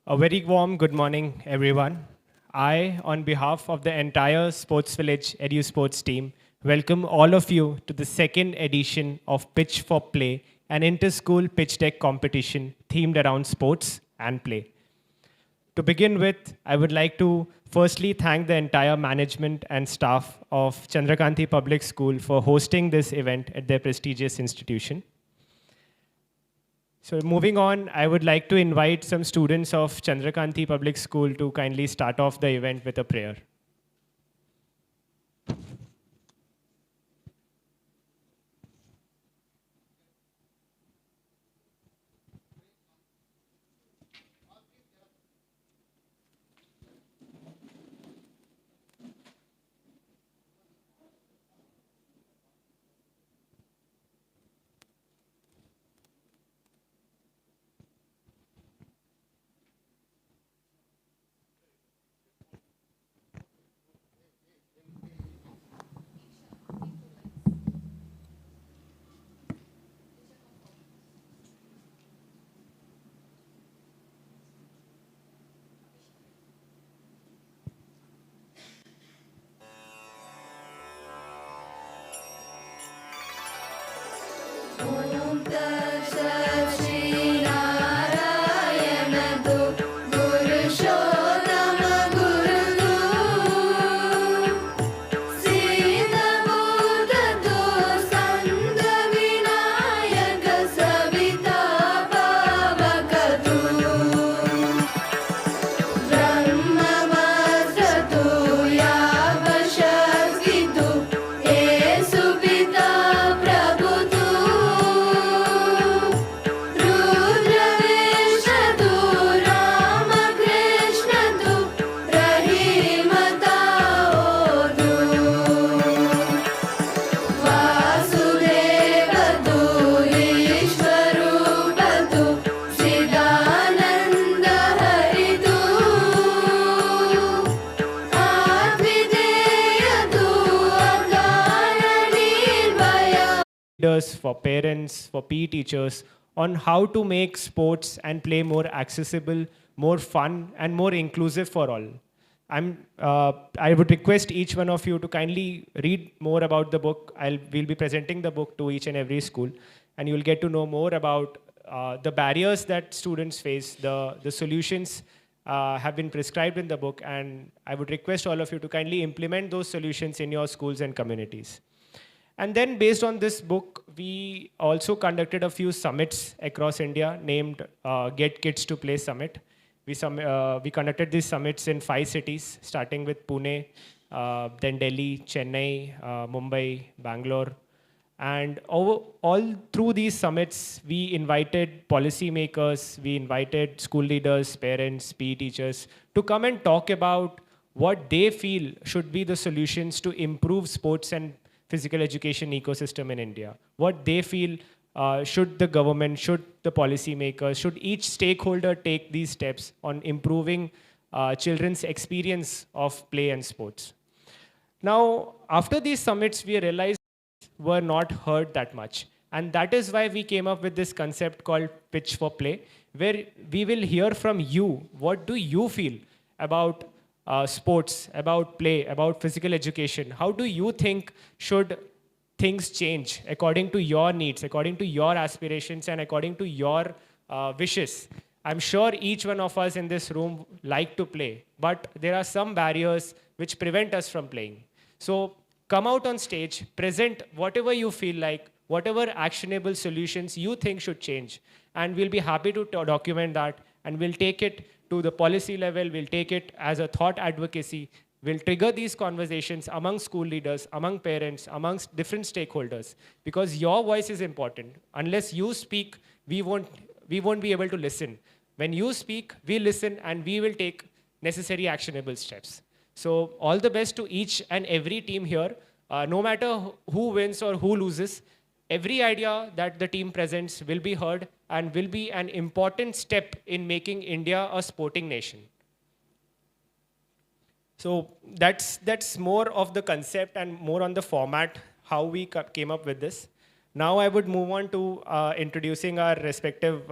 A very warm good morning, everyone. I, on behalf of the entire Sportz Village Sports team, welcome all of you to the second edition of Pitch4Play, an inter-school pitch deck competition themed around sports and play. To begin with, I would like to firstly thank the entire management and staff of Chandrakanti Public School for hosting this event at their prestigious institution. So moving on, I would like to invite some students of Chandrakanti Public School to kindly start off the event with a prayer. For parents, for PE teachers, on how to make sports and play more accessible, more fun, and more inclusive for all. I would request each one of you to kindly read more about the book. We'll be presenting the book to each and every school, and you'll get to know more about the barriers that students face, the solutions have been prescribed in the book, and I would request all of you to kindly implement those solutions in your schools and communities. And then based on this book, we also conducted a few summits across India named Get Kids to Play Summit. We conducted these summits in 5 cities, starting with Pune, then Delhi, Chennai, Mumbai, Bangalore. And all through these summits, we invited policymakers, we invited school leaders, parents, PE teachers to come and talk about what they feel should be the solutions to improve sports and physical education ecosystem in India. What they feel should the government, should the policymakers, should each stakeholder take these steps on improving children's experience of play and sports. Now, after these summits, we realized were not heard that much. And that is why we came up with this concept called Pitch4Play, where we will hear from you. What do you feel about sports, about play, about physical education? How do you think should things change according to your needs, according to your aspirations, and according to your wishes? I'm sure each one of us in this room like to play, but there are some barriers which prevent us from playing. So come out on stage, present whatever you feel like, whatever actionable solutions you think should change, and we'll be happy to document that, and we'll take it to the policy level, we'll take it as a thought advocacy, we'll trigger these conversations among school leaders, among parents, amongst different stakeholders, because your voice is important. Unless you speak, we won't be able to listen. When you speak, we listen, and we will take necessary actionable steps. So all the best to each and every team here. No matter who wins or who loses, every idea that the team presents will be heard and will be an important step in making India a sporting nation. So that's more of the concept and more on the format, how we came up with this. Now I would move on to introducing our respective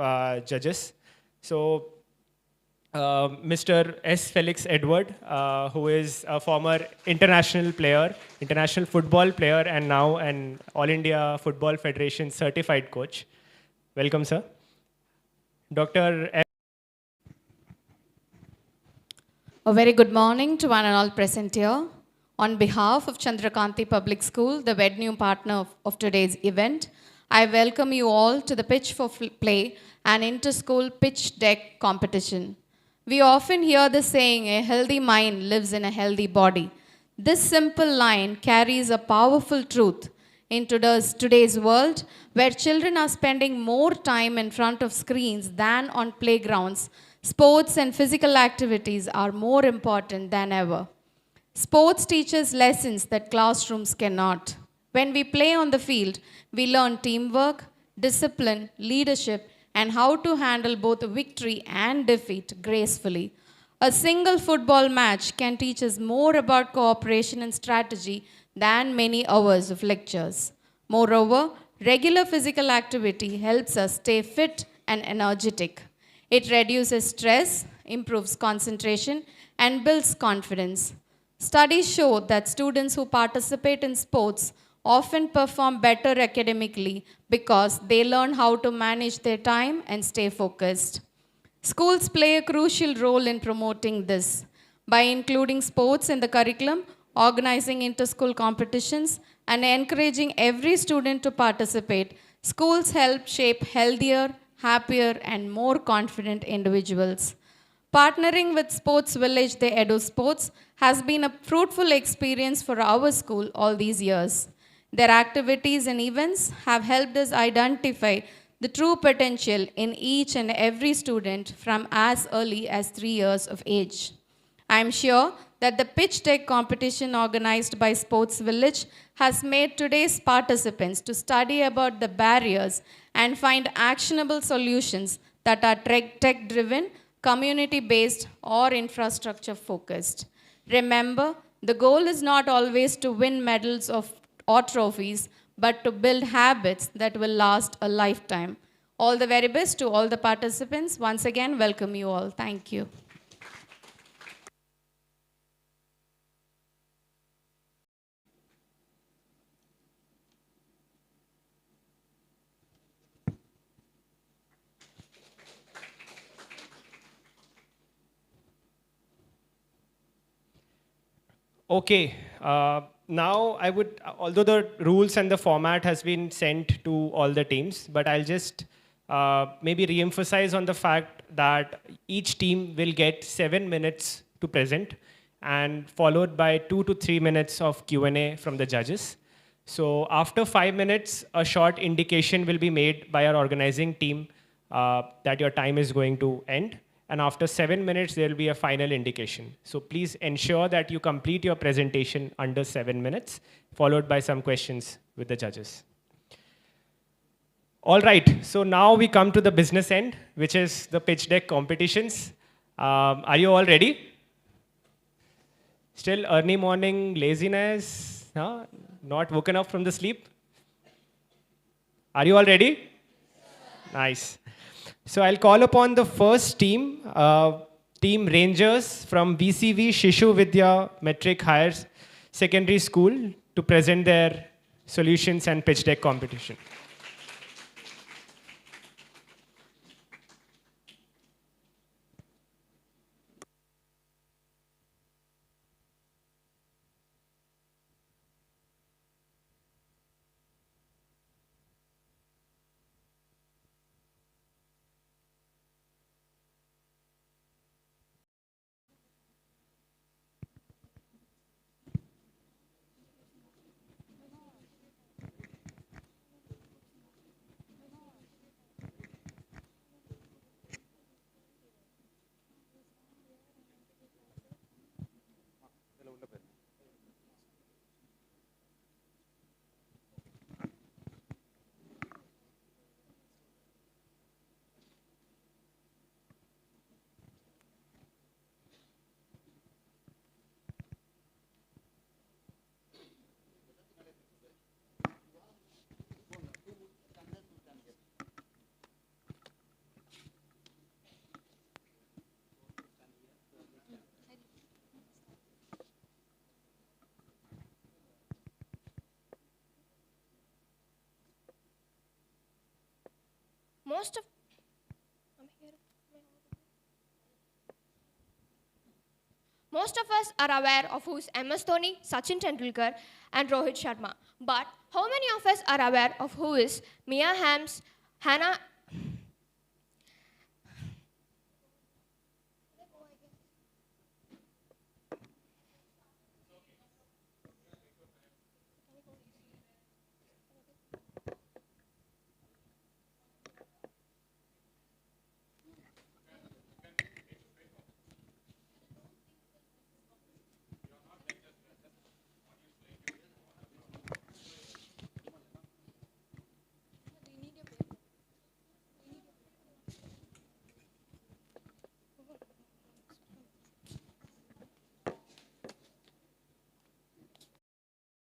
judges. So Mr. 𝗍𝗆𝘆, who is a former international player, international football player, and now an All India Football Federation certified coach. Welcome, sir. Dr. A very good morning to one and all present here. On behalf of Chandrakanti Public School, the venue partner of today's event, I welcome you all to the Pitch4Play and inter-school pitch deck competition. We often hear the saying, a healthy mind lives in a healthy body. This simple line carries a powerful truth in today's world, where children are spending more time in front of screens than on playgrounds. Sports and physical activities are more important than ever. Sports teaches lessons that classrooms cannot. When we play on the field, we learn teamwork, discipline, leadership, and how to handle both victory and defeat gracefully. A single football match can teach us more about cooperation and strategy than many hours of lectures. Moreover, regular physical activity helps us stay fit and energetic. It reduces stress, improves concentration, and builds confidence. Studies show that students who participate in sports often perform better academically because they learn how to manage their time and stay focused. Schools play a crucial role in promoting this by including sports in the curriculum, organizing inter-school competitions, and encouraging every student to participate. Schools help shape healthier, happier, and more confident individuals. Partnering with Sportz Village, the Edo Sports, has been a fruitful experience for our school all these years. Their activities and events have helped us identify the true potential in each and every student from as early as 3 years of age. I am sure that the pitch deck competition organized by Sportz Village has made today's participants to study about the barriers and find actionable solutions that are tech-driven, community-based, or infrastructure-focused. Remember, the goal is not always to win medals or trophies, but to build habits that will last a lifetime. All the very best to all the participants. Once again, welcome you all. Thank you. Okay, now I would, although the rules and the format has been sent to all the teams, but I'll just maybe re-emphasize on the fact that each team will get 7 minutes to present and followed by 2 to 3 minutes of Q&A from the judges. So after 5 minutes, a short indication will be made by our organizing team that your time is going to end. And after 7 minutes, there will be a final indication. So please ensure that you complete your presentation under 7 minutes, followed by some questions with the judges. All right, so now we come to the business end, which is the pitch deck competitions. Are you all ready? Still early morning laziness, huh? Not woken up from the sleep? Are you all ready? Nice. So I'll call upon the first team, Team Rangers from VCV Shishu Vidya Metric Higher Secondary School, to present their solutions and pitch deck competition. most of Most of us are aware of who's MS Dhoni, Sachin Tendulkar, and Rohit Sharma. But how many of us are aware of who is Mia Hamm's, Hannah?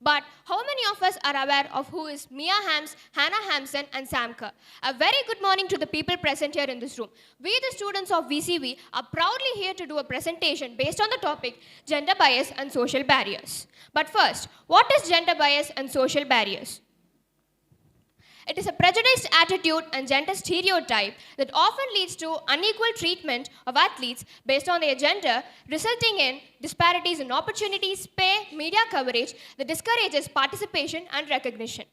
But how many of us are aware of who is Mia Hamm's, Hannah Hampson, and Sam Kerr? A very good morning to the people present here in this room. We, the students of VCV, are proudly here to do a presentation based on the topic gender bias and social barriers. But first, what is gender bias and social barriers? It is a prejudiced attitude and gender stereotype that often leads to unequal treatment of athletes based on their gender, resulting in disparities in opportunities, pay, media coverage that discourages participation and recognition.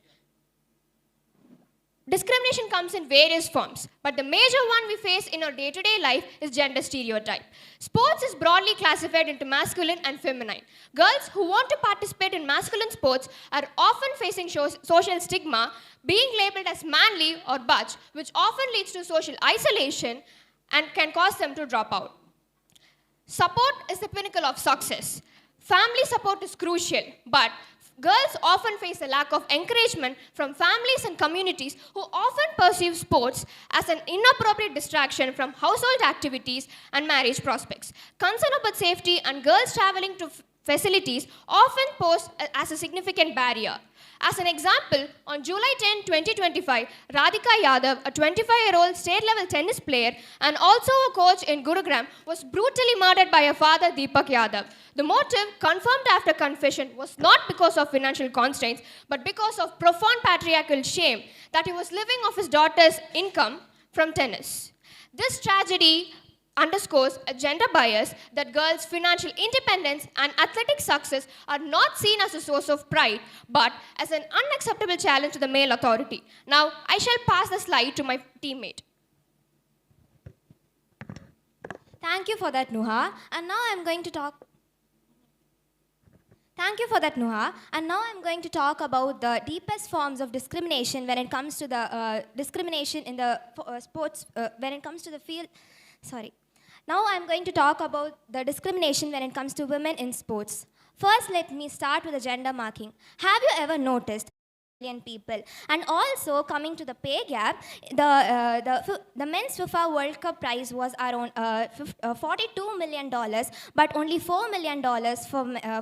Discrimination comes in various forms, but the major one we face in our day-to-day life is gender stereotype. Sports is broadly classified into masculine and feminine. Girls who want to participate in masculine sports are often facing social stigma, being labeled as manly or butch, which often leads to social isolation and can cause them to drop out. Support is the pinnacle of success. Family support is crucial, but girls often face a lack of encouragement from families and communities who often perceive sports as an inappropriate distraction from household activities and marriage prospects. Concern about safety and girls traveling to facilities often pose as a significant barrier. As an example, on July 10, 2025, Radhika Yadav, a 25-year-old state-level tennis player and also a coach in Gurugram, was brutally murdered by her father, 𝗣𝗶𝘁𝗰𝗵 Yadav. The motive, confirmed after confession, was not because of financial constraints, but because of profound patriarchal shame that he was living off his daughter's income from tennis. This tragedy underscores a gender bias that girls' financial independence and athletic success are not seen as a source of pride, but as an unacceptable challenge to the male authority. Now, I shall pass the slide to my teammate. Thank you for that, Nuha. And now I'm going to talk. Thank you for that, Nuha. And now I'm going to talk about the deepest forms of discrimination when it comes to the discrimination in the sports, when it comes to the field. Sorry. Now I'm going to talk about the discrimination when it comes to women in sports. First, let me start with the gender marking. Have you ever noticed people? And also, coming to the pay gap, the men's FIFA World Cup prize was around $42 million, but only $4 million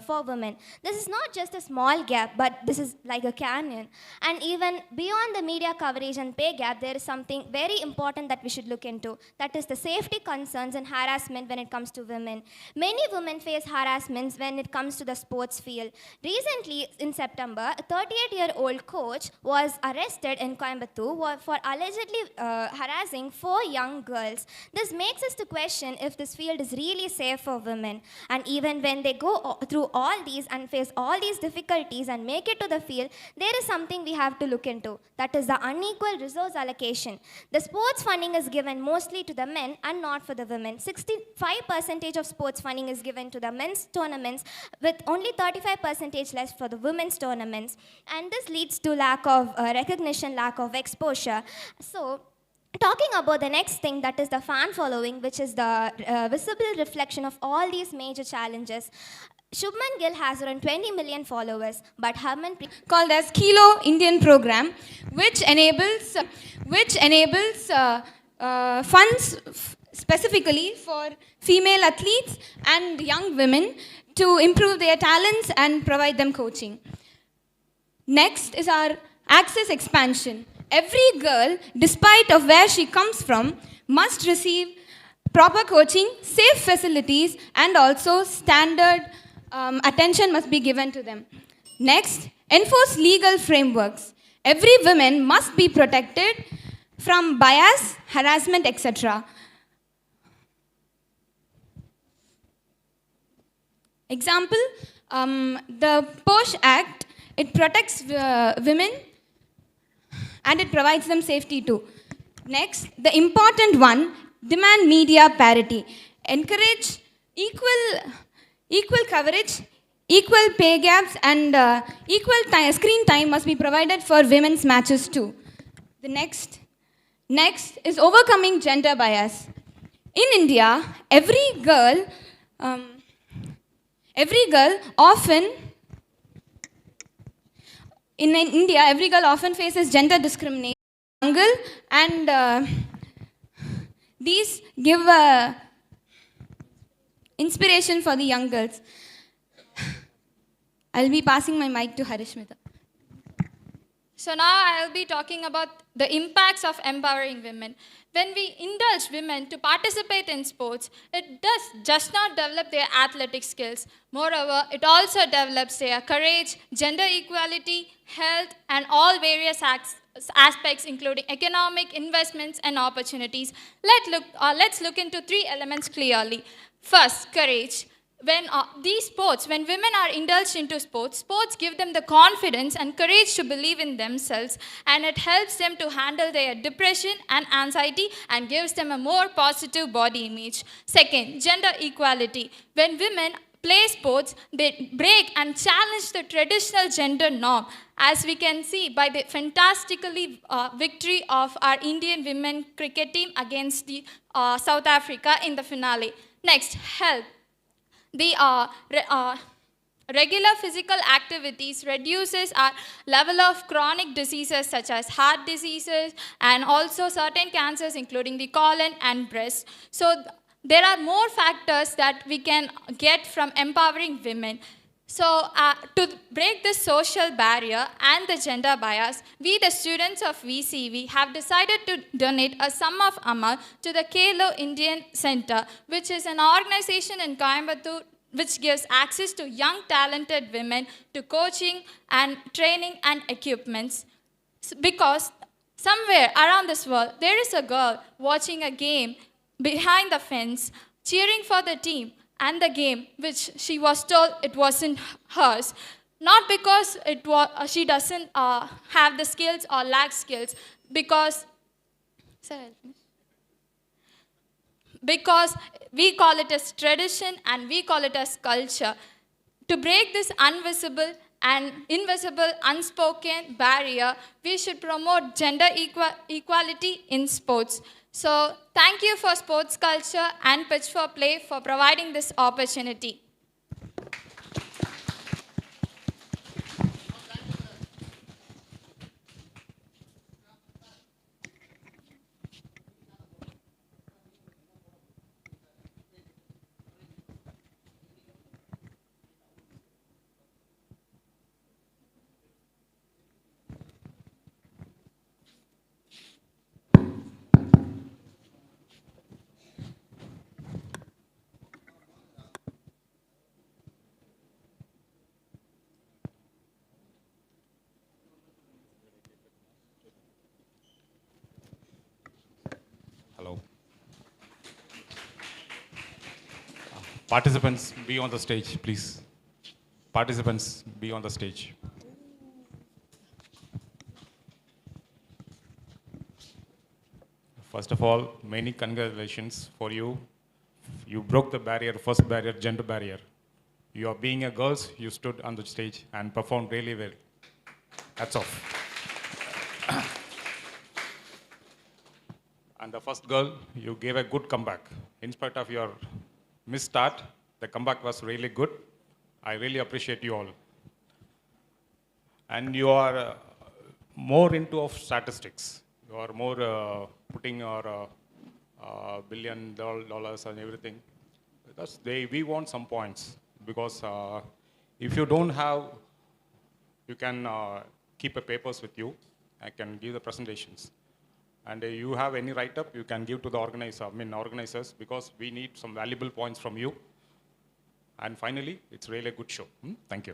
for women. This is not just a small gap, but this is like a canyon. And even beyond the media coverage and pay gap, there is something very important that we should look into. That is the safety concerns and harassment when it comes to women. Many women face harassments when it comes to the sports field. Recently, in September, a 38-year-old coach was arrested in Coimbatore for allegedly harassing 4 young girls. This makes us to question if this field is really safe for women. And even when they go through all these and face all these difficulties and make it to the field, there is something we have to look into. That is the unequal resource allocation. The sports funding is given mostly to the men and not for the women. 65% of sports funding is given to the men's tournaments, with only 35% less for the women's tournaments. And this leads to lack of recognition, lack of exposure. So, talking about the next thing, that is the fan following, which is the visible reflection of all these major challenges. Shubman Gill has around 20 million followers, but Harmanpreet, called as Kilo Indian program, which enables funds specifically for female athletes and young women to improve their talents and provide them coaching. Next is our access expansion. Every girl, despite of where she comes from, must receive proper coaching, safe facilities, and also standard attention must be given to them. Next, enforce legal frameworks. Every woman must be protected from bias, harassment, etc. Example, the POSH Act, it protects women and it provides them safety too. Next, the important one, demand media parity. Encourage equal coverage, equal pay gaps, and equal screen time must be provided for women's matches too. The next is overcoming gender bias. In India, every girl often faces gender discrimination, and these give inspiration for the young girls. I'll be passing my mic to Harishmita. So now I'll be talking about the impacts of empowering women. When we indulge women to participate in sports, it does just not develop their athletic skills. Moreover, it also develops their courage, gender equality, health, and all various aspects including economic, investments, and opportunities. Let's look into 3 elements clearly. First, courage. When when women are indulged into sports give them the confidence and courage to believe in themselves, and it helps them to handle their depression and anxiety and gives them a more positive body image. Second, gender equality. When women play sports, they break and challenge the traditional gender norm, as we can see by the fantastically victory of our Indian women cricket team against the South Africa in the finale. Next, health. The regular physical activities reduces our level of chronic diseases such as heart diseases and also certain cancers including the colon and breast. So there are more factors that we can get from empowering women. So to break this social barrier and the gender bias, we, the students of VCV, have decided to donate a sum of amount to the 𝗣𝗆 Indian Center, which is an organization in Coimbatore which gives access to young talented women to coaching and training and equipments. Because somewhere around this world, there is a girl watching a game behind the fence, cheering for the team and the game, which she was told it wasn't hers. Not because she doesn't have the skills or lack skills, because we call it as tradition and we call it as culture. To break this invisible, unspoken barrier, we should promote gender equality in sports. So thank you for Sports Culture and Pitch4Play for providing this opportunity. Hello. Participants, be on the stage, please. Participants, be on the stage. First of all, many congratulations for you. You broke the barrier, first barrier, gender barrier. You are being a girl, you stood on the stage and performed really well. Hats off. And the first girl, you gave a good comeback. In spite of your missed start, the comeback was really good. I really appreciate you all. And you are more into of statistics. You are more putting your $1 billion and everything. We want some points, because if you don't have, you can keep a papers with you. I can give the presentations. And you have any write-up, you can give to the organizers, because we need some valuable points from you. And finally, it's really a good show. Thank you.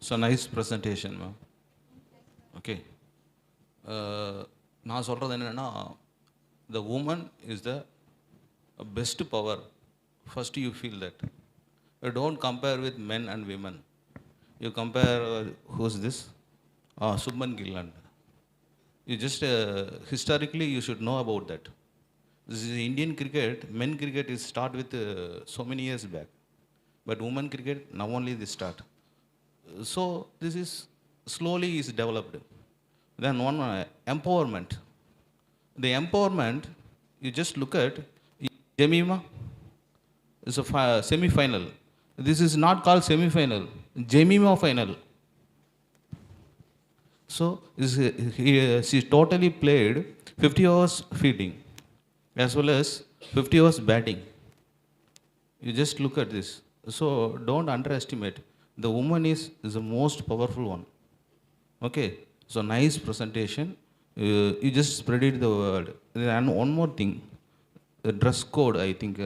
So nice presentation, ma'am. Okay. நான் சொல்கிறது என்னென்னா, the woman is the best power. First you feel that. You don't compare with men and women. You compare, who's this? Subman Gilland. You just, historically you should know about that. This is Indian cricket. Men cricket is start with so many years back. But women cricket, now only they start. So this is slowly is developed. Then one empowerment. The empowerment, you just look at Jemima is a semi-final. This is not called semi-final. Jemima final. So she totally played 50 hours fielding as well as 50 hours batting. You just look at this. So don't underestimate. The woman is the most powerful one. Okay. So nice presentation. You just spread it the word. And one more thing, the dress code, I think,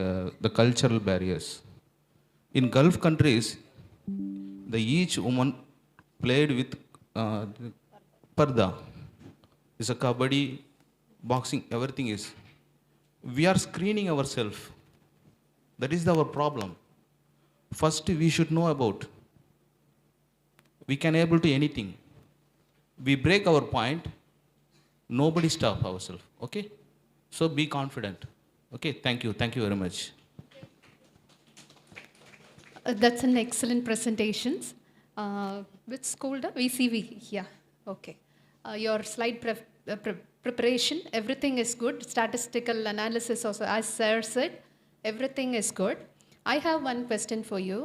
the cultural barriers. In Gulf countries, each woman played with parda. It's a kabaddi, boxing, everything is. We are screening ourselves. That is our problem. First, we should know about. We can able to anything. We break our point, nobody stop ourselves. Okay? So be confident. Okay, thank you. Thank you very much. That's an excellent presentation. Which school? VCV. Yeah. Okay. Your slide preparation, everything is good. Statistical analysis also, as sir said, everything is good. I have one question for you.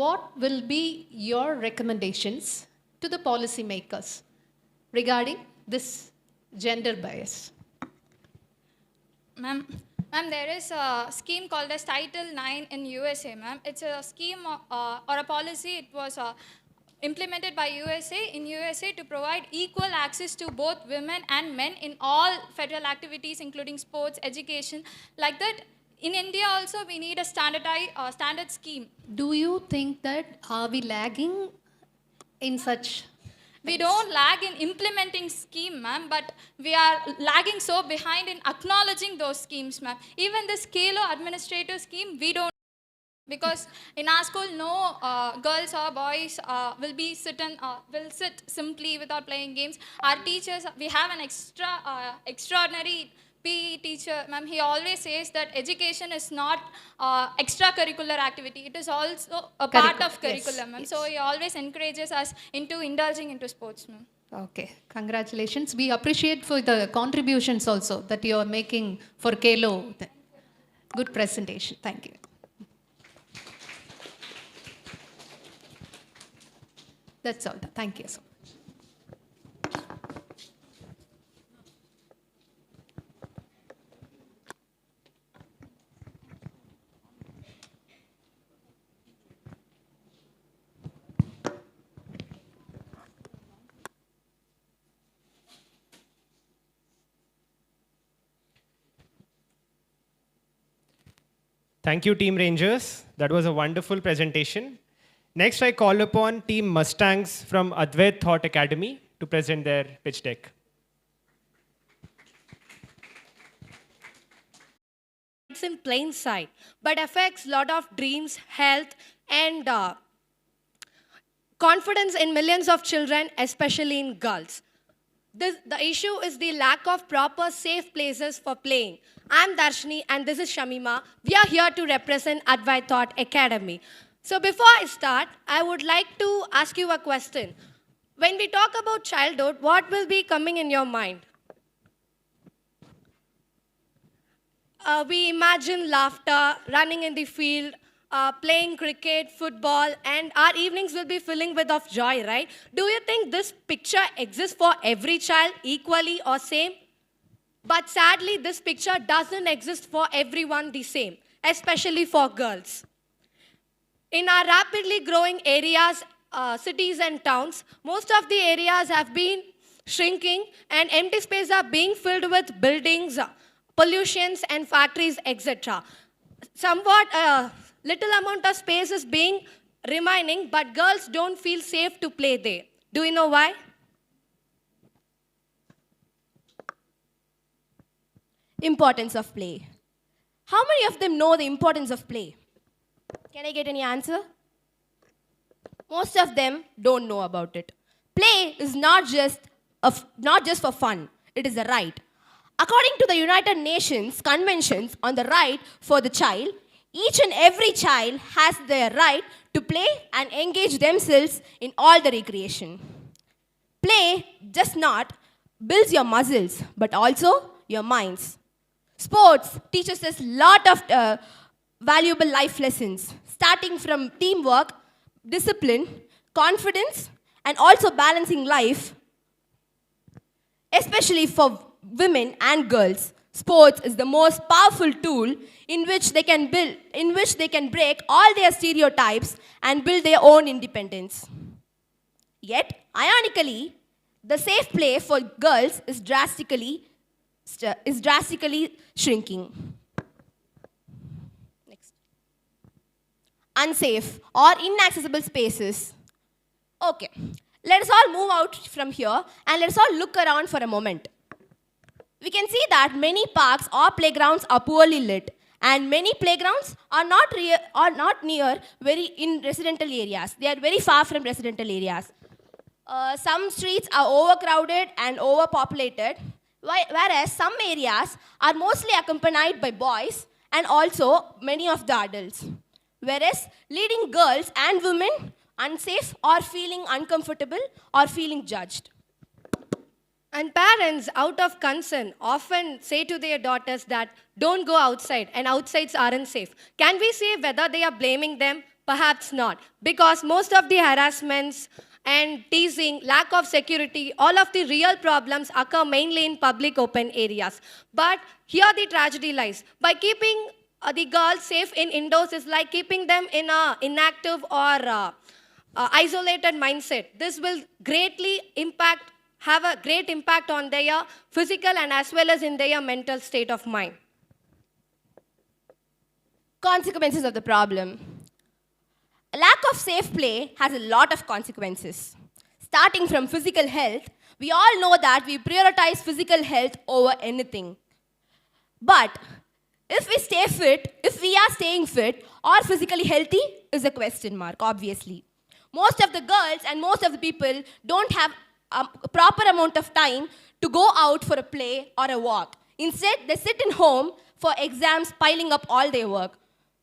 What will be your recommendations to the policy makers regarding this gender bias? Ma'am, there is a scheme called as Title IX in USA, ma'am. It's a scheme or a policy. It was implemented by USA to provide equal access to both women and men in all federal activities, including sports, education, like that. In India also, we need a standard scheme. Do you think that are we lagging in such? We don't lag in implementing scheme, ma'am, but we are lagging so behind in acknowledging those schemes, ma'am. Even this KELO administrative scheme, we don't, because in our school, no girls or boys will sit simply without playing games. Our teachers, we have an extraordinary PE teacher, ma'am. He always says that education is not extracurricular activity. It is also a part of curriculum, ma'am. Yes. So he always encourages us into indulging into sports, ma'am. Okay, congratulations. We appreciate for the contributions also that you are making for KELO. Good presentation. Thank you. That's all. Thank you so much. Thank you, Team Rangers. That was a wonderful presentation. Next, I call upon Team Mustangs from 𝗣𝗆 Thought Academy to present their pitch deck. It's in plain sight, but affects a lot of dreams, health, and confidence in millions of children, especially in girls. The issue is the lack of proper safe places for playing. I'm Darshini and this is Shamima. We are here to represent 𝗣𝗆 Thought Academy. So before I start, I would like to ask you a question. When we talk about childhood, what will be coming in your mind? We imagine laughter, running in the field, playing cricket, football, and our evenings will be filling with of joy, right? Do you think this picture exists for every child equally or same? But sadly, this picture doesn't exist for everyone the same, especially for girls. In our rapidly growing areas, cities and towns, most of the areas have been shrinking and empty spaces are being filled with buildings, pollutions and factories, etc. Somewhat little amount of space is being remaining, but girls don't feel safe to play there. Do you know why? Importance of play. How many of them know the importance of play? Can I get any answer? Most of them don't know about it. Play is not just for fun. It is a right. According to the United Nations Conventions on the Right for the Child, each and every child has their right to play and engage themselves in all the recreation. Play just not builds your muscles, but also your minds. Sports teaches us a lot of valuable life lessons, starting from teamwork, discipline, confidence, and also balancing life, especially for women and girls. Sports is the most powerful tool in which they can break all their stereotypes and build their own independence. Yet, ironically, the safe play for girls is drastically shrinking. Next. Unsafe or inaccessible spaces. Okay, let us all move out from here and let us all look around for a moment. We can see that many parks or playgrounds are poorly lit, and many playgrounds are not near in residential areas. They are very far from residential areas. Some streets are overcrowded and overpopulated, whereas some areas are mostly accompanied by boys and also many of the adults. Whereas leading girls and women unsafe or feeling uncomfortable or feeling judged. And parents, out of concern, often say to their daughters that don't go outside and outsides aren't safe. Can we say whether they are blaming them? Perhaps not. Because most of the harassments and teasing, lack of security, all of the real problems occur mainly in public open areas. But here the tragedy lies. By keeping the girls safe in indoors is like keeping them in an inactive or isolated mindset. This will have a great impact on their physical and as well as in their mental state of mind. Consequences of the problem. A lack of safe play has a lot of consequences. Starting from physical health, we all know that we prioritize physical health over anything. But if we are staying fit or physically healthy is a question mark, obviously. Most of the girls and most of the people don't have a proper amount of time to go out for a play or a walk. Instead, they sit in home for exams, piling up all their work.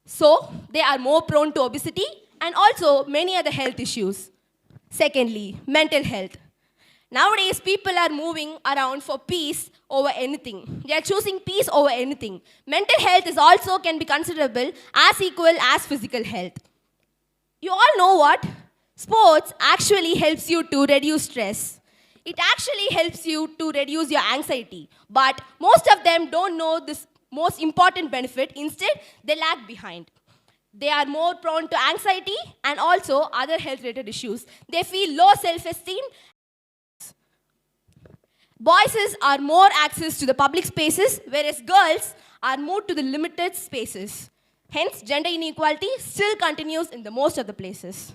So, they are more prone to obesity and also many other health issues. Secondly, mental health. Nowadays, people are moving around for peace over anything. They are choosing peace over anything. Mental health is also can be considerable as equal as physical health. You all know what? Sports actually helps you to reduce stress. It actually helps you to reduce your anxiety. But most of them don't know this most important benefit. Instead, they lag behind. They are more prone to anxiety and also other health-related issues. They feel low self-esteem. Boys are more access to the public spaces, whereas girls are moved to the limited spaces. Hence, gender inequality still continues in the most of the places.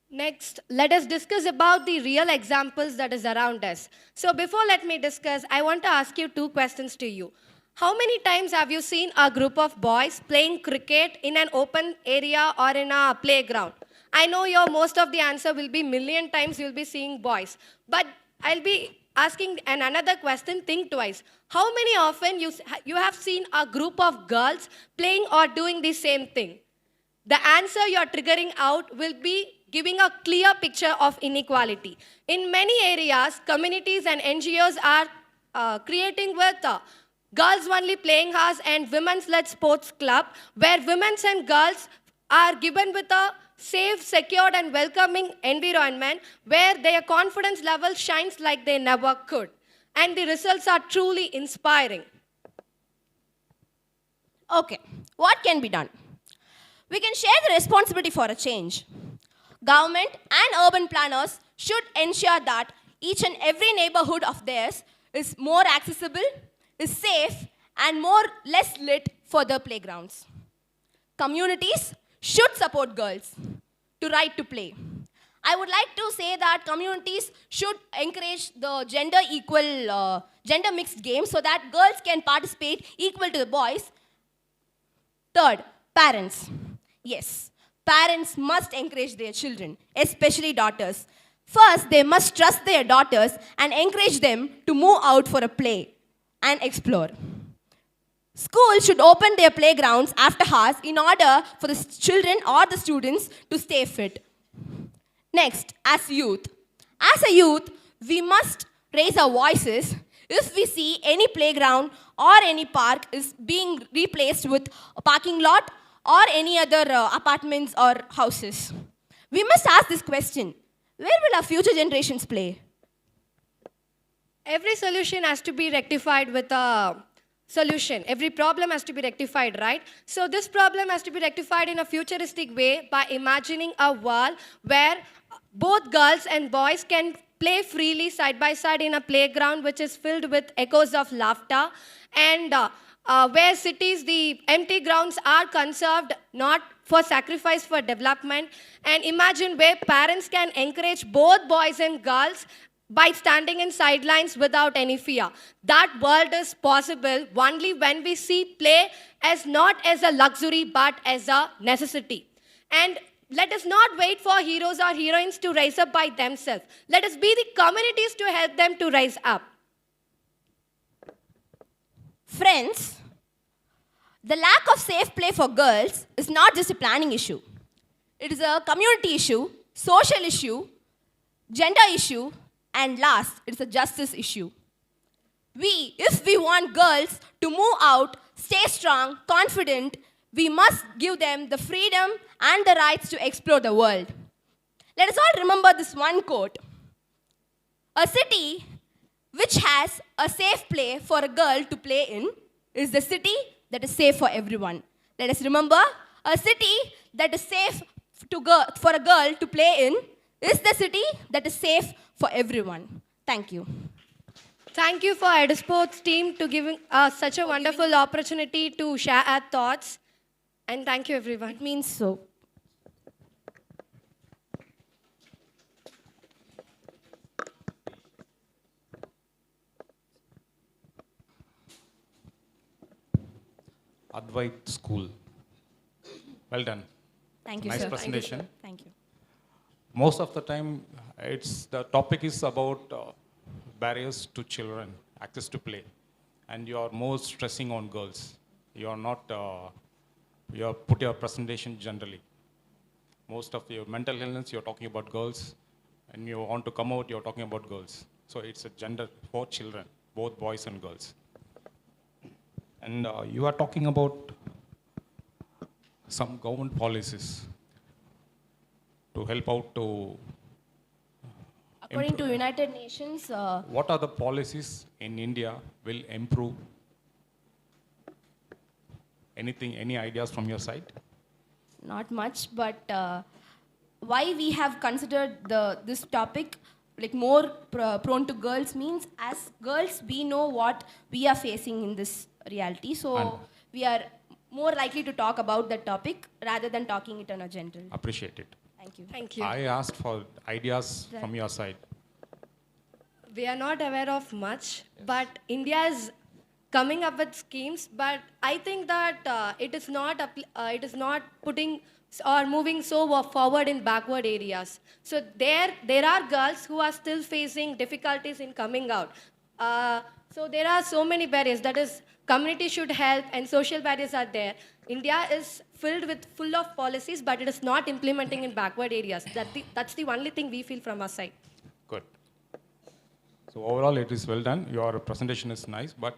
Next, let us discuss about the real examples that is around us. So before let me discuss, I want to ask you two questions to you. How many times have you seen a group of boys playing cricket in an open area or in a playground? I know most of the answer will be million times you'll be seeing boys. But I'll be asking another question, think twice. How many often you have seen a group of girls playing or doing the same thing? The answer you're triggering out will be giving a clear picture of inequality. In many areas, communities and NGOs are creating with girls only playing house and women's-led sports club, where women and girls are given with a safe, secured and welcoming environment where their confidence level shines like they never could. And the results are truly inspiring. Okay, what can be done? We can share the responsibility for a change. Government and urban planners should ensure that each and every neighborhood of theirs is more accessible, is safe, and less lit for the playgrounds. Communities should support girls to right to play. I would like to say that communities should encourage the gender mixed games so that girls can participate equal to the boys. Third, parents. Yes, parents must encourage their children, especially daughters. First, they must trust their daughters and encourage them to move out for a play and explore. Schools should open their playgrounds after hours in order for the children or the students to stay fit. Next, as youth. As a youth, we must raise our voices if we see any playground or any park is being replaced with a parking lot or any other apartments or houses. We must ask this question: where will our future generations play? Every solution has to be rectified with a solution. Every problem has to be rectified, right? So this problem has to be rectified in a futuristic way by imagining a world where both girls and boys can play freely side by side in a playground which is filled with echoes of laughter, and where cities, the empty grounds are conserved not for sacrifice for development, and imagine where parents can encourage both boys and girls by standing in sidelines without any fear. That world is possible only when we see play as not as a luxury but as a necessity. And let us not wait for heroes or heroines to rise up by themselves. Let us be the communities to help them to rise up. Friends, the lack of safe play for girls is not just a planning issue. It is a community issue, social issue, gender issue, and last, it's a justice issue. If we want girls to move out, stay strong, confident, we must give them the freedom and the rights to explore the world. Let us all remember this one quote: a city which has a safe play for a girl to play in is the city that is safe for everyone. Let us remember, a city that is safe for a girl to play in is the city that is safe for everyone. Thank you. Thank you for Sportz team to giving us such a wonderful opportunity to share our thoughts. And thank you, everyone. It means so. 𝗣𝗶𝘁𝗰𝗵 School. Well done. Thank you, Nice sir. presentation. Thank you. Most of the time, the topic is about barriers to children, access to play. And you are more stressing on girls. You are not, you have put your presentation generally. Most of your mental illness, you're talking about girls. And you want to come out, you're talking about girls. So it's a gender for children, both boys and girls. And you are talking about some government policies to help out to... According to United Nations... what are the policies in India will improve? Anything, any ideas from your side? Not much, but why we have considered this topic like more prone to girls means as girls we know what we are facing in this reality. So we are more likely to talk about that topic rather than talking it on a general. Appreciate it. Thank you. Thank you. I asked for ideas from your side. We are not aware of much, but India is coming up with schemes, but I think that it is not putting or moving so forward in backward areas. So there are girls who are still facing difficulties in coming out. So there are so many barriers. That is, community should help and social barriers are there. India is full of policies, but it is not implementing in backward areas. That's the only thing we feel from our side. Good. So overall, it is well done. Your presentation is nice, but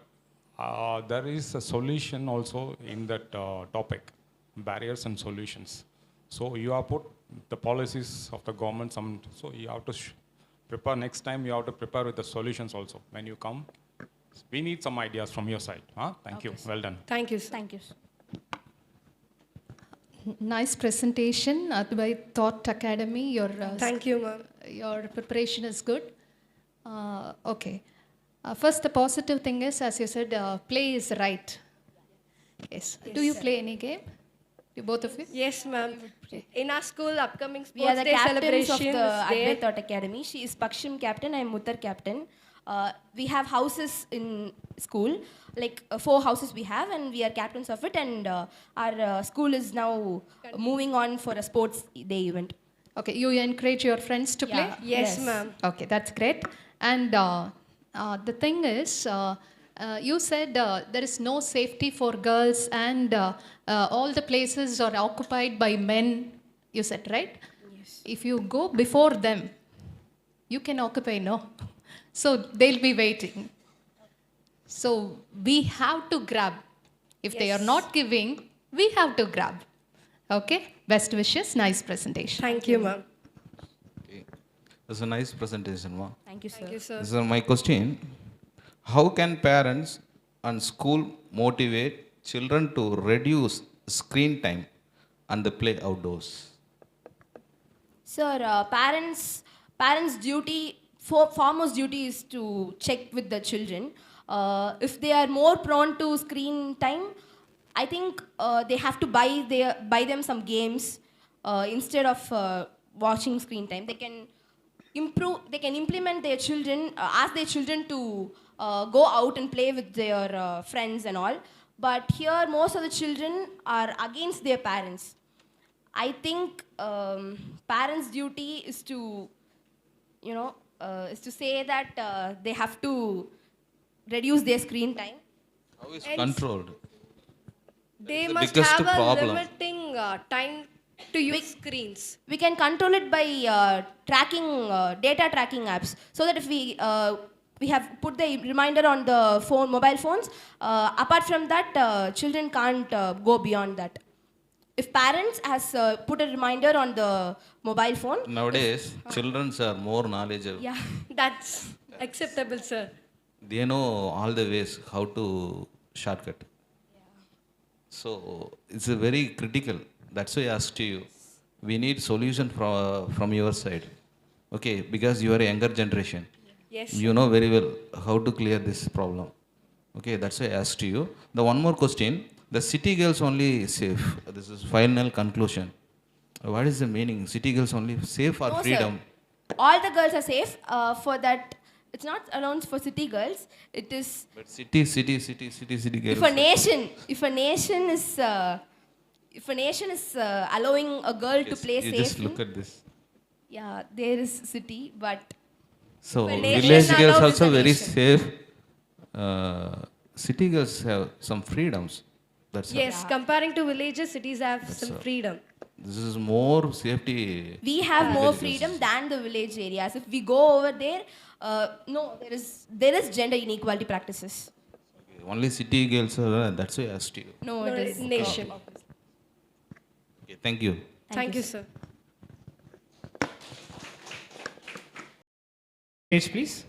there is a solution also in that topic, barriers and solutions. So you have put the policies of the government, so you have to prepare next time, you have to prepare with the solutions also. When you come, we need some ideas from your side. Huh? Thank you. Well done. Thank you, sir. Thank you. Nice presentation by Thought Academy. Thank you, ma'am. Your preparation is good. Okay. First, the positive thing is, as you said, play is right. Yes. Do you play any game? You both of you? Yes, ma'am. In our school, upcoming We are sports the day captains celebration of the is there. 𝗣𝗶𝘆 Academy. She is 𝗣𝗶𝘁𝗰𝗵 captain, I am 𝗣𝗇𝗏 captain. We have houses in school, like 4 houses we have, and we are captains of it. And our school is now moving on for a sports day event. Okay, you encourage your friends to play? Yeah. Yes, ma'am. Okay, that's great. And the thing is, you said there is no safety for girls and all the places are occupied by men, you said, right? Yes. If you go before them, you can occupy, no? So they'll be waiting. So we have to grab. If they are not giving, we have to grab. Okay? Best wishes, nice presentation. Thank you, ma'am. Okay. That's a nice presentation, ma. Thank you, sir. Thank you, sir. This is my question. How can parents and school motivate children to reduce screen time and the play outdoors? Sir, parents' duty, foremost duty is to check with the children. If they are more prone to screen time, I think they have to buy them some games instead of watching screen time. They can implement their children, ask their children to go out and play with their friends and all. But here, most of the children are against their parents. I think parents' duty is to, is to say that they have to reduce their screen time. How is controlled? They the must biggest have a problem. limiting time to use screens. We can control it by data tracking apps. So that if we have put the reminder on the mobile phones, apart from that, children can't go beyond that. If parents has put a reminder on the mobile phone. Nowadays, children are more knowledgeable. Yeah. That's acceptable, sir. They know all the ways how to shortcut. Yeah. So it's a very critical. That's why I asked you. We need solution from your side. Okay, because you are a younger generation. Yes. You know very well how to clear this problem. Okay, that's why I asked you. The one more question. The city girls only safe. This is final conclusion. What is the meaning? City girls only safe or No, freedom? sir. All the girls are safe. For that, it's not allowed for city girls. It is. But city girls. If a nation is allowing a girl to play You safely. just look at this. Yeah, there is city, but. So If a nation village girls allows also a very nation. safe. City girls have some freedoms. That's all. Yes, comparing to villages, cities have some all. freedom. This is more safety. We have more Village freedom girls. than the village areas. If we go over there, no, there is gender inequality practices. Only city girls are. That's why I asked you. No, No, it is nation. Okay, thank you. Thank you, sir. Stage, please.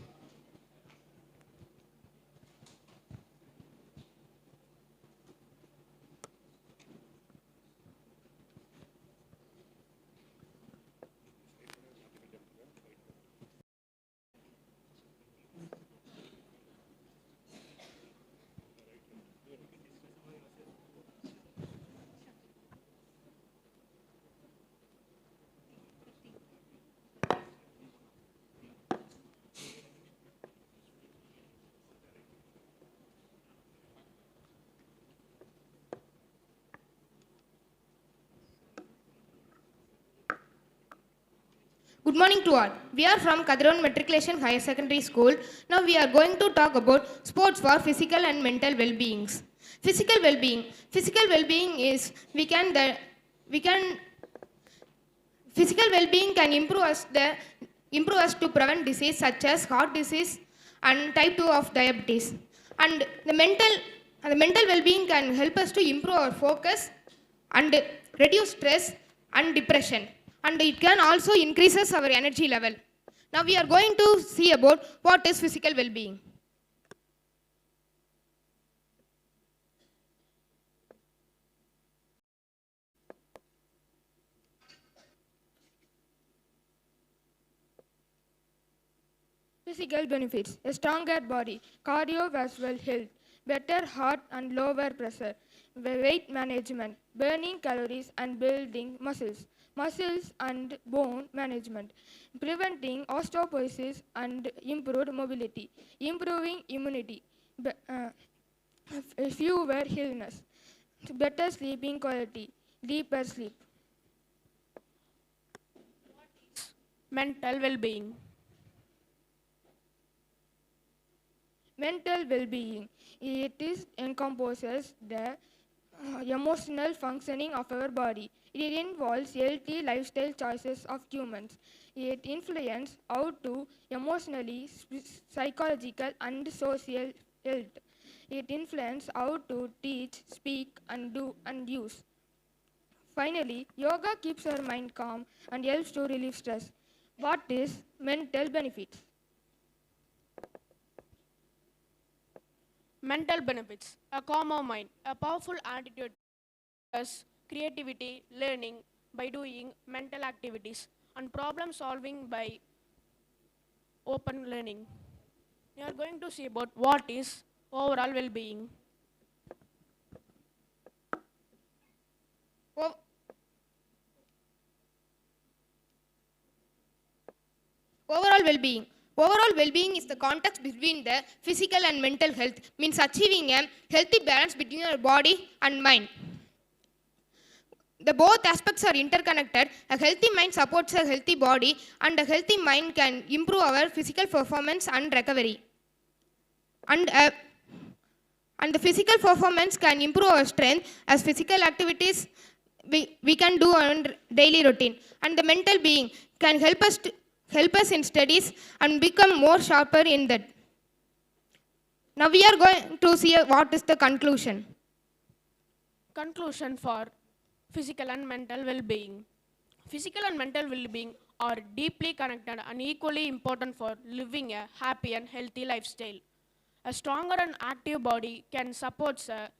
Good morning to all. We are from Kadiron Matriculation Higher Secondary School. Now we are going to talk about sports for physical and mental well-beings. Physical well-being. Physical well-being is physical well-being can improve us to prevent disease such as heart disease and type 2 of diabetes. And the mental well-being can help us to improve our focus and reduce stress and depression. And it can also increases our energy level. Now we are going to see about what is physical well-being. Physical benefits: a stronger body, cardiovascular health, better heart and lower pressure, weight management, burning calories and building muscles and bone management, preventing osteoporosis and improved mobility, improving immunity, fewer illness, better sleeping quality, deeper sleep. Mental well-being. Mental well-being. It encompasses the emotional functioning of our body. It involves healthy lifestyle choices of humans. It influences how to emotionally, psychological, and social health. It influences how to teach, speak, and do and use. Finally, yoga keeps our mind calm and helps to relieve stress. What is mental benefits? Mental benefits. A calmer mind, a powerful attitude, creativity, learning by doing mental activities, and problem solving by open learning. We are going to see about what is overall well-being. Overall well-being. Overall well-being is the context between the physical and mental health, means achieving a healthy balance between your body and mind. The both aspects are interconnected. A healthy mind supports a healthy body, and a healthy mind can improve our physical performance and recovery. And the physical performance can improve our strength as physical activities we can do on daily routine. And the mental being can help us in studies and become more sharper in that. Now we are going to see what is the conclusion. Conclusion for physical and mental well-being. Physical and mental well-being are deeply connected and equally important for living a happy and healthy lifestyle. A stronger and active body can support a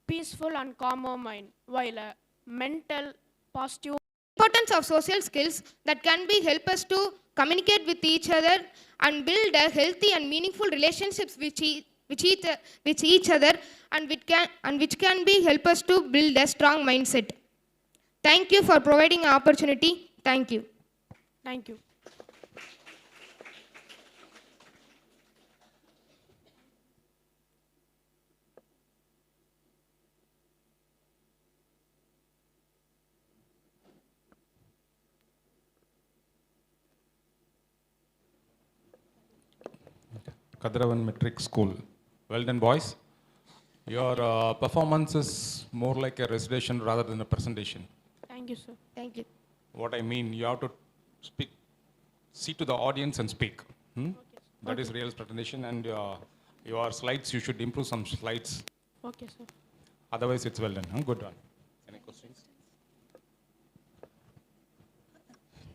peaceful and calmer mind, while a mental, positive Importance of social skills that can help us to communicate with each other and build a healthy and meaningful relationships with each other, and which can help us to build a strong mindset. Thank you for providing an opportunity. Thank you. Thank you. 𝗣𝗶𝘁𝗰𝗵𝟰 School. Well done, boys. Your performance is more like a recitation rather than a presentation. Thank you, sir. Thank you. What I mean, you have to speak, see to the audience and speak. Okay, that is real presentation, and your slides, you should improve some slides. Okay, sir. Otherwise, it's well done. Good one. Any questions?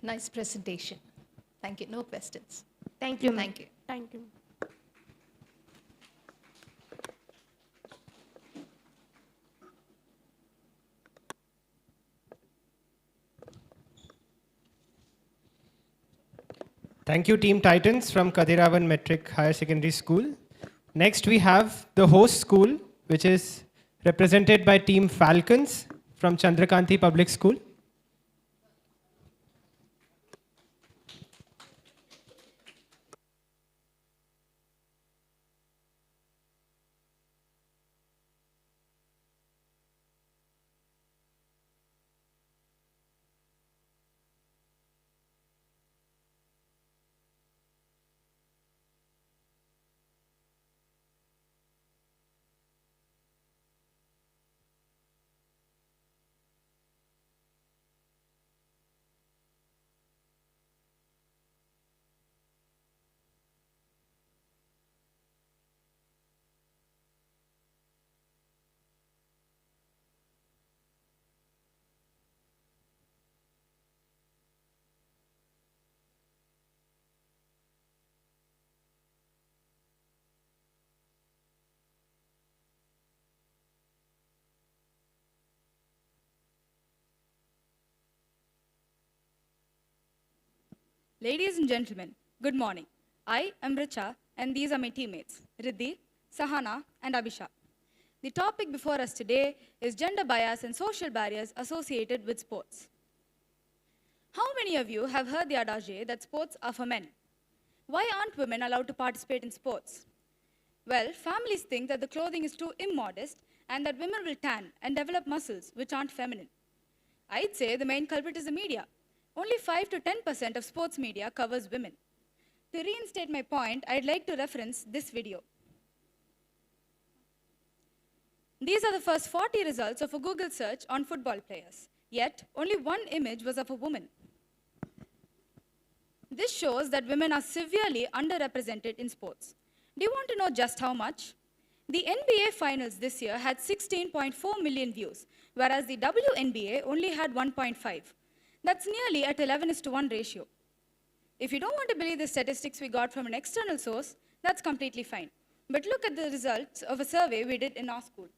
Nice presentation. Thank you. No questions. Thank you. Thank you. Thank you. Thank you, Team Titans from 𝗣𝗶𝘁𝗰𝟵 Metric Higher Secondary School. Next, we have the host school, which is represented by Team Falcons from Chandrakanti Public School. Ladies and gentlemen, good morning. I am Richa, and these are my teammates, Riddhi, Sahana, and Abhisha. The topic before us today is gender bias and social barriers associated with sports. How many of you have heard the adage that sports are for men? Why aren't women allowed to participate in sports? Well, families think that the clothing is too immodest and that women will tan and develop muscles which aren't feminine. I'd say the main culprit is the media. Only 5 to 10% of sports media covers women. To reinstate my point, I'd like to reference this video. These are the first 40 results of a Google search on football players. Yet, only one image was of a woman. This shows that women are severely underrepresented in sports. Do you want to know just how much? The NBA finals this year had 16.4 million views, whereas the WNBA only had 1.5. That's nearly at 11:1 ratio. If you don't want to believe the statistics we got from an external source, that's completely fine. But look at the results of a survey we did in our school.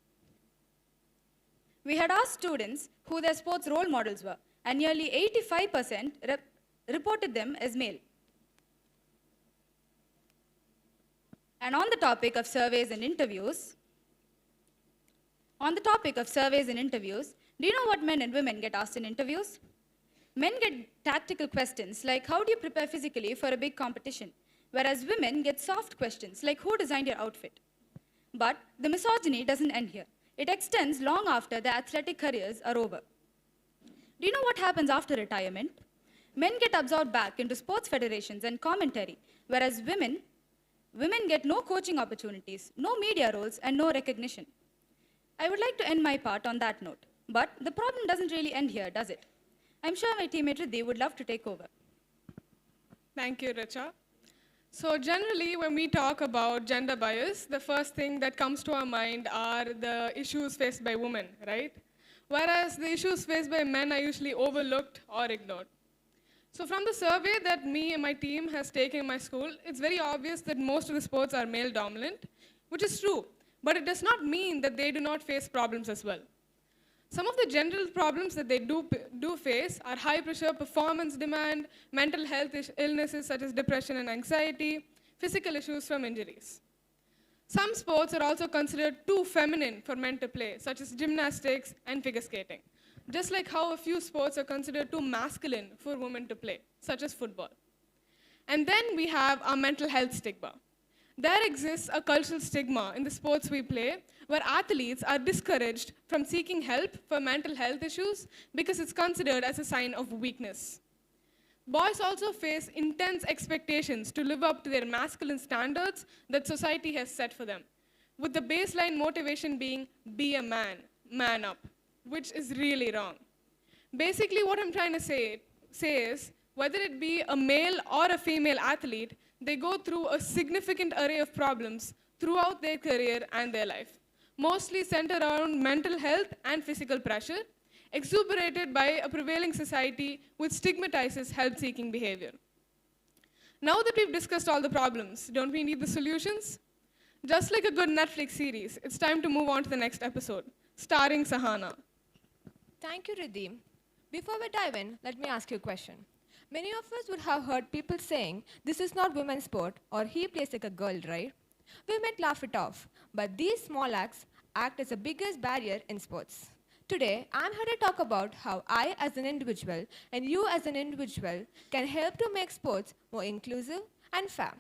We had asked students who their sports role models were, and nearly 85% reported them as male. And on the topic of surveys and interviews, do you know what men and women get asked in interviews? Men get tactical questions like, how do you prepare physically for a big competition? Whereas women get soft questions like, who designed your outfit? But the misogyny doesn't end here. It extends long after their athletic careers are over. Do you know what happens after retirement? Men get absorbed back into sports federations and commentary, whereas women get no coaching opportunities, no media roles, and no recognition. I would like to end my part on that note. But the problem doesn't really end here, does it? I'm sure my teammate Riddhi would love to take over. Thank you, Richa. So generally, when we talk about gender bias, the first thing that comes to our mind are the issues faced by women, right? Whereas the issues faced by men are usually overlooked or ignored. So from the survey that me and my team has taken in my school, it's very obvious that most of the sports are male dominant, which is true, but it does not mean that they do not face problems as well. Some of the general problems that they do face are high pressure performance demand, mental health illnesses such as depression and anxiety, physical issues from injuries. Some sports are also considered too feminine for men to play, such as gymnastics and figure skating. Just like how a few sports are considered too masculine for women to play, such as football. And then we have our mental health stigma. There exists a cultural stigma in the sports we play where athletes are discouraged from seeking help for mental health issues because it's considered as a sign of weakness. Boys also face intense expectations to live up to their masculine standards that society has set for them, with the baseline motivation being, be a man, man up, which is really wrong. Basically, what I'm trying to say is, whether it be a male or a female athlete, they go through a significant array of problems throughout their career and their life, mostly centered around mental health and physical pressure, exuberated by a prevailing society which stigmatizes help-seeking behavior. Now that we've discussed all the problems, don't we need the solutions? Just like a good Netflix series, it's time to move on to the next episode, starring Sahana. Thank you, Riddhi. Before we dive in, let me ask you a question. Many of us would have heard people saying, this is not women's sport, or he plays like a girl, right? We might laugh it off, but these small acts act as the biggest barrier in sports. Today, I'm here to talk about how I as an individual and you as an individual can help to make sports more inclusive and fair.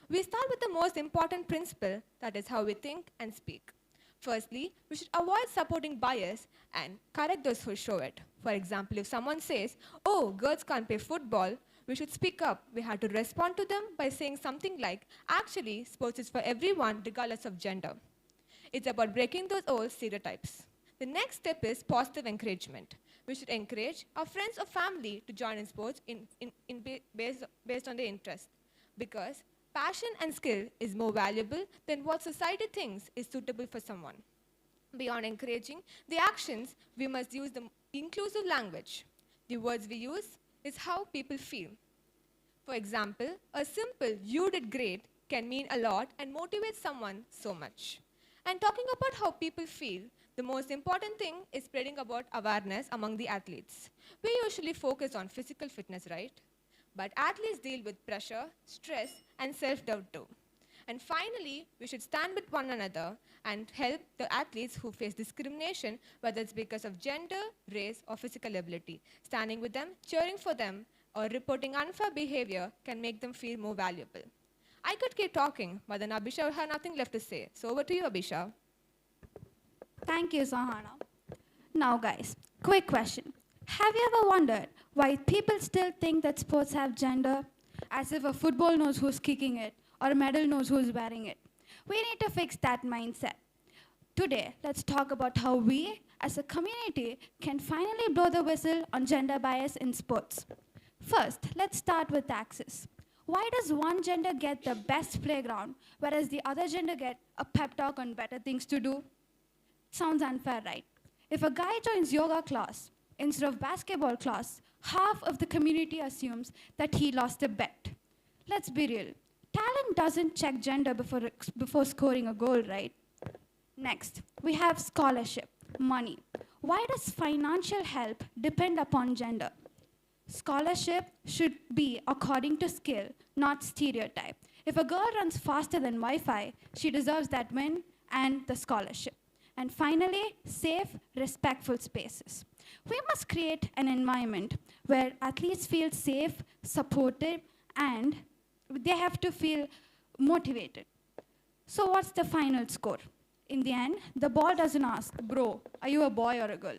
We start with the most important principle, that is how we think and speak. Firstly, we should avoid supporting bias and correct those who show it. For example, if someone says, oh, girls can't play football, we should speak up. We have to respond to them by saying something like, actually, sports is for everyone regardless of gender. It's about breaking those old stereotypes. The next step is positive encouragement. We should encourage our friends or family to join in sports based on their interest, because passion and skill is more valuable than what society thinks is suitable for someone. Beyond encouraging the actions, we must use the inclusive language. The words we use is how people feel. For example, a simple "you did great" can mean a lot and motivate someone so much. And talking about how people feel, the most important thing is spreading about awareness among the athletes. We usually focus on physical fitness, right? But athletes deal with pressure, stress, and self-doubt too. And finally, we should stand with one another and help the athletes who face discrimination, whether it's because of gender, race, or physical ability. Standing with them, cheering for them, or reporting unfair behavior can make them feel more valuable. I could keep talking, but then Abhisha would have nothing left to say. So over to you, Abhisha. Thank you, Sahana. Now, guys, quick question. Have you ever wondered why people still think that sports have gender? As if a football knows who's kicking it or a medal knows who's wearing it. We need to fix that mindset. Today, let's talk about how we, as a community, can finally blow the whistle on gender bias in sports. First, let's start with access. Why does one gender get the best playground, whereas the other gender get a pep talk on better things to do? Sounds unfair, right? If a guy joins yoga class instead of basketball class, half of the community assumes that he lost a bet. Let's be real. Talent doesn't check gender before scoring a goal, right? Next, we have scholarship, money. Why does financial help depend upon gender? Scholarship should be according to skill, not stereotype. If a girl runs faster than Wi-Fi, she deserves that win and the scholarship. And finally, safe, respectful spaces. We must create an environment where athletes feel safe, supported, and they have to feel motivated. So what's the final score? In the end, the ball doesn't ask, bro, are you a boy or a girl,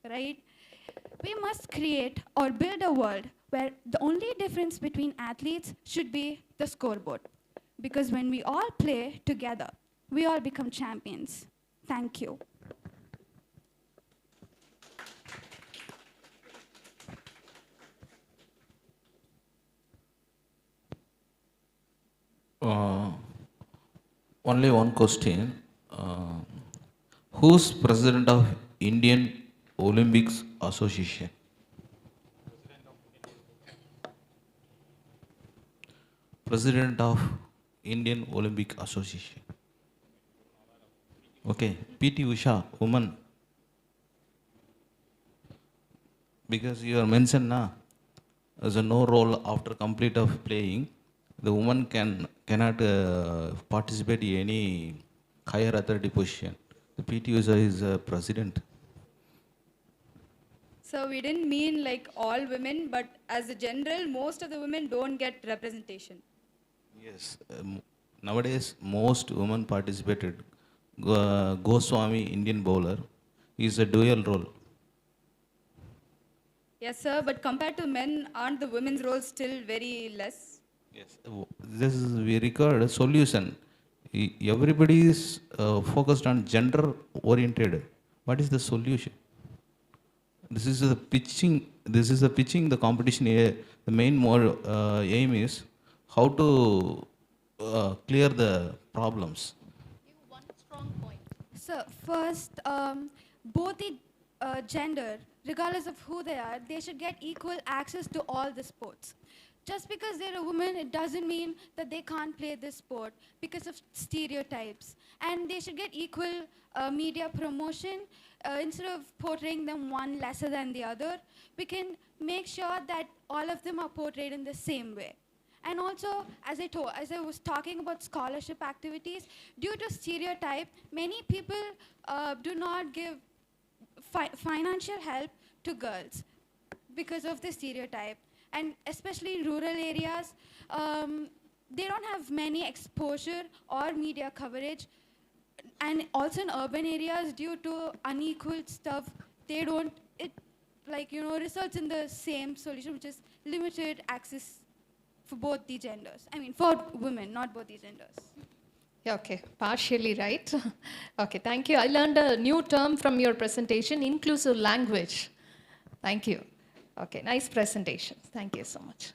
right? We must create or build a world where the only difference between athletes should be the scoreboard. Because when we all play together, we all become champions. Thank you. Only one question. Who's president of Indian Olympics Association? President of Indian Olympic Association. Okay, P.T. Usha, woman. Because you are mentioned now, as a no role after complete of playing, the woman cannot participate in any higher authority position. The P.T. Usha is president. So we didn't mean like all women, but as a general, most of the women don't get representation. Yes, nowadays most women participated. Goswami, Indian bowler, is a dual role. Yes, sir, but compared to men, aren't the women's roles still very less? Yes, this is, we require a solution. Everybody is focused on gender oriented. What is the solution? This is the pitching. This is the pitching. The competition. The main more aim is how to clear the problems. So first, both the gender, regardless of who they are, they should get equal access to all the sports. Just because they're a woman, it doesn't mean that they can't play this sport because of stereotypes. And they should get equal media promotion. Instead of portraying them one lesser than the other, we can make sure that all of them are portrayed in the same way. And also, as I was talking about scholarship activities, due to stereotype, many people do not give financial help to girls because of the stereotype. And especially in rural areas, they don't have many exposure or media coverage. And also in urban areas, due to unequal stuff, they don't, it results in the same solution, which is limited access for both the genders. I mean, for women, not both the genders. Yeah, okay, partially right. Okay, thank you. I learned a new term from your presentation, inclusive language. Thank you. Okay, nice presentation. Thank you so much.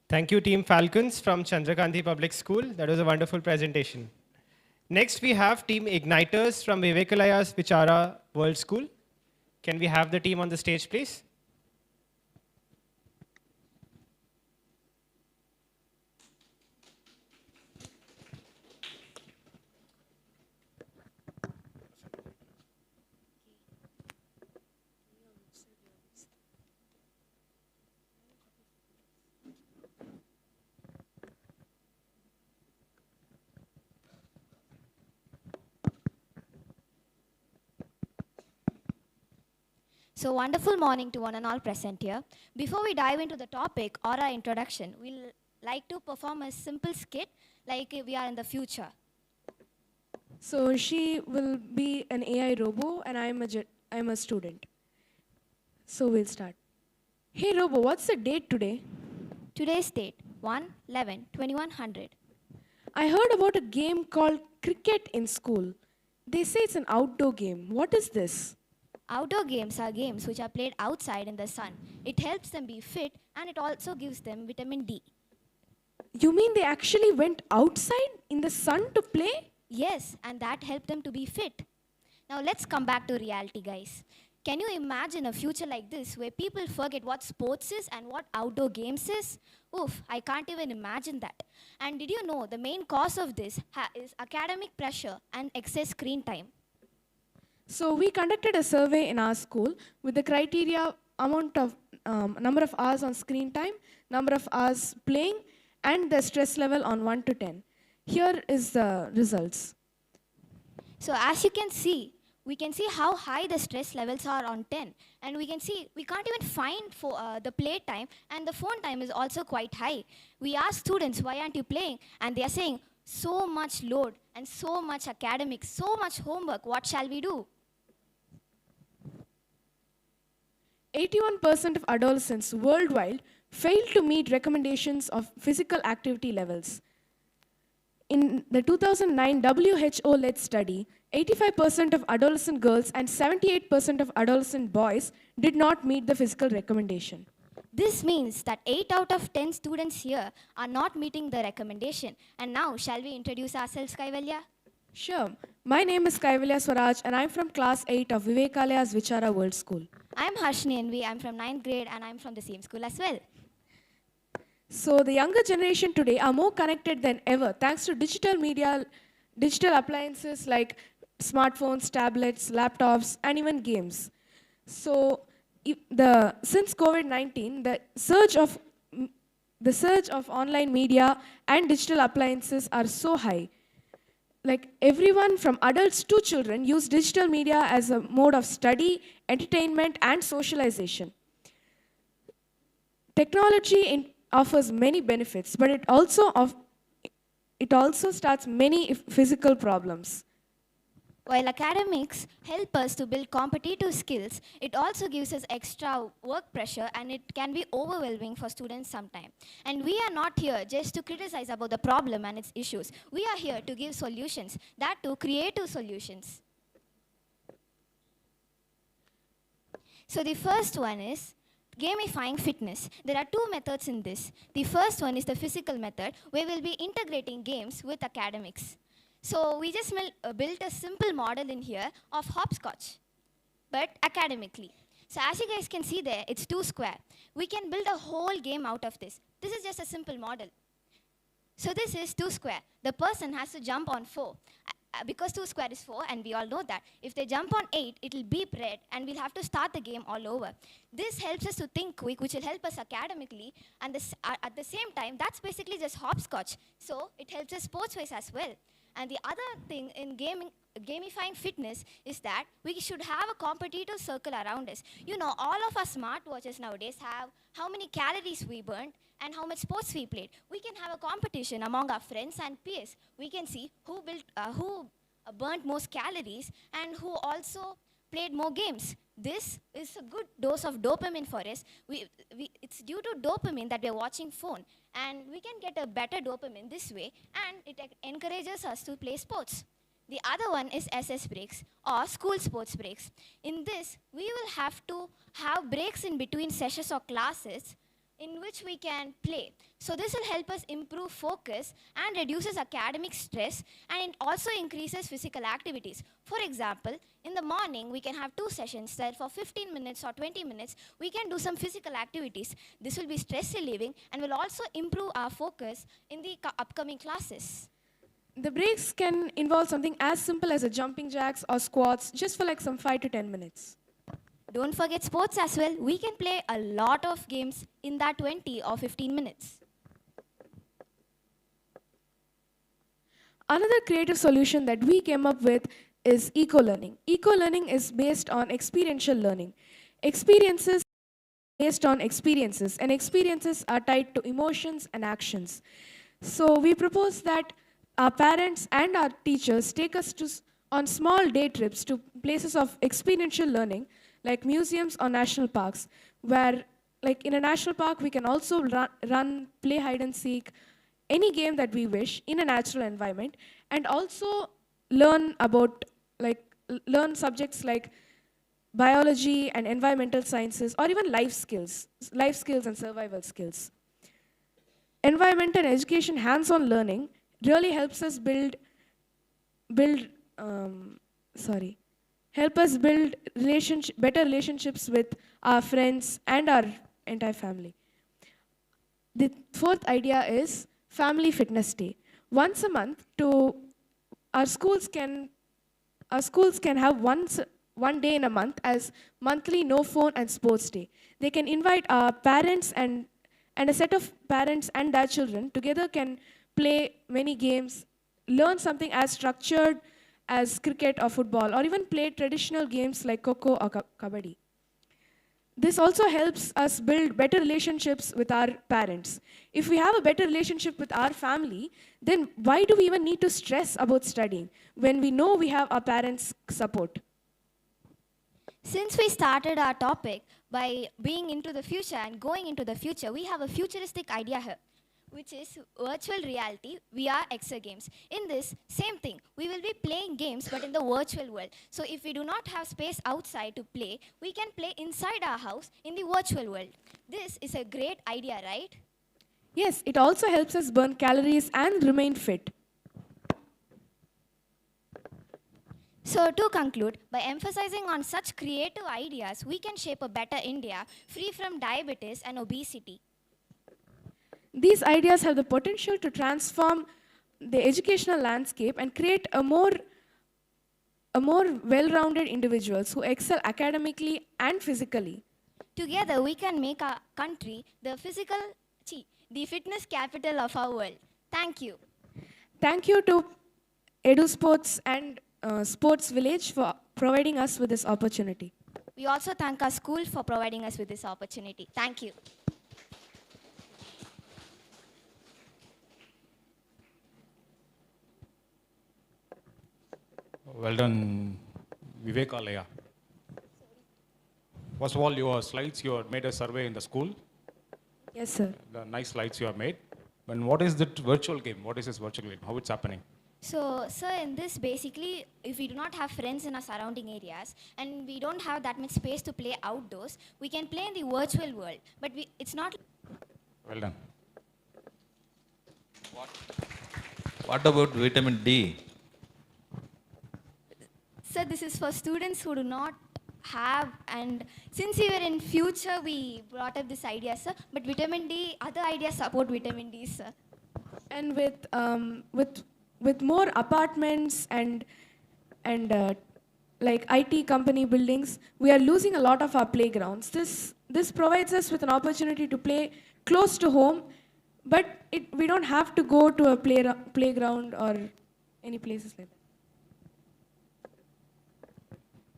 Thank you, Team Falcons from Chandrakanti Public School. That was a wonderful presentation. Next, we have Team Igniters from 𝗣𝗶𝘁𝗰𝗵𝟰 School. Can we have the team on the stage, please? So wonderful morning to one and all present here. Before we dive into the topic or our introduction, we'll like to perform a simple skit like we are in the future. So she will be an AI robo and I'm a student. So we'll start. Hey robo, what's the date today? Today's date, 1/11/2100. I heard about a game called cricket in school. They say it's an outdoor game. What is this? Outdoor games are games which are played outside in the sun. It helps them be fit and it also gives them vitamin D. You mean they actually went outside in the sun to play? Yes, and that helped them to be fit. Now let's come back to reality, guys. Can you imagine a future like this where people forget what sports is and what outdoor games is? Oof, I can't even imagine that. And did you know the main cause of this is academic pressure and excess screen time? So we conducted a survey in our school with the criteria amount of number of hours on screen time, number of hours playing, and the stress level on 1 to 10. Here is the results. So as you can see, we can see how high the stress levels are on 10. And we can see we can't even find the play time, and the phone time is also quite high. We ask students, why aren't you playing? And they are saying, so much load and so much academics, so much homework, what shall we do? 81% of adolescents worldwide fail to meet recommendations of physical activity levels. In the 2009 WHO-led study, 85% of adolescent girls and 78% of adolescent boys did not meet the physical recommendation. This means that 8 out of 10 students here are not meeting the recommendation. And now, shall we introduce ourselves, 𝗣𝗇𝘆? Sure. My name is 𝗣𝗇𝘆 Swaraj and I'm from class 8 of 𝗣𝗇𝘆's Vichara World School. I'm Harshini Envy. I'm from 9th grade and I'm from the same school as well. So the younger generation today are more connected than ever thanks to digital media, digital appliances like smartphones, tablets, laptops, and even games. So since COVID-19, the surge of online media and digital appliances are so high. Like everyone from adults to children use digital media as a mode of study, entertainment, and socialization. Technology offers many benefits, but it also starts many physical problems. While academics help us to build competitive skills, it also gives us extra work pressure and it can be overwhelming for students sometimes. And we are not here just to criticize about the problem and its issues. We are here to give solutions, that too creative solutions. So the first one is gamifying fitness. There are two methods in this. The first one is the physical method, where we'll be integrating games with academics. So we just built a simple model in here of hopscotch, but academically. So as you guys can see there, it's 2 square. We can build a whole game out of this. This is just a simple model. So this is 2 square. The person has to jump on 4. Because 2 square is 4, and we all know that. If they jump on 8, it will beep red, and we'll have to start the game all over. This helps us to think quick, which will help us academically, and at the same time, that's basically just hopscotch. So it helps us sports-wise as well. And the other thing in gamifying fitness is that we should have a competitive circle around us. You know, all of our smartwatches nowadays have how many calories we burned and how much sports we played. We can have a competition among our friends and peers. We can see who burnt most calories and who also played more games. This is a good dose of dopamine for us. It's due to dopamine that we're watching phone. And we can get a better dopamine this way, and it encourages us to play sports. The other one is SS breaks or school sports breaks. In this, we will have to have breaks in between sessions or classes in which we can play. So this will help us improve focus and reduces academic stress, and it also increases physical activities. For example, in the morning, we can have 2 sessions there for 15 minutes or 20 minutes. We can do some physical activities. This will be stress relieving and will also improve our focus in the upcoming classes. The breaks can involve something as simple as a jumping jacks or squats, just for like some 5 to 10 minutes. Don't forget sports as well. We can play a lot of games in that 20 or 15 minutes. Another creative solution that we came up with is eco-learning. Eco-learning is based on experiential learning. experiences based on experiences, and experiences are tied to emotions and actions. So we propose that our parents and our teachers take us on small day trips to places of experiential learning, like museums or national parks, where, like in a national park, we can also run, play hide and seek, any game that we wish in a natural environment, and also learn about, learn subjects like biology and environmental sciences, or even life skills and survival skills. Environment and education hands-on learning really helps us build better relationships with our friends and our entire family. The fourth idea is Family Fitness Day. Once a month, our schools can have one day in a month as monthly no phone and sports day. They can invite our parents and a set of parents and their children together can play many games, learn something as structured as cricket or football, or even play traditional games like Kho-Kho or Kabaddi. This also helps us build better relationships with our parents. If we have a better relationship with our family, then why do we even need to stress about studying when we know we have our parents' support? Since we started our topic by being into the future and going into the future, we have a futuristic idea here, which is virtual reality VR extra games. In this, same thing, we will be playing games but in the virtual world. So if we do not have space outside to play, we can play inside our house in the virtual world. This is a great idea, right? Yes, it also helps us burn calories and remain fit. So to conclude, by emphasizing on such creative ideas, we can shape a better India free from diabetes and obesity. These ideas have the potential to transform the educational landscape and create a more well-rounded individuals who excel academically and physically. Together, we can make our country the fitness capital of our world. Thank you. Thank you to Sportz and Sportz Village for providing us with this opportunity. We also thank our school for providing us with this opportunity. Thank you. Well done, 𝗍𝗶𝘁𝗰𝗵𝟰. First of all, your slides, you have made a survey in the school. Yes, sir. The nice slides you have made. And what is the virtual game? What is this virtual game? How it's happening? So, sir, in this, basically, if we do not have friends in our surrounding areas and we don't have that much space to play outdoors, we can play in the virtual world. But it's not... Well done. What about vitamin D? Sir, this is for students who do not have, and since we were in future, we brought up this idea, sir. But vitamin D, other ideas support vitamin D, sir. And with more apartments and like IT company buildings, we are losing a lot of our playgrounds. This provides us with an opportunity to play close to home, but we don't have to go to a playground or any places like that.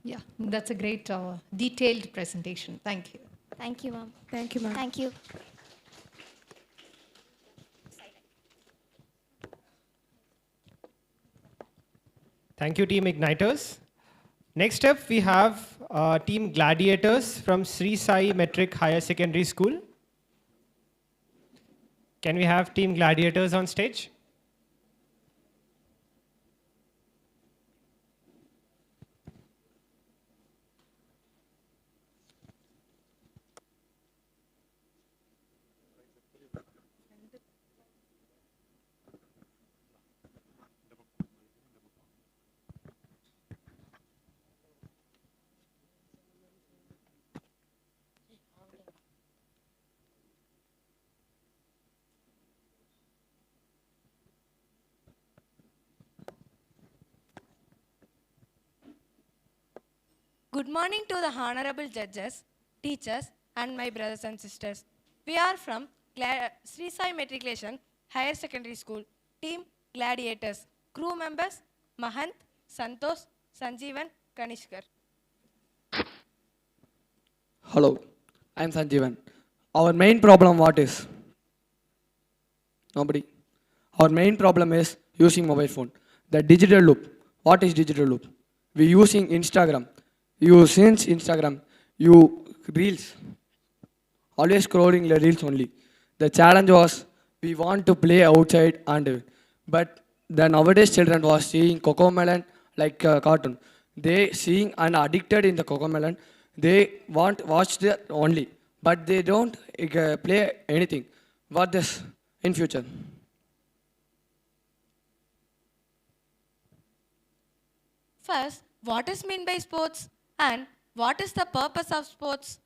Yeah, that's a great detailed presentation. Thank you. Thank you, ma'am. Thank you, ma'am. Thank you. Thank you, Team Igniters. Next up, we have Team Gladiators from Sri Sai Metric Higher Secondary School. Can we have Team Gladiators on stage? Good morning to the honorable judges, teachers, and my brothers and sisters. We are from Sri Sai Matriculation Higher Secondary School, Team Gladiators, crew members Mahant, Santosh, Sanjeevan, Kanishkar. Hello, I'm Sanjeevan. Our main problem what is? Nobody. Our main problem is using mobile phone. The digital loop. What is digital loop? We using Instagram. You since Instagram, you reels. Always scrolling the reels only. The challenge was we want to play outside but the nowadays children was seeing Cocomelon like a cartoon. They seeing and addicted in the Cocomelon. They want watch that only, but they don't play anything. What this in future? First, what is meant by sports and what is the purpose of sports?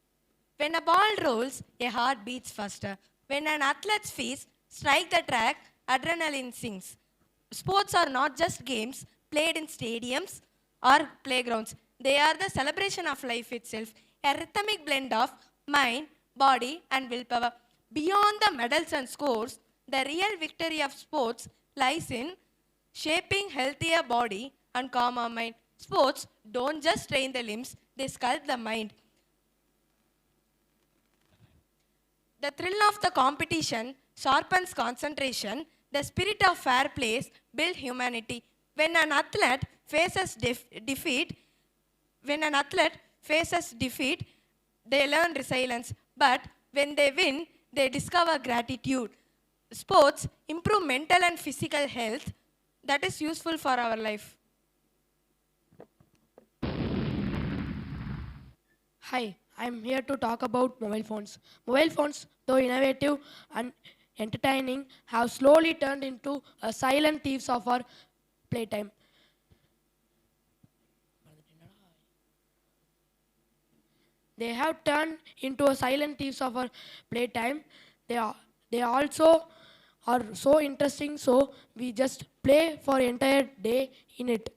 When a ball rolls, a heart beats faster. When an athlete's feet strike the track, adrenaline sinks. Sports are not just games played in stadiums or playgrounds. They are the celebration of life itself, a rhythmic blend of mind, body, and willpower. Beyond the medals and scores, the real victory of sports lies in shaping healthier body and calmer mind. Sports don't just train the limbs, they sculpt the mind. The thrill of the competition sharpens concentration. The spirit of fair play builds humanity. When an athlete faces defeat, they learn resilience. But when they win, they discover gratitude. Sports improve mental and physical health that is useful for our life. Hi, I'm here to talk about mobile phones. Mobile phones, though innovative and entertaining, have slowly turned into a silent thieves of our playtime. They have turned into a silent thieves of our playtime. They also are so interesting, so we just play for entire day in it.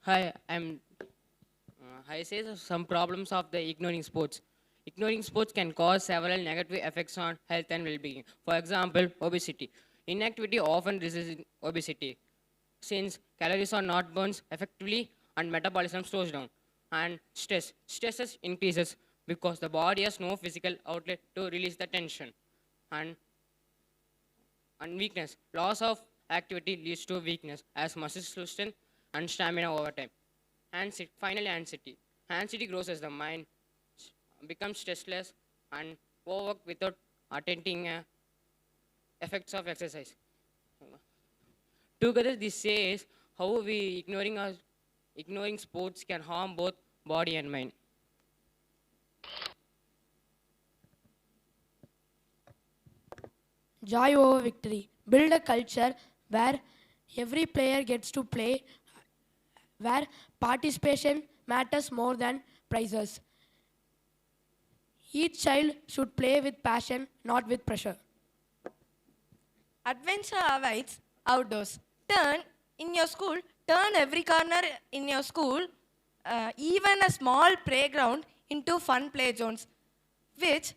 Hi, I say some problems of the ignoring sports. Ignoring sports can cause several negative effects on health and well-being. For example, obesity. Inactivity often results in obesity, since calories are not burned effectively and metabolism slows down. And stress. Stress increases because the body has no physical outlet to release the tension. And weakness. Loss of activity leads to weakness as muscles loosen and stamina over time. And finally, anxiety. Anxiety grows as the mind becomes stressless and overwork without attending effects of exercise. Together, this says how we ignoring sports can harm both body and mind. Joy over victory. Build a culture where every player gets to play, where participation matters more than prizes. Each child should play with passion, not with pressure. Adventure awaits outdoors. Turn every corner in your school, even a small playground, into fun play zones, which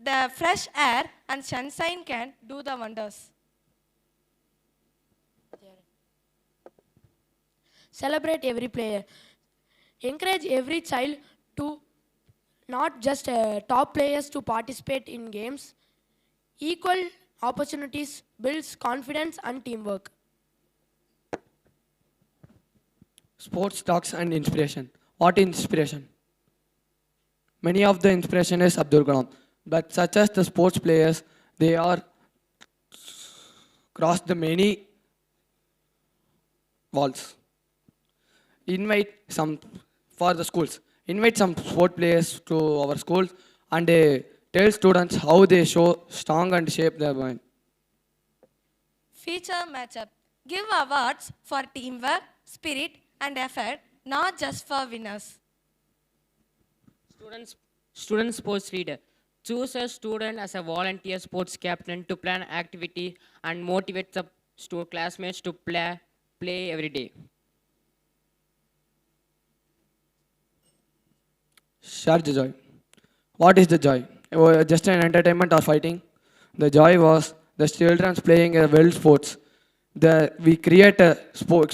the fresh air and sunshine can do the wonders. Celebrate every player. Encourage every child to not just top players to participate in games. Equal opportunities builds confidence and teamwork. Sports talks and inspiration. What is inspiration? Many of the inspiration is Abdul Kalam, but such as the sports players, they are crossed the many walls. Invite some for the schools. Invite some sport players to our schools and tell students how they show strong and shape their mind. Feature matchup. Give awards for teamwork, spirit, and effort, not just for winners. Student sports leader. Choose a student as a volunteer sports captain to plan activity and motivate the classmates to play every day. Share the joy. What is the joy? Just an entertainment or fighting? The joy was the children playing a well sports. we create a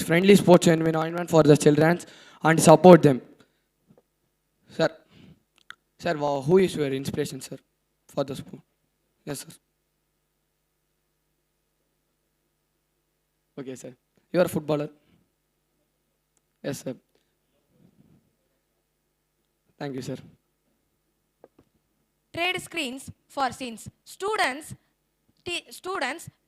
friendly sports environment for the children and support them. Sir, who is your inspiration, sir, for the sport? Yes, sir. Okay, sir. You are a footballer? Yes, sir. Thank you, sir. Trade screens for scenes. Students,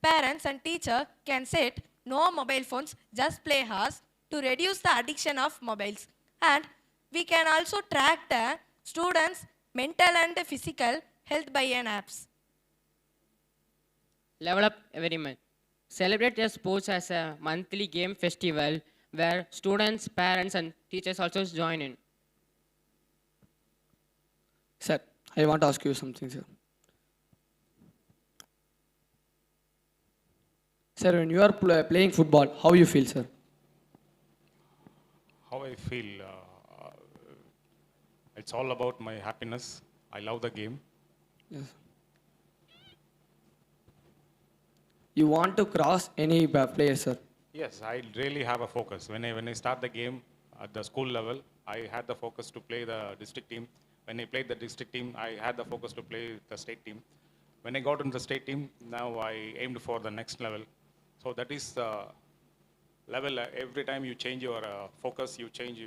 parents and teacher can set no mobile phones, just play hours to reduce the addiction of mobiles. And we can also track the students' mental and physical health by an apps. Level up every month. Celebrate your sports as a monthly game festival where students, parents and teachers also join in. Sir, I want to ask you something, sir. Sir, when you are playing football, how you feel, sir? How I feel? It's all about my happiness. I love the game. Yes. You want to cross any player, sir? Yes, I really have a focus. When I start the game at the school level, I had the focus to play the district team. When I played the district team, I had the focus to play the state team. When I got into the state team, now I aimed for the next level. So that is the level. Every time you change your focus, you change.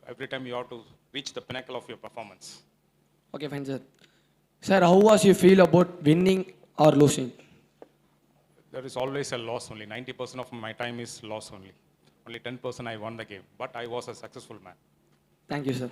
Every time you have to reach the pinnacle of your performance. Okay, fine, sir. Sir, how was you feel about winning or losing? There is always a loss only. 90% of my time is loss only. Only 10% I won the game. But I was a successful man. Thank you, sir.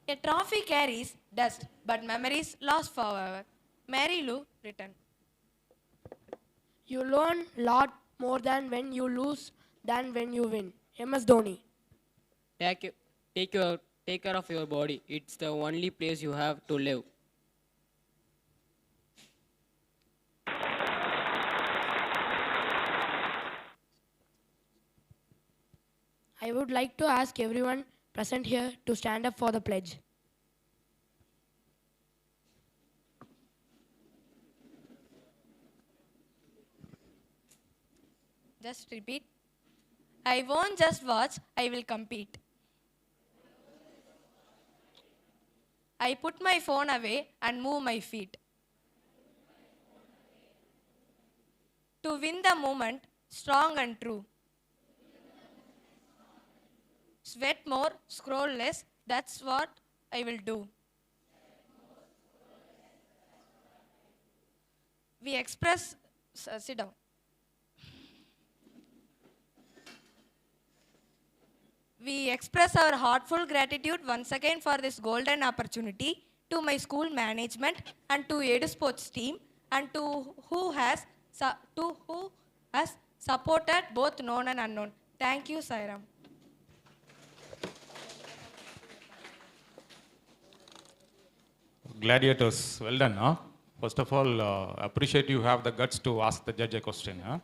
A trophy carries dust, but memories last forever. Mary Lou written. You learn a lot more than when you lose than when you win. MS Dhoni. Take care of your body. It's the only place you have to live. I would like to ask everyone present here to stand up for the pledge. Just repeat. I won't just watch, I will compete. I put my phone away and move my feet. To win the moment, strong and true. Sweat more, scroll less, that's what I will do. We express, sit down. We express our heartfelt gratitude once again for this golden opportunity to my school management and to 𝗍𝗆 team and to who has supported both known and unknown. Thank you, Sairam. Gladiators, well done, huh? First of all, appreciate you have the guts to ask the judge a question, huh?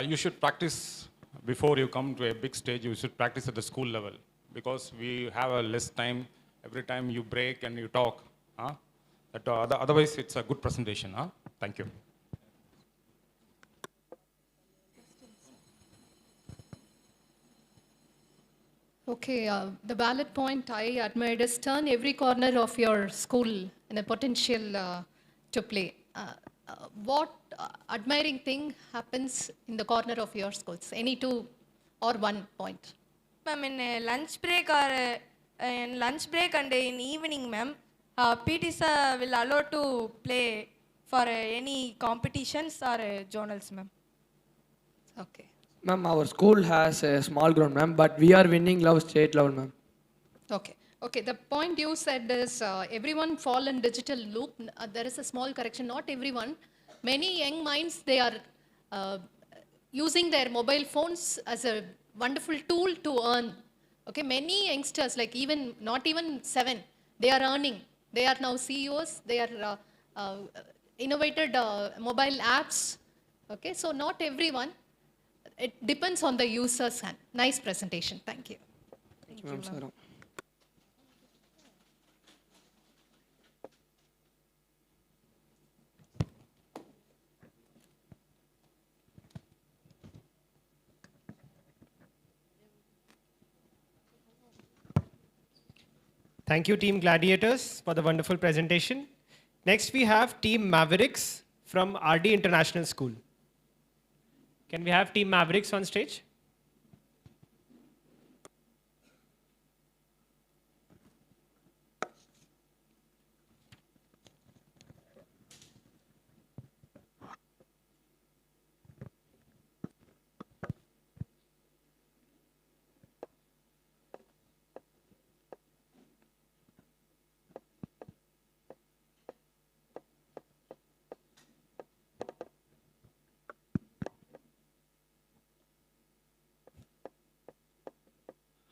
You should practice before you come to a big stage. You should practice at the school level because we have a less time. Every time you break and you talk, huh? Otherwise, it's a good presentation, huh? Thank you. Okay, the ballot point I admired is turn every corner of your school in a potential to play. What admiring thing happens in the corner of your schools? Any two or one point? Ma'am, in lunch break and in evening, ma'am, PT sir will allow to play for any competitions or journals, ma'am. Okay. Ma'am, our school has a small ground, ma'am, but we are winning state level, ma'am. Okay. Okay, the point you said is everyone fall in digital loop. There is a small correction, not everyone. Many young minds, they are using their mobile phones as a wonderful tool to earn. Okay, many youngsters, like not even 7, they are earning. They are now CEOs, they are innovated mobile apps Okay, so not everyone. It depends on the user's hand. Nice presentation. Thank you. Thank you, ma'am. Thank you, Team Gladiators, for the wonderful presentation. Next, we have Team Mavericks from RD International School. Can we have Team Mavericks on stage?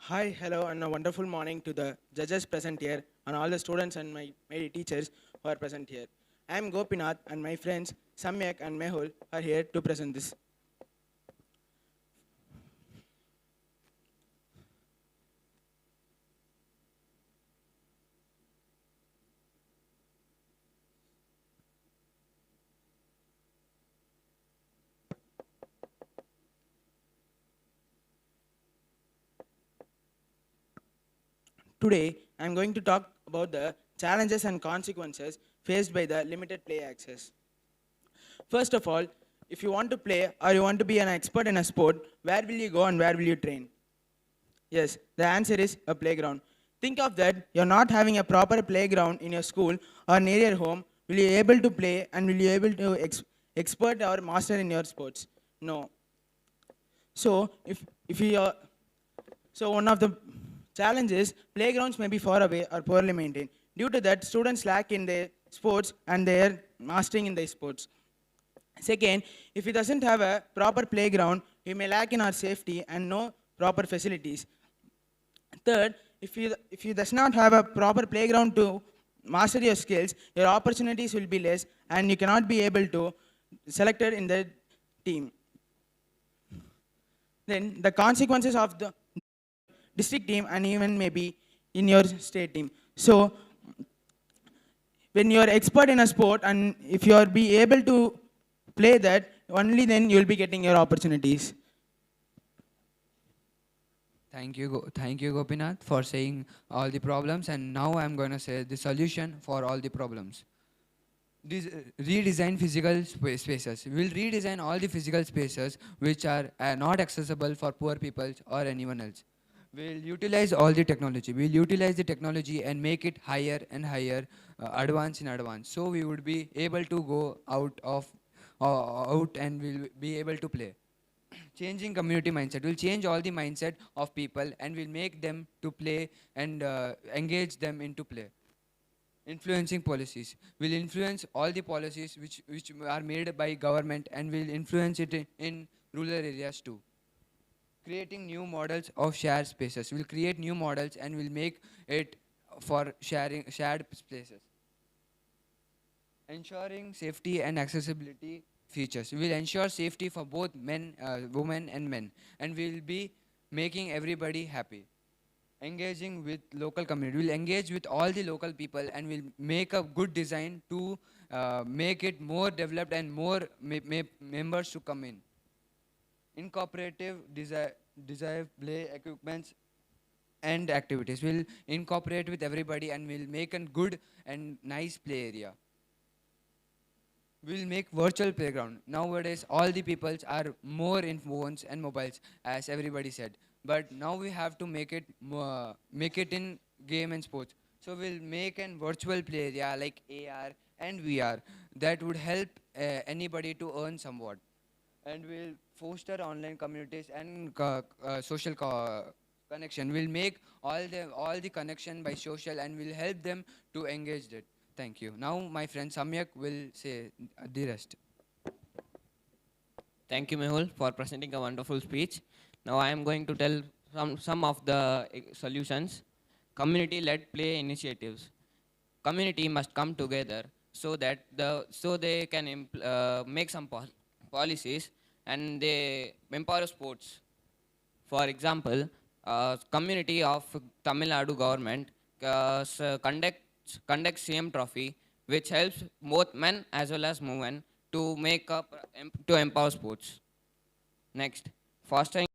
Hi, hello, and a wonderful morning to the judges present here and all the students and my teachers who are present here. I am Gopinath and my friends Samyak and Mehul are here to present this. Today, I am going to talk about the challenges and consequences faced by the limited play access. First of all, if you want to play or you want to be an expert in a sport, where will you go and where will you train? Yes, the answer is a playground. Think of that, you're not having a proper playground in your school or near your home. Will you be able to play and will you be able to expert or master in your sports? No. So, so one of the challenges, playgrounds may be far away or poorly maintained. Due to that, students lack in their sports and their mastering in their sports. Second, if he doesn't have a proper playground, he may lack in our safety and no proper facilities. Third, if you does not have a proper playground to master your skills, your opportunities will be less and you cannot be able to selected in the team. Then the consequences of the district team and even maybe in your state team. So when you are expert in a sport and if you are be able to play that, only then you will be getting your opportunities. Thank you, Gopinath, for saying all the problems, and now I am going to say the solution for all the problems. Redesign physical spaces. We will redesign all the physical spaces which are not accessible for poor people or anyone else. We will utilize all the technology. We will utilize the technology and make it higher and higher, advance in advance. So we would be able to go out and we will be able to play. Changing community mindset. We'll change all the mindset of people and we'll make them to play and engage them into play. Influencing policies. We'll influence all the policies which are made by government and we'll influence it in rural areas too. Creating new models of shared spaces. We'll create new models and we'll make it for shared spaces. Ensuring safety and accessibility features. We will ensure safety for both women and men, and we will be making everybody happy. Engaging with local community. We will engage with all the local people and we'll make a good design to make it more developed and more members to come in. Incorporative design play equipments and activities. We'll incorporate with everybody and we'll make a good and nice play area. We'll make virtual playground. Nowadays, all the peoples are more in phones and mobiles, as everybody said. But now we have to make it in game and sports. So we'll make a virtual play area like AR and VR that would help anybody to earn somewhat. And we'll foster online communities and social connection. We'll make all the connection by social and we'll help them to engage it. Thank you. Now my friend Samyak will say the rest. Thank you, Mehul, for presenting a wonderful speech. Now I am going to tell some of the solutions. Community-led play initiatives. Community must come together so that they can make some policies and they empower sports. For example, community of Tamil Nadu government conducts CM Trophy, which helps both men as well as women to make up to empower sports. Next, fostering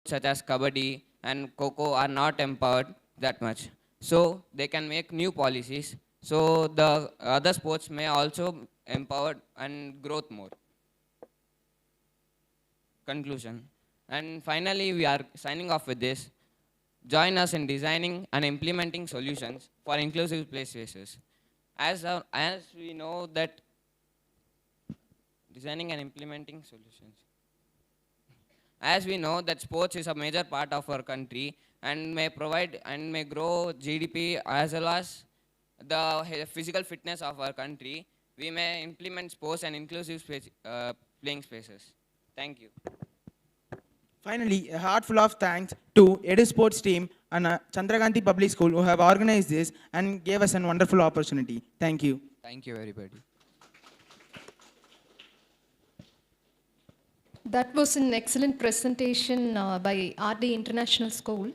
such as kabaddi and kho are not empowered that much, so they can make new policies. So the other sports may also empower and growth more. Conclusion. And finally, we are signing off with this. Join us in designing and implementing solutions for inclusive play spaces. As we know that designing and implementing solutions. As we know that sports is a major part of our country and may provide and may grow GDP as well as the physical fitness of our country, we may implement sports and inclusive playing spaces. Thank you. Finally, a heartful of thanks to Edu Sports team and Chandrakanti Public School who have organized this and gave us a wonderful opportunity. Thank you. Thank you, everybody. That was an excellent presentation by RD International School.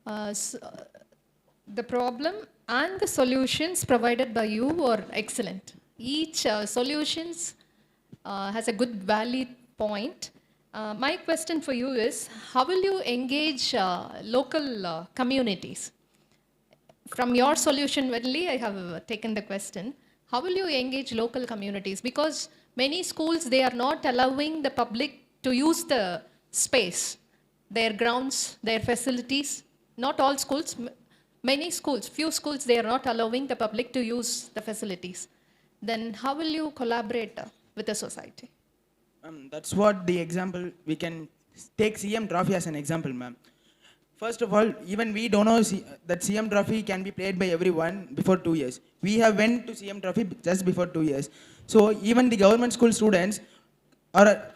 The problem and the solutions provided by you were excellent. Each solutions has a good valid point. My question for you is, how will you engage local communities? From your solution only, I have taken the question. How will you engage local communities? Because many schools, they are not allowing the public to use the space, their grounds, their facilities. Not all schools, many schools, few schools, they are not allowing the public to use the facilities. Then how will you collaborate with the society? That's what the example, we can take CM Trophy as an example, ma'am. First of all, even we don't know that CM Trophy can be played by everyone before 2 years. We have went to CM Trophy just before 2 years. So even the government school students are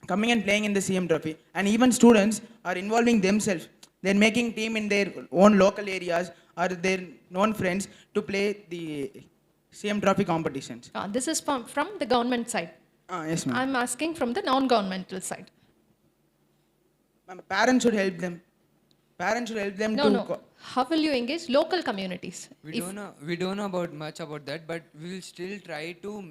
coming and playing in the CM Trophy, and even students are involving themselves. They're making team in their own local areas or their known friends to play the CM Trophy competitions. This is from the government side. Yes, ma'am. I'm asking from the non-governmental side. Parents should help them. Parents should help them No. How will you engage local communities? We don't know about much about that, but we will still try to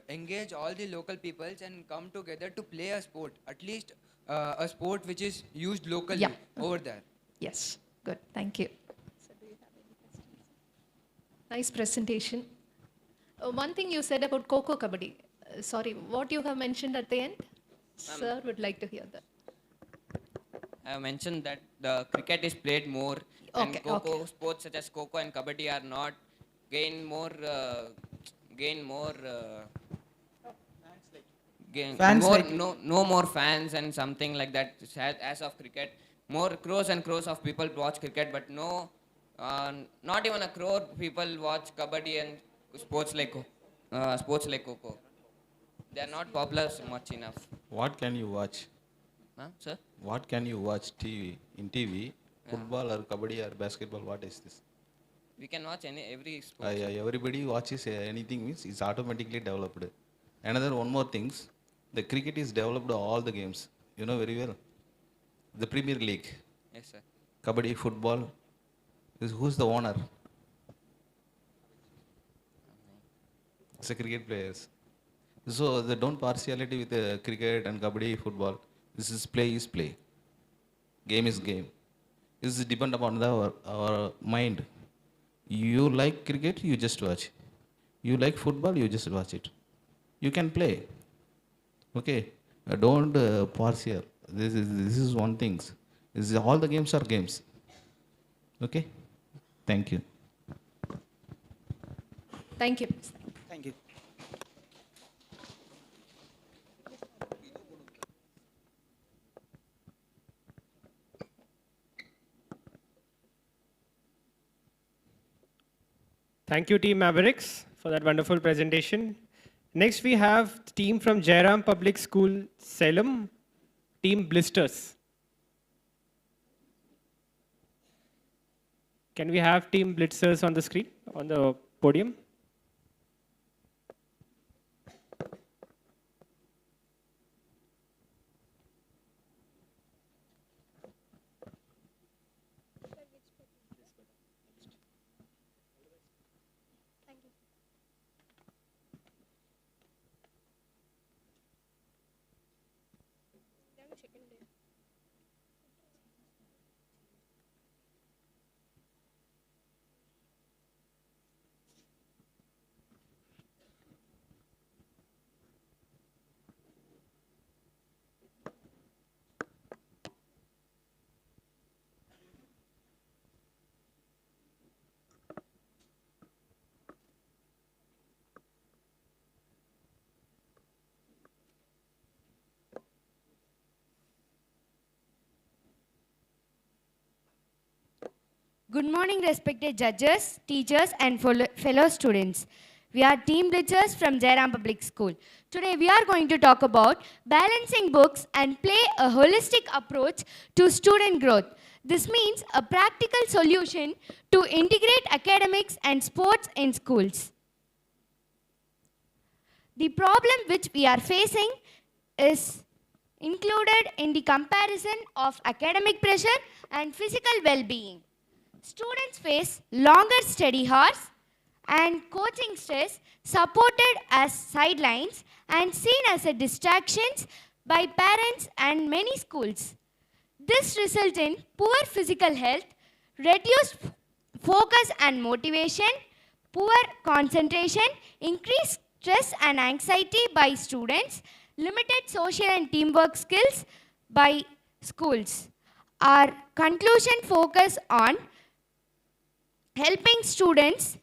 engage all the local peoples and come together to play a sport, at least a sport which is used locally over there. Yes, good, thank you. So do you have any questions? Nice presentation. One thing you said about Kho Kabaddi. Sorry, what you have mentioned at the end? Sir would like to hear that. I have mentioned that the cricket is played more, and sports such as Kho and Kabaddi are not gain more more fans and something like that as of cricket. More crores and crores of people watch cricket, but not even a crore people watch Kabaddi and sports like Kho. They are not popular much enough. What can you watch? Sir? What can you watch in TV? Football or kabaddi or basketball? What is this? We can watch every sport. Everybody watches anything means it's automatically developed. Another one more things, the cricket is developed all the games. You know very well. The Premier League. Yes, sir. Kabaddi, football. Who's the owner? It's the cricket players. So they don't partiality with the cricket and kabaddi, football. This is play. Game is game. This is depend upon our mind. You like cricket, you just watch. You like football, you just watch it. You can play. Okay. Don't partial. This is one thing. All the games are games. Okay. Thank you. Thank you. Thank you. Thank you, Team Mavericks, for that wonderful presentation. Next, we have the team from Jairam Public School, Salem, Team Blisters. Can we have Team Blitzers on the screen, on the podium? Good morning, respected judges, teachers, and fellow students. We are team leaders from 𝗣𝗶𝘆 Public School. Today, we are going to talk about balancing books and play a holistic approach to student growth. This means a practical solution to integrate academics and sports in schools. The problem which we are facing is included in the comparison of academic pressure and physical well-being. Students face longer study hours and coaching stress, supported as sidelines and seen as a distractions by parents and many schools. This results in poor physical health, reduced focus and motivation, poor concentration, increased stress and anxiety by students, limited social and teamwork skills by schools. Our conclusion focus on helping students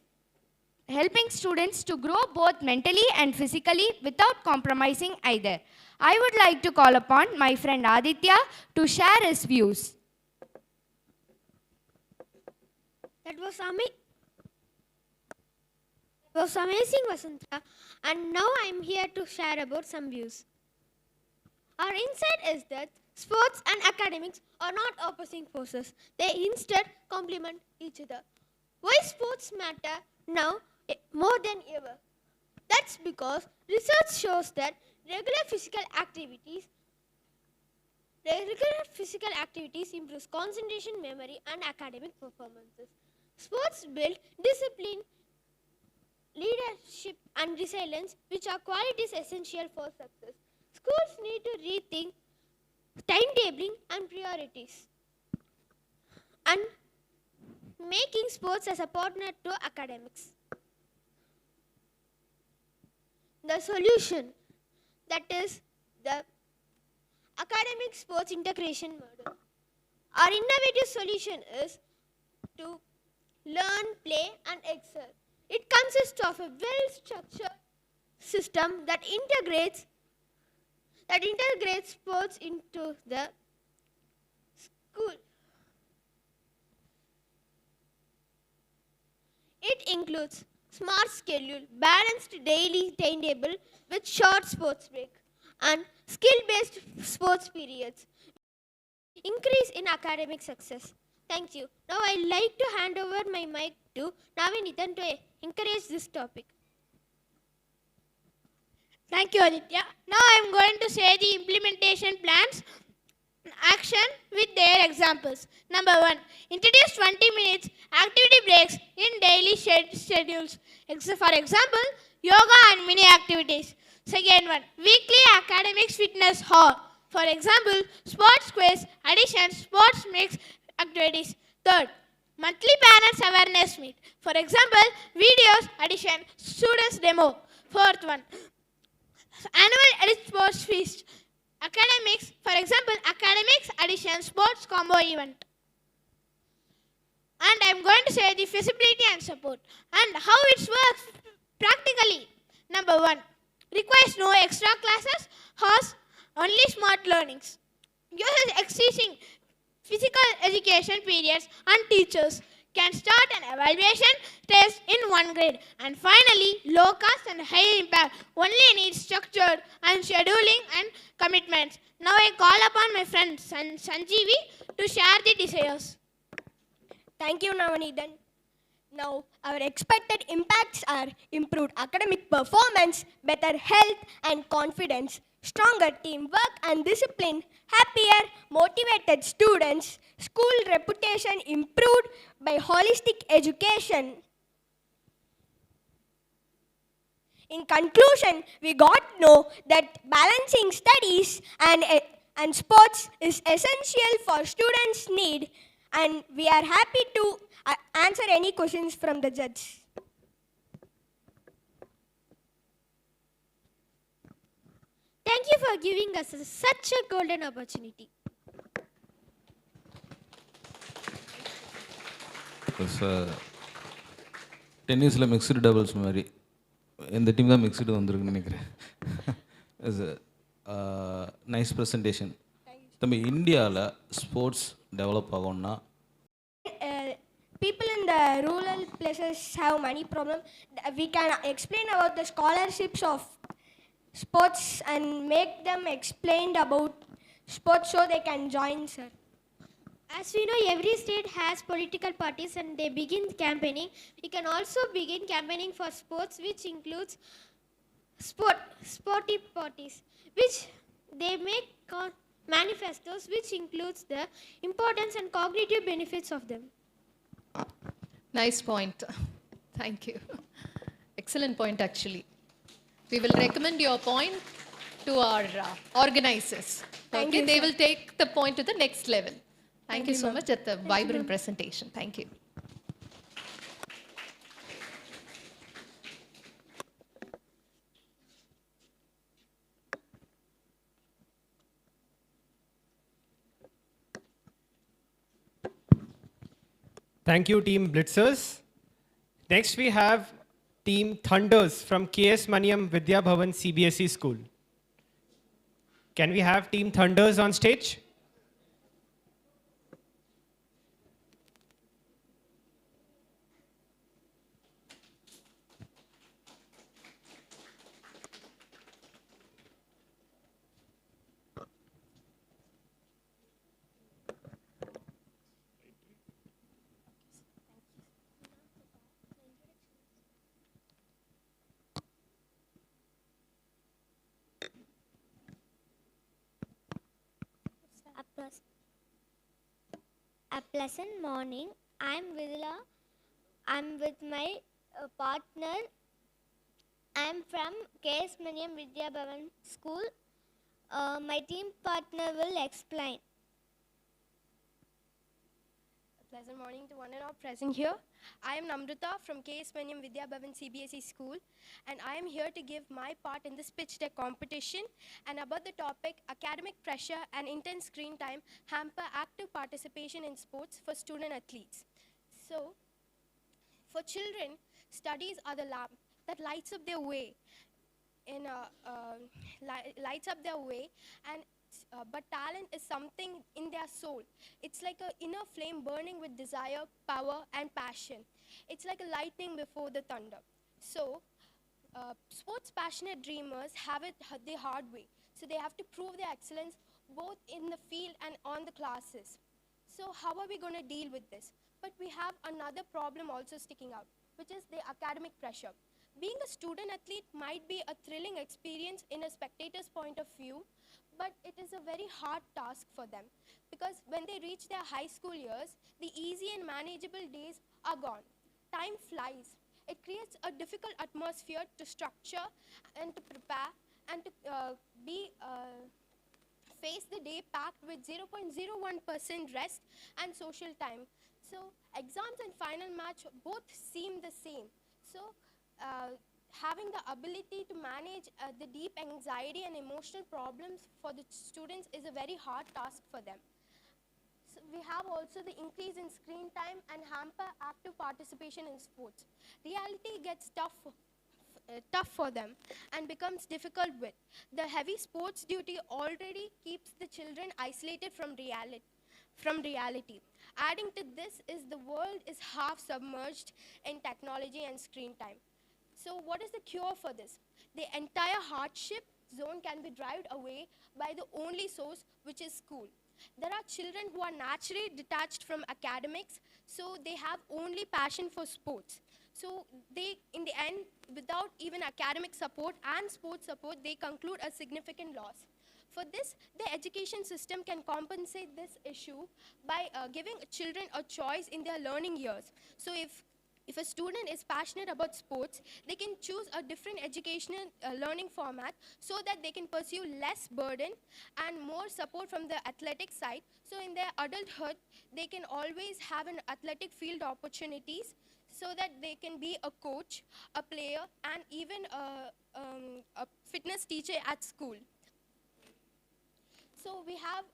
to grow both mentally and physically without compromising either. I would like to call upon my friend Aditya to share his views. That was amazing, Vasantha. And now I am here to share about some views. Our insight is that sports and academics are not opposing forces. They instead complement each other. Why sports matter now more than ever? That's because research shows that regular physical activities improves concentration, memory, and academic performances. Sports build discipline, leadership, and resilience, which are qualities essential for success. Schools need to rethink timetabling and priorities, and making sports as a partner to academics. The solution, that is the academic sports integration model. Our innovative solution is to learn, play, and excel. It consists of a well-structured system that integrates sports into the school. It includes smart schedule, balanced daily timetable with short sports break, and skill-based sports periods. Increase in academic success. Thank you. Now I'd like to hand over my mic to Navinithan to encourage this topic. Thank you, Aditya. Now I am going to say the implementation plans action with their examples. Number 1, introduce 20 minutes activity breaks in daily schedules. For example, yoga and mini activities. Second one, weekly academics fitness hall. For example, sports quiz, addition, sports mix activities. Third, monthly parents awareness meet. For example, videos, addition, students demo. Fourth one, annual edit sports feast. Academics, for example, academics, addition, sports combo event. And I am going to say the feasibility and support and how it works practically. Number 1, requires no extra classes, has only smart learnings. Uses existing physical education periods and teachers can start an evaluation test in 1 grade. And finally, low cost and high impact only needs structure and scheduling and commitments. Now I call upon my friend Sanjeevi to share the desires. Thank you, Navanithan. Now, our expected impacts are improved academic performance, better health and confidence, stronger teamwork and discipline, happier, motivated students, school reputation improved by holistic education. In conclusion, we got to know that balancing studies and and sports is essential for students' need, and we are happy to answer any questions from the judge. Thank you for giving us such a golden opportunity. டென்னிஸில் mixed doubles மாதிரி இந்த team தான் mixed வந்திருக்குன்னு நினைக்கிறேன். Nice presentation. தம்பி, இந்தியாவில் sports develop ஆகும்னா people in the rural places have money problem. We can explain about the scholarships of sports and make them explained about sports so they can join, sir. As we know, every state has political parties and they begin campaigning. We can also begin campaigning for sports, which includes sporty parties, which they make manifestos, which includes the importance and cognitive benefits of them. Nice point. Thank you. Excellent point, actually. We will recommend your point to our organizers. Thank Okay, you, they sir. will take the point to the next level. Thank you so much at the vibrant presentation. Thank you. Thank you, Team Blitzers. Next, we have Team Thunders from 𝗣𝗶𝘁𝗰𝗵𝟰 CBSE School. Can we have Team Thunders on stage? A pleasant morning. I'm Vidula. I'm with my partner. I'm from 𝗣𝗶𝘁𝗰𝗵𝟰 School. My team partner will explain. Pleasant morning to one and all present here. I am Namrata from 𝗣𝗶𝘁𝗰𝟵 CBSE School, and I am here to give my part in this pitch deck competition and about the topic academic pressure and intense screen time hamper active participation in sports for student athletes. So, for children, studies are the lamp that lights up their way but talent is something in their soul. It's like an inner flame burning with desire, power, and passion. It's like a lightning before the thunder. So, sports passionate dreamers have it the hard way. So they have to prove their excellence both in the field and on the classes. So how are we going to deal with this? But we have another problem also sticking out, which is the academic pressure. Being a student athlete might be a thrilling experience in a spectator's point of view, but it is a very hard task for them because when they reach their high school years, the easy and manageable days are gone. Time flies. It creates a difficult atmosphere to structure and to prepare and to face the day packed with 0.01% rest and social time. So exams and final match both seem the same. So having the ability to manage the deep anxiety and emotional problems for the students is a very hard task for them. So we have also the increase in screen time and hamper active participation in sports. Reality gets tough for them and becomes difficult with. The heavy sports duty already keeps the children isolated from reality. Adding to this is the world is half submerged in technology and screen time. So what is the cure for this? The entire hardship zone can be driven away by the only source, which is school. There are children who are naturally detached from academics, so they have only passion for sports. So they, in the end, without even academic support and sports support, they conclude a significant loss. For this, the education system can compensate this issue by giving children a choice in their learning years. So if If a student is passionate about sports, they can choose a different educational learning format so that they can pursue less burden and more support from the athletic side. So in their adulthood, they can always have an athletic field opportunities so that they can be a coach, a player, and even a fitness teacher at school. So we have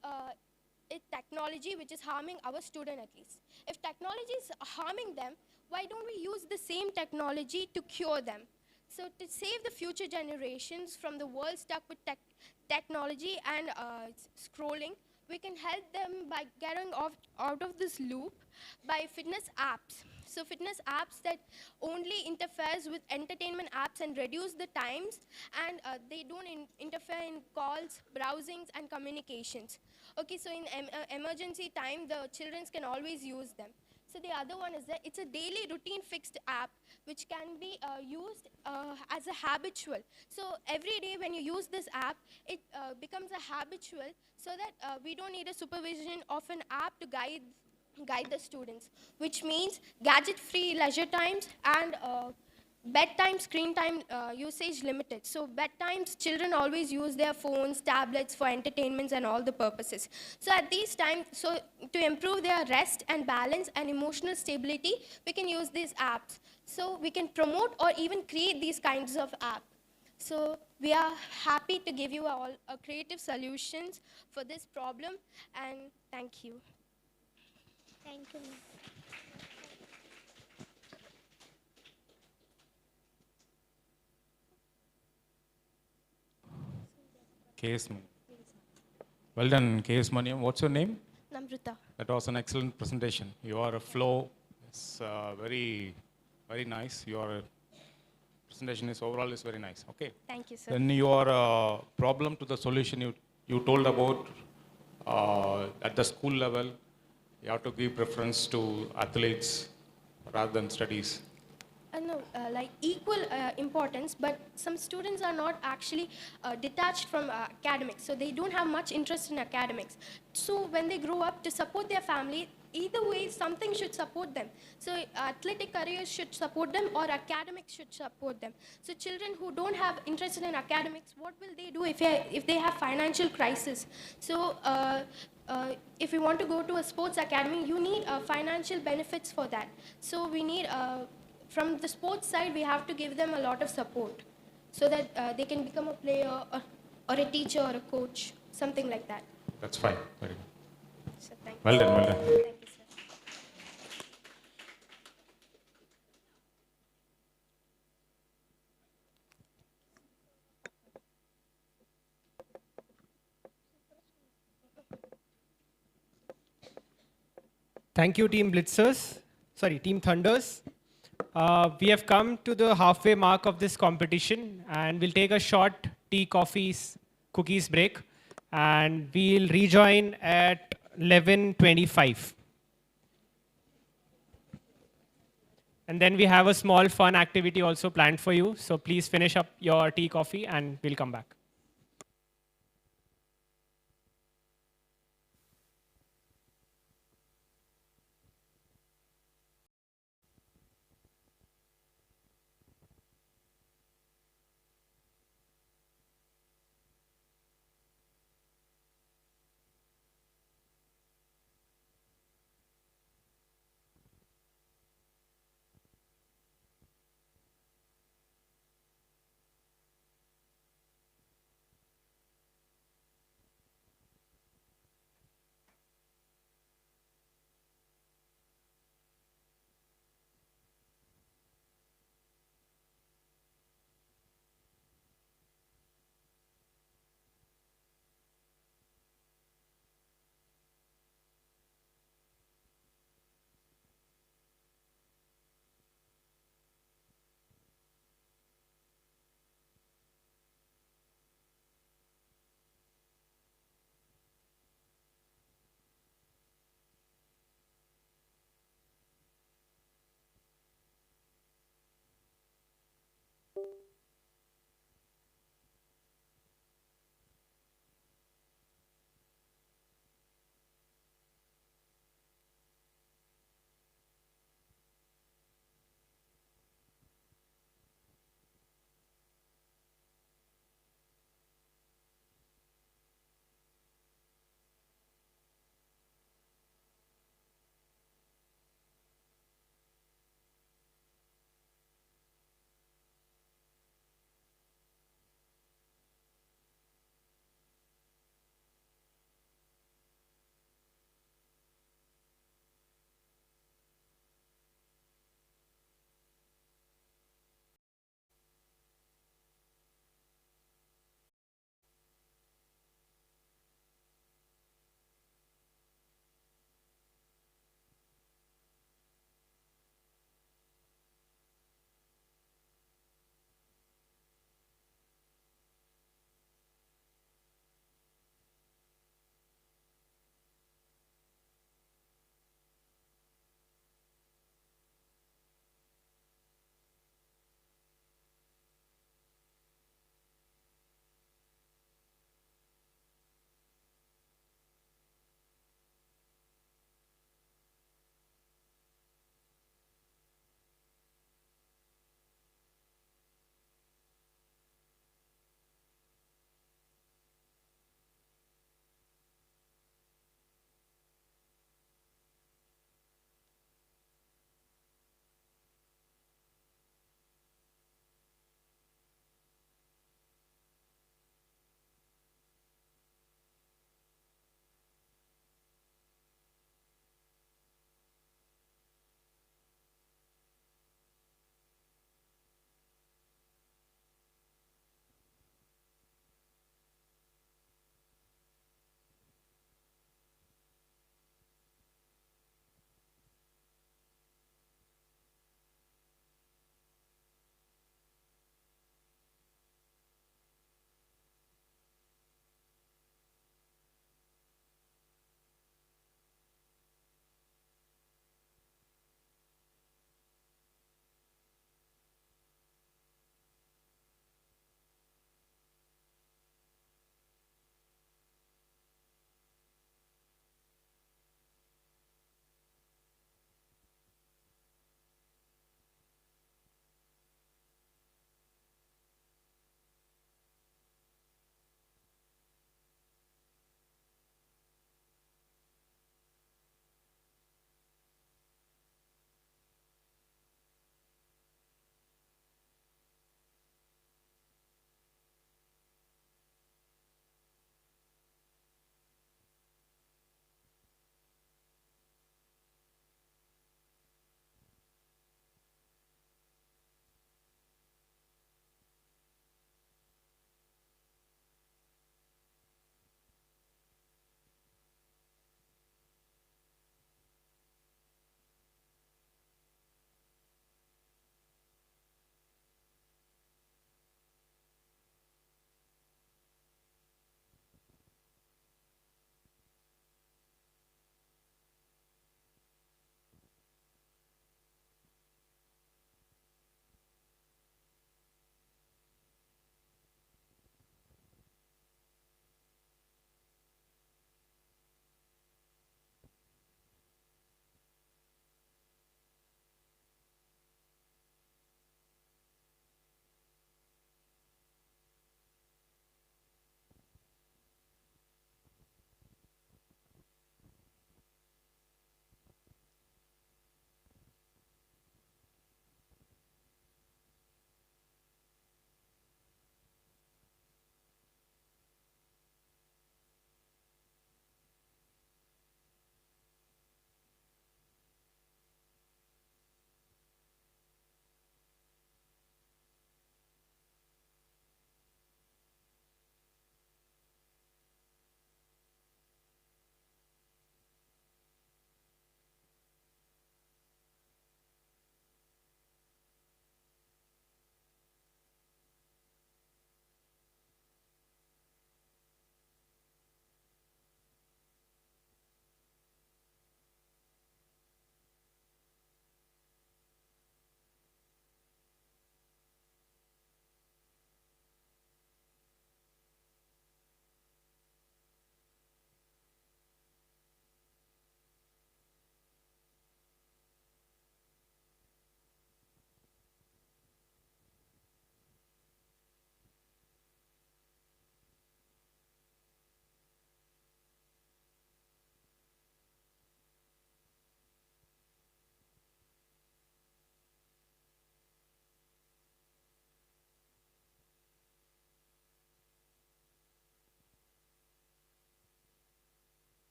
a technology which is harming our student athletes. If technology is harming them, why don't we use the same technology to cure them? So to save the future generations from the world stuck with technology and scrolling, we can help them by getting out of this loop by fitness apps. So fitness apps that only interferes with entertainment apps and reduce the times, and they don't interfere in calls, browsings, and communications. Okay, so in emergency time, the children can always use them. So the other one is that it's a daily routine fixed app which can be used as a habitual. So every day when you use this app, it becomes a habitual so that we don't need a supervision of an app to guide the students, which means gadget-free leisure times and bedtime screen time usage limited. So bedtimes, children always use their phones, tablets for entertainments and all the purposes. So at these times, so to improve their rest and balance and emotional stability, we can use these apps. So we can promote or even create these kinds of apps. So we are happy to give you all creative solutions for this problem, and thank you. Thank you. 𝗣𝗶𝘁𝗰𝗵. Well done, 𝗣𝗶𝘁𝗰𝗵. What's your name? Namrita. That was an excellent presentation. Your flow is very, very nice. Your presentation is overall is very nice. Okay. Thank you, sir. Then your problem to the solution you told about at the school level, you have to give preference to athletes rather than studies. No, like equal importance, but some students are not actually detached from academics, so they don't have much interest in academics. So when they grow up, to support their family, either way, something should support them. So athletic careers should support them, or academics should support them. So children who don't have interest in academics, what will they do if they have financial crisis? So if you want to go to a sports academy, you need financial benefits for that. So we need, from the sports side, we have to give them a lot of support so that they can become a player or a teacher or a coach, something like that. That's fine. Very good. So thank you. Well done, well done. Thank you, sir. Thank you, Team Blitzers. Sorry, Team Thunders. We have come to the halfway mark of this competition, and we'll take a short tea, coffees, cookies break, and we'll rejoin at 11:25. And then we have a small fun activity also planned for you. So please finish up your tea, coffee, and we'll come back.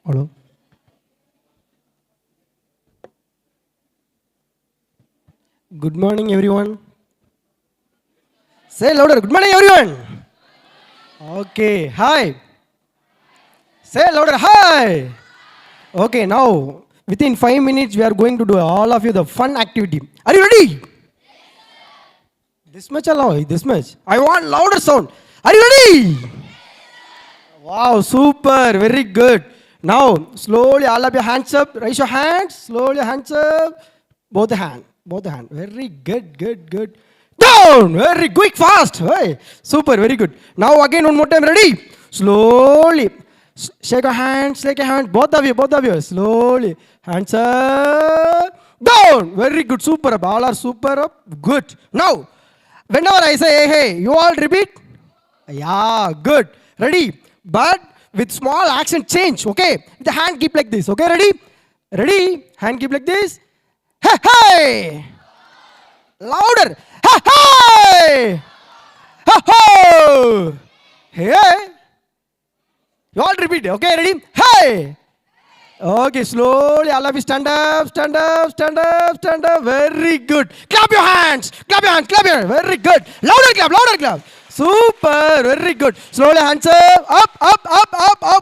Hello. Good morning, everyone. Say louder. Good morning, everyone. Okay. Hi. Say louder. Hi. Okay. Now, within 5 minutes, we are going to do all of you the fun activity. Are you ready? This much allow. This much. I want louder sound. Are you ready? Wow. Super. Very good. Now, slowly, all of your hands up. Raise your hands. Slowly, hands up. Both hands. Both hands. Very good, good, good. Down. Very quick, fast. Hey. Super. Very good. Now, again, one more time. Ready? Slowly. Shake your hands. Shake your hands. Both of you. Both of you. Slowly. Hands up. Down. Very good. Super up. All are super up. Good. Now, whenever I say, hey, you all repeat. Yeah. Good. Ready? But with small action change, okay? The hand keep like this, okay? Ready? Ready? Hand keep like this. Hey, hey! Louder! Hey, hey! Ho, ho! Hey! You all repeat, okay? Ready? Hey! Okay, slowly, all of you stand up, stand up, stand up, stand up. Very good. Clap your hands, clap your hands, clap your hands. Very good. Louder clap, louder clap. Super, very good. Slowly hands up,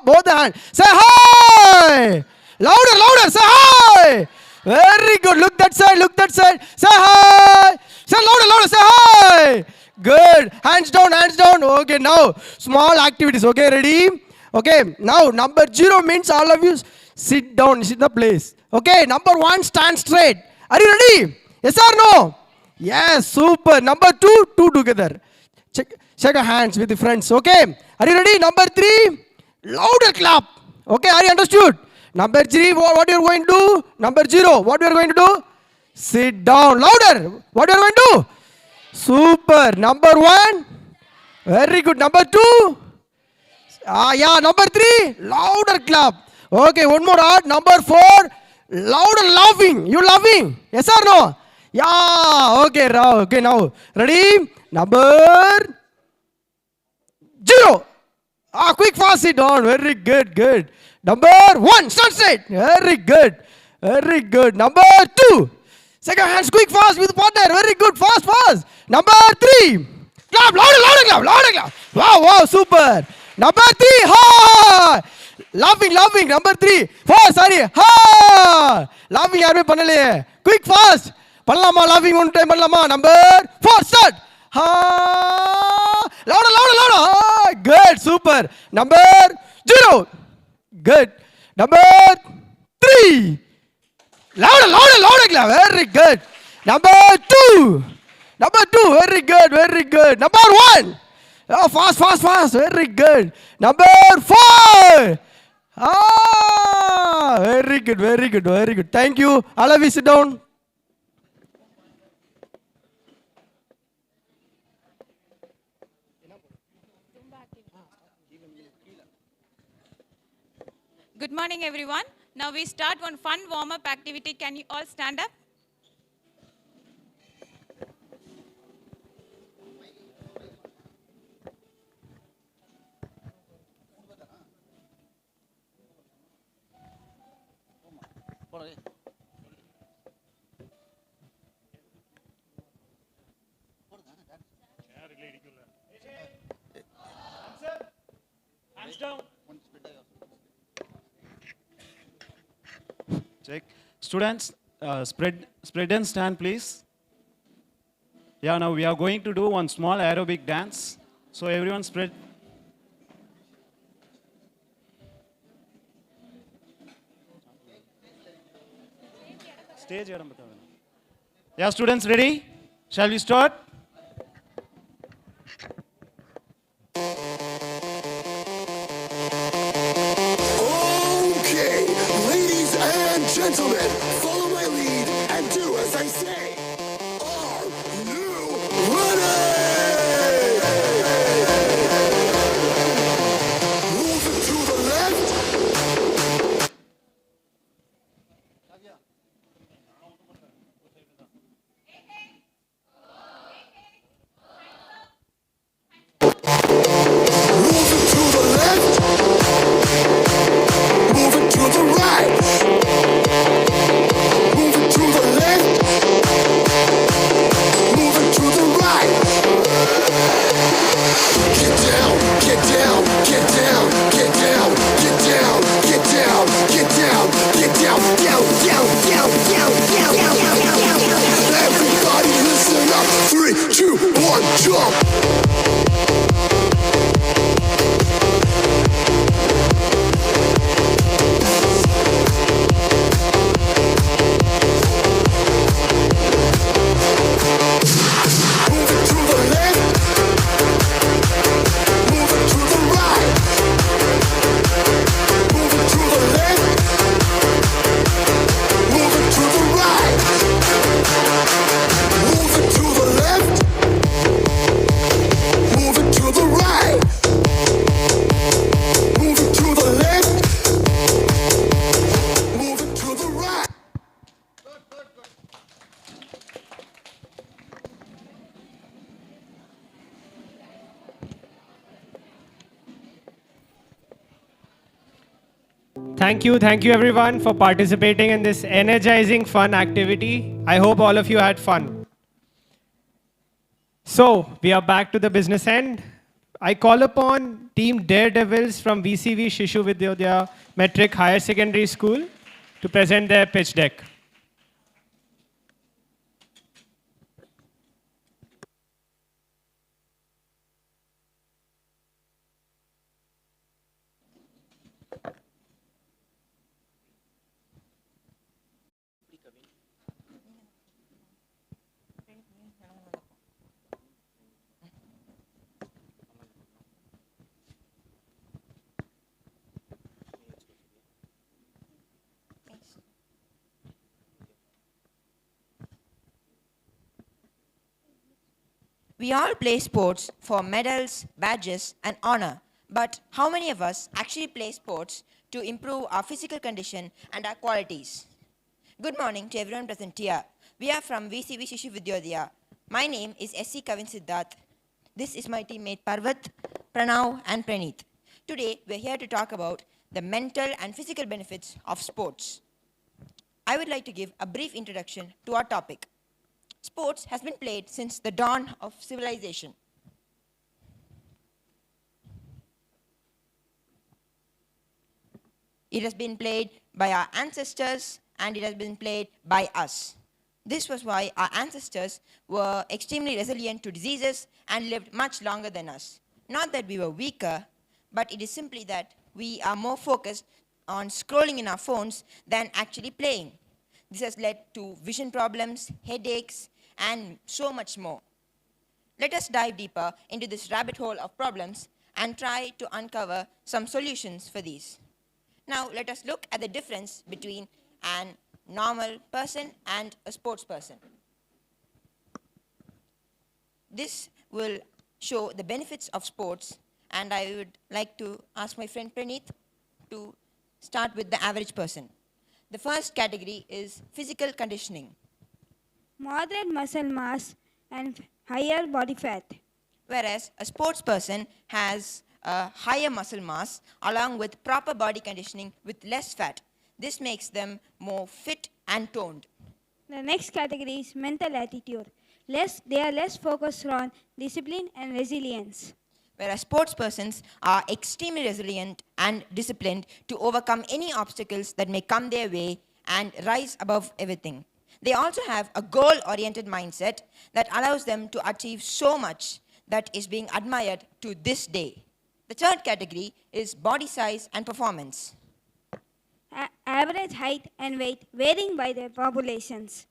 both the hands. Say hi. Louder, louder, say hi. Very good. Look that side, look that side. Say hi. Say louder, louder, say hi. Good. Hands down, hands down. Okay, now small activities. Okay, ready? Okay, now number 0 means all of you sit down, sit in the place. Okay, number 1, stand straight. Are you ready? Yes or no? Yes, super. Number 2, 2 together. Shake your hands with the friends. Okay, are you ready? Number 3, louder clap. Okay, are you understood? Number 3, what you are going to do? Number 0, what you are going to do? Sit down. Louder. What you are going to do? Super. Number 1, very good. Number 2, yeah. Number 3, louder clap. Okay, one more art. Number 4, louder laughing. You laughing? Yes or no? Yeah. Okay, okay. Now, ready? Number 0. Quick, fast, sit down. Very good, good. Number 1, stand straight. Very good, very good. Number 2, second hands, quick, fast with partner. Very good, fast, fast. Number 3, clap, louder, louder clap, louder clap. Wow, wow, super. Number 3, ha. Laughing, laughing. Number 3, 4, sorry, ha. Laughing, yaar mein panale. Quick, fast. Panlama, laughing one time, panlama. Number 4, start. Ha. Louder, louder, louder. Ha. Good, super. Number 0. Good. Number 3. Louder, louder, louder clap. Very good. Number 2. Number 2. Very good, very good. Number 1. Oh, fast, fast, fast. Very good. Number 4. Very good, very good, very good. Thank you. All of you sit down. Good morning, everyone. Now we start one fun warm-up activity. Can you all stand up? Hands down. Check. Students, spread and stand, please. Yeah, now we are going to do one small aerobic dance. So everyone spread. Stage. Yeah, students, ready? Shall we start? Okay, ladies and gentlemen, follow my lead and do as I say. Are you ready? Move it to the left. Move it to the left. Move it to on, jump. Move it to the left. Move it to the right. Move it to the left. Move it to the right. Move it to the left. Move it to the right. Move it to the left. Move it to the right. Thank you everyone for participating in this energizing fun activity. I hope all of you had fun. So, we are back to the business end. I call upon Team Daredevils from VCV Shishu Vidyodaya Metric Higher Secondary School to present their pitch deck. We all play sports for medals, badges, and honor. But how many of us actually play sports to improve our physical condition and our qualities? Good morning to everyone present here. We are from VCV Shishu Vidyodaya. My name is 𝗣𝗶𝘁𝗰𝗵𝟰𝗍. This is my teammate Parvat, Pranav, and Praneeth. Today, we're here to talk about the mental and physical benefits of sports. I would like to give a brief introduction to our topic. Sports has been played since the dawn of civilization. It has been played by our ancestors and it has been played by us. This was why our ancestors were extremely resilient to diseases and lived much longer than us. Not that we were weaker, but it is simply that we are more focused on scrolling in our phones than actually playing. This has led to vision problems, headaches, and so much more. Let us dive deeper into this rabbit hole of problems and try to uncover some solutions for these. Now, let us look at the difference between an normal person and a sports person. This will show the benefits of sports, and I would like to ask my friend Praneeth to start with the average person. The first category is physical conditioning. Moderate muscle mass and higher body fat. Whereas a sports person has a higher muscle mass along with proper body conditioning with less fat. This makes them more fit and toned. The next category is mental attitude. They are less focused on discipline and resilience. Whereas sports persons are extremely resilient and disciplined to overcome any obstacles that may come their way and rise above everything. They also have a goal-oriented mindset that allows them to achieve so much that is being admired to this day. The third category is body size and performance. Average height and weight varying by their populations.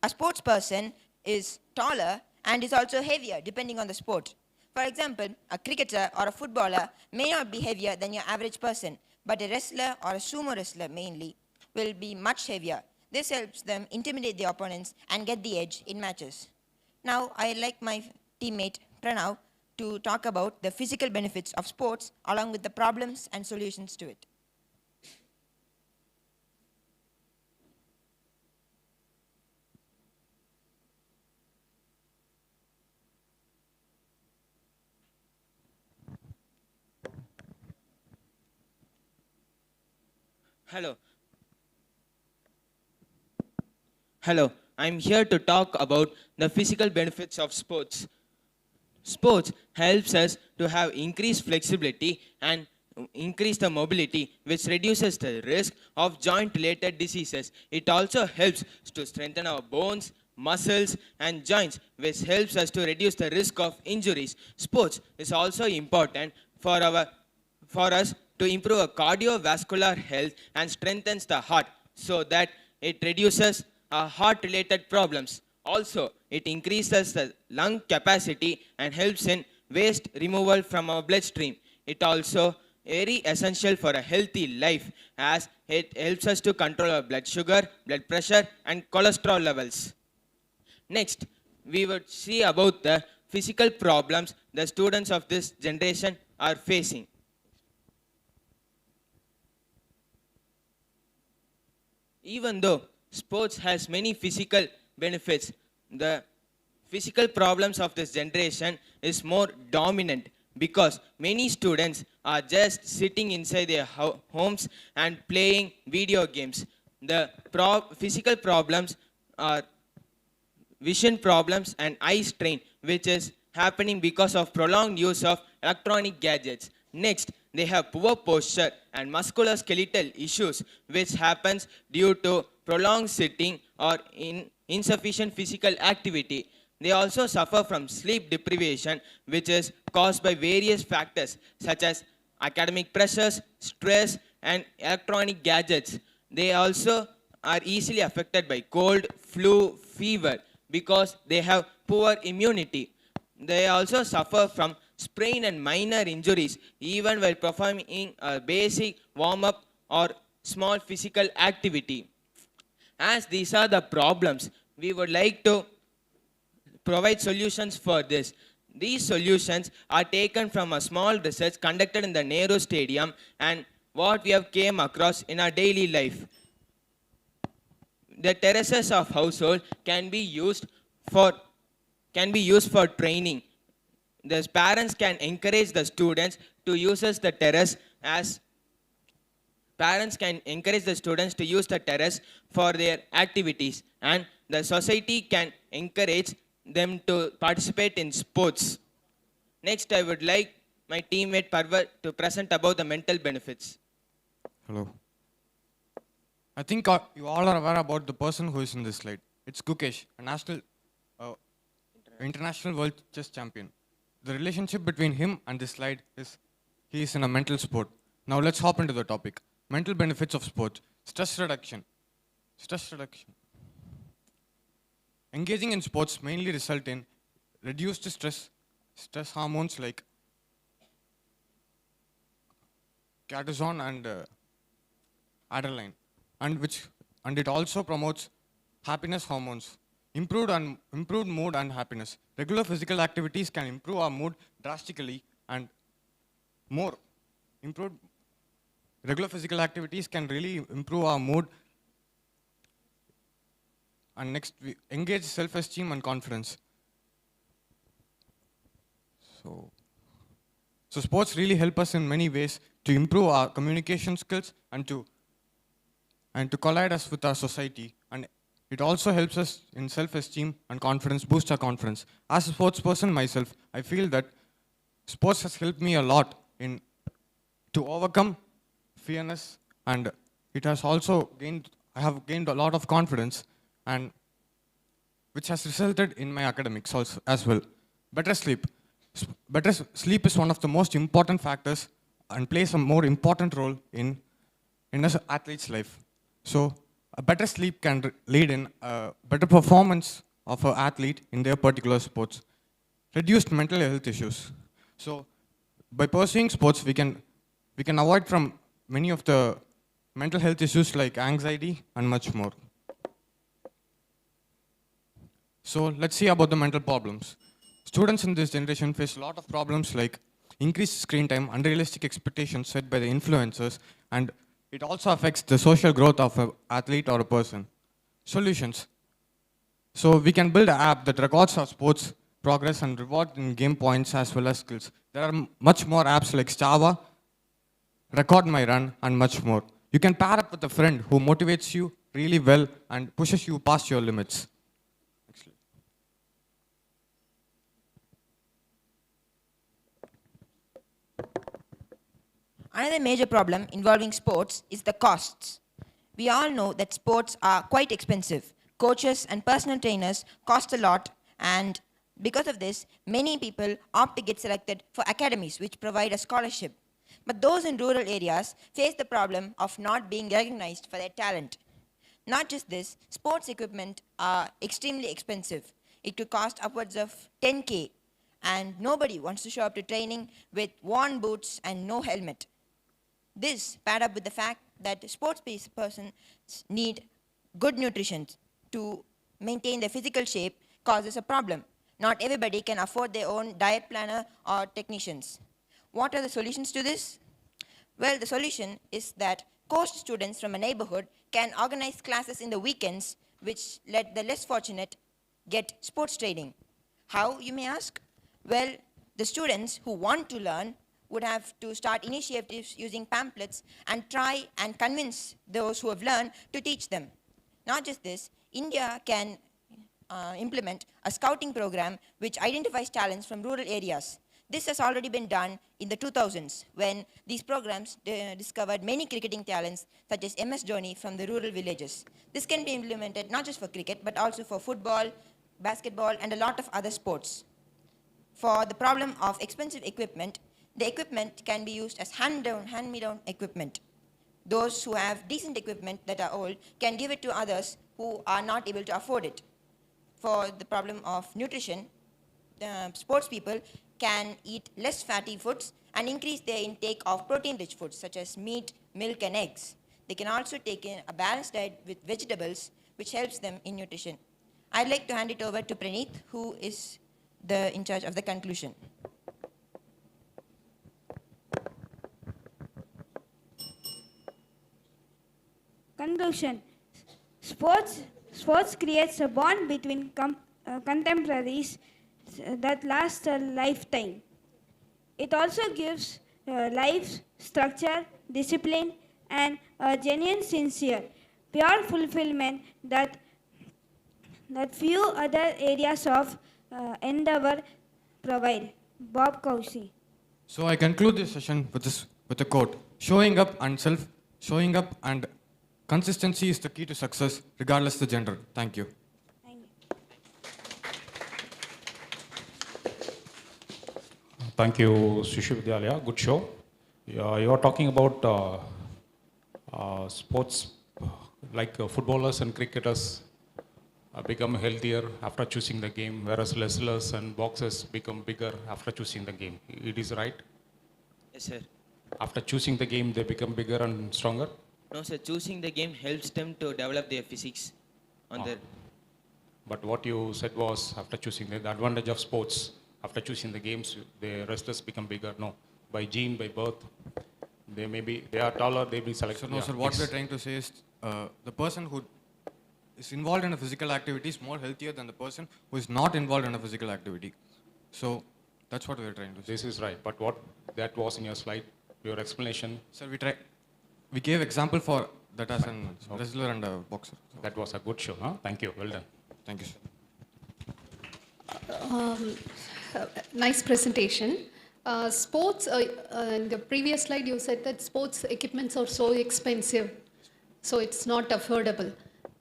A sports person is taller and is also heavier depending on the sport. For example, a cricketer or a footballer may not be heavier than your average person, but a wrestler or a sumo wrestler mainly will be much heavier. This helps them intimidate their opponents and get the edge in matches. Now, I'd like my teammate Pranav to talk about the physical benefits of sports along with the problems and solutions to it. Hello, I'm here to talk about the physical benefits of sports. Sports helps us to have increased flexibility and increase the mobility, which reduces the risk of joint-related diseases. It also helps to strengthen our bones, muscles, and joints, which helps us to reduce the risk of injuries. Sports is also important for us to improve our cardiovascular health and strengthens the heart so that it reduces heart-related problems. Also, it increases the lung capacity and helps in waste removal from our bloodstream. It also very essential for a healthy life as it helps us to control our blood sugar, blood pressure, and cholesterol levels. Next, we would see about the physical problems the students of this generation are facing. Even though sports has many physical benefits, the physical problems of this generation is more dominant because many students are just sitting inside their homes and playing video games. The physical problems are vision problems and eye strain, which is happening because of prolonged use of electronic gadgets. Next, they have poor posture and musculoskeletal issues, which happens due to prolonged sitting or insufficient physical activity. They also suffer from sleep deprivation, which is caused by various factors such as academic pressures, stress, and electronic gadgets. They also are easily affected by cold, flu, fever because they have poor immunity. They also suffer from sprain and minor injuries even while performing a basic warm-up or small physical activity. As these are the problems, we would like to provide solutions for this. These solutions are taken from a small research conducted in the Nehru Stadium and what we have came across in our daily life. The terraces of household can be used for training. The parents can encourage the students to use the terrace as parents can encourage the students to use the terrace for their activities, and the society can encourage them to participate in sports. Next, I would like my teammate 𝗍𝗆 to present about the mental benefits. Hello. I think you all are aware about the person who is in this slide. It's Gukesh, a international world chess champion. The relationship between him and this slide is he is in a mental sport. Now let's hop into the topic. Mental benefits of sports. Stress reduction. Engaging in sports mainly result in reduced stress hormones like cortisol and adrenaline, and it also promotes happiness hormones, improved mood and happiness. Regular physical activities can improve our mood drastically, and regular physical activities can really improve our mood. And next, we engage self-esteem and confidence. So sports really help us in many ways to improve our communication skills and to collide us with our society. And it also helps us in self-esteem and confidence, boost our confidence. As a sports person myself, I feel that sports has helped me a lot to overcome fearness, and it has also I have gained a lot of confidence, and which has resulted in my academics also as well. Better sleep. Better sleep is one of the most important factors and plays a more important role in an athlete's life. So a better sleep can lead in a better performance of an athlete in their particular sports. Reduced mental health issues. So by pursuing sports, we can avoid from many of the mental health issues like anxiety and much more. So let's see about the mental problems. Students in this generation face a lot of problems like increased screen time, unrealistic expectations set by the influencers, and it also affects the social growth of an athlete or a person. Solutions. So we can build an app that records our sports progress and reward in game points as well as skills. There are much more apps like Strava, Record My Run, and much more. You can pair up with a friend who motivates you really well and pushes you past your limits. Another major problem involving sports is the costs. We all know that sports are quite expensive. Coaches and personal trainers cost a lot, and because of this, many people opt to get selected for academies which provide a scholarship. But those in rural areas face the problem of not being recognized for their talent. Not just this, sports equipment are extremely expensive. It could cost upwards of 10K, and nobody wants to show up to training with worn boots and no helmet. This, paired up with the fact that sports persons need good nutrition to maintain their physical shape, causes a problem. Not everybody can afford their own diet planner or technicians. What are the solutions to this? Well, the solution is that coast students from a neighborhood can organize classes in the weekends which let the less fortunate get sports training. How, you may ask? Well, the students who want to learn would have to start initiatives using pamphlets and try and convince those who have learned to teach them. Not just this, India can implement a scouting program which identifies talents from rural areas. This has already been done in the 2000s when these programs discovered many cricketing talents such as MS Dhoni from the rural villages. This can be implemented not just for cricket but also for football, basketball and a lot of other sports. For the problem of expensive equipment, the equipment can be used as hand-me-down equipment. Those who have decent equipment that are old can give it to others who are not able to afford it. For the problem of nutrition, sports people can eat less fatty foods and increase their intake of protein-rich foods such as meat, milk and eggs. They can also take in a balanced diet with vegetables which helps them in nutrition. I'd like to hand it over to Praneeth, who is in charge of the conclusion. Conclusion. Sports creates a bond between contemporaries that lasts a lifetime. It also gives life structure, discipline, and a genuine, sincere, pure fulfillment that few other areas of endeavor provide. 𝗣𝗶𝘁𝗰𝗵. So I conclude this session with a quote: showing up and consistency is the key to success, regardless of the gender. Thank you. Thank you, Shishu Vidyalaya. Good show. You are talking about sports like footballers and cricketers become healthier after choosing the game, whereas wrestlers and boxers become bigger after choosing the game. It is right? Yes, sir. After choosing the game, they become bigger and stronger? No, sir. Choosing the game helps them to develop their physics on their... But what you said was, after choosing the advantage of sports, after choosing the games, the wrestlers become bigger. No, by gene, by birth, they are taller, they will be selected. So no, sir, what we're trying to say is the person who is involved in a physical activity is more healthier than the person who is not involved in a physical activity. So that's what we're trying to say. This is right, but what that was in your slide, your explanation? Sir, we gave example for that as a wrestler and a boxer. So. That was a good show, huh? Thank you, well done. Thank you, sir. Nice presentation. Sports, in the previous slide you said that sports equipments are so expensive, so it's not affordable.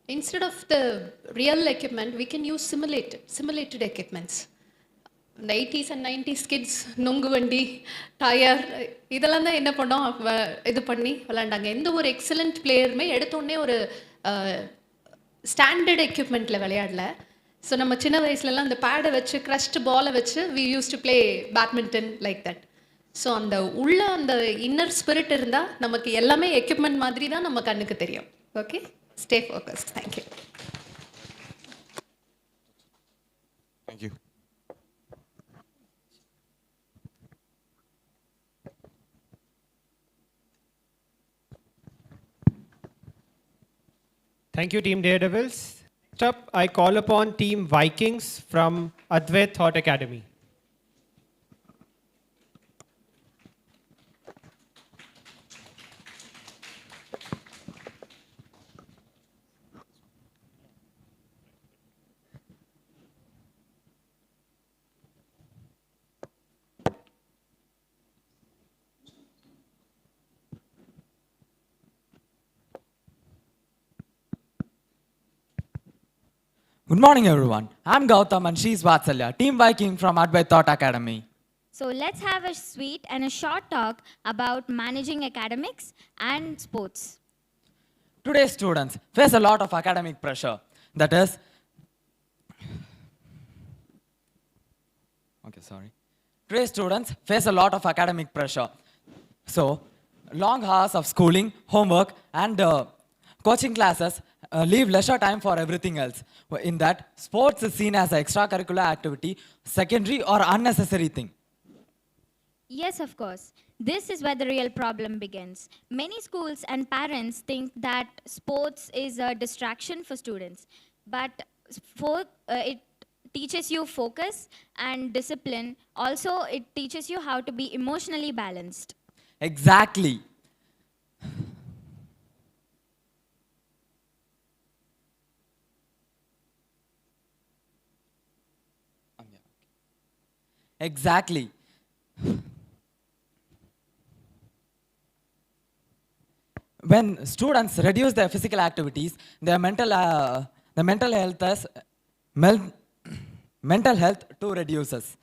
Instead of the real equipment, we can use simulated equipments. The 80s and 90s kids, நொங்கு வண்டி, tyre, இதெல்லாம் தான் என்ன பண்ணோம், இது பண்ணி விளையாண்டாங்க. எந்த ஒரு எக்ஸலண்ட் பிளேயருமே எடுத்தோடனே ஒரு ஸ்டாண்டர்ட் எக்யூப்மெண்ட்டில் விளையாடல. ஸோ நம்ம சின்ன வயசுலலாம் அந்த பேடை வச்சு க்ரஷ்டு பாலை வச்சு we use to play badminton like that. So அந்த உள்ள அந்த இன்னர் ஸ்பிரிட் இருந்தால் நமக்கு எல்லாமே எக்யூப்மெண்ட் மாதிரி தான் நம்ம கண்ணுக்கு தெரியும். Okay, stay focused. Thank you. Thank you. Thank you, Team Daredevils. Next up, I call upon Team Vikings from Advait Thought Academy. Good morning, everyone. I'm Gautam and she's 𝗣𝗶𝘁𝗰𝗵𝟰 Team Viking from 𝗣𝗶𝘆 Academy. So let's have a sweet and a short talk about managing academics and sports. Today's students face a lot of academic pressure. That is, Today's students face a lot of academic pressure. So, long hours of schooling, homework, and coaching classes leave leisure time for everything else. In that, sports is seen as an extracurricular activity, secondary or unnecessary thing. Yes, of course. This is where the real problem begins. Many schools and parents think that sports is a distraction for students, but it teaches you focus and discipline. Also, it teaches you how to be emotionally balanced. Exactly. Exactly. When students reduce their physical activities, their mental health too reduces.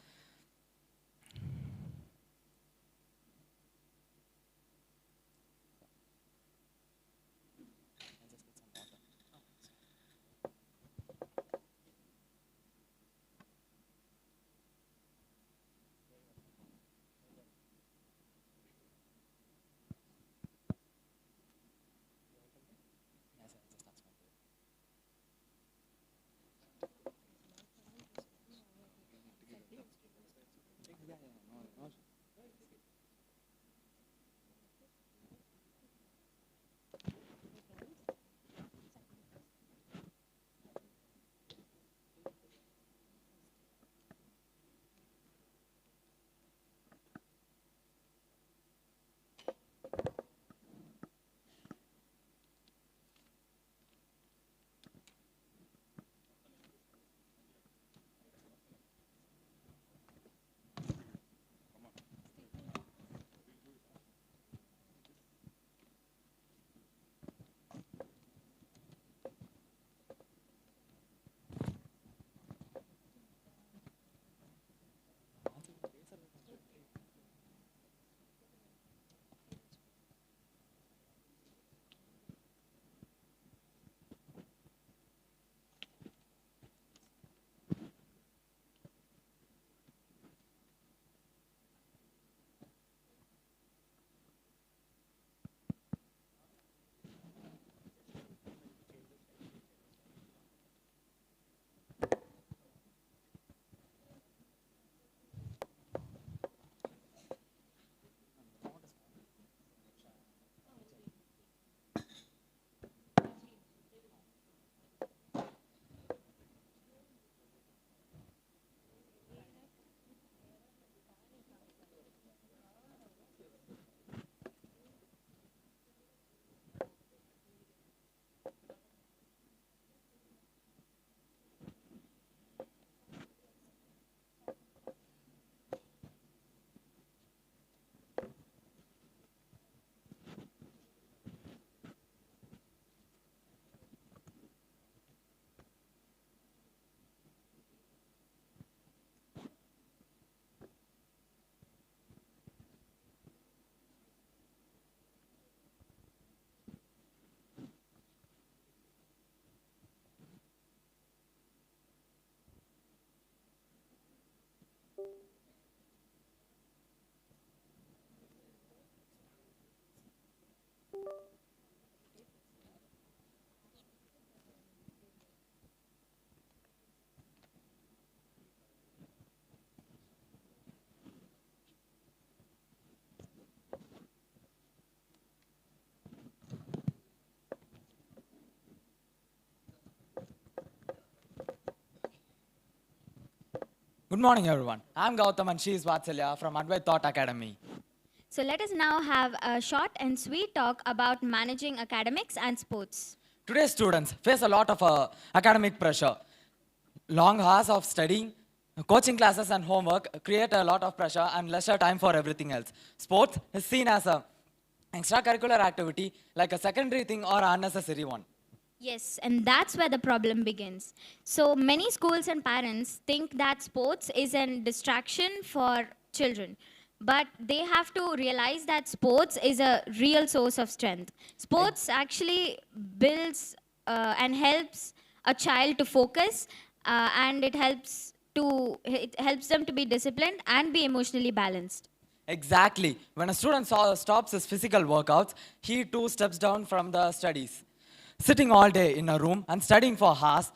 Good morning, everyone. I'm Gautam and she's 𝗣𝗶𝘁𝗰𝗵𝟰 from 𝗣𝗆𝘆 Academy. So let us now have a short and sweet talk about managing academics and sports. Today's students face a lot of academic pressure. Long hours of studying, coaching classes and homework create a lot of pressure and lesser time for everything else. Sports is seen as an extracurricular activity, like a secondary thing or an unnecessary one. Yes, and that's where the problem begins. So many schools and parents think that sports is a distraction for children. But they have to realize that sports is a real source of strength. Sports actually builds and helps a child to focus, and it helps them to be disciplined and be emotionally balanced. Exactly. When a student stops his physical workouts, he too steps down from the studies. Sitting all day in a room and studying for hours,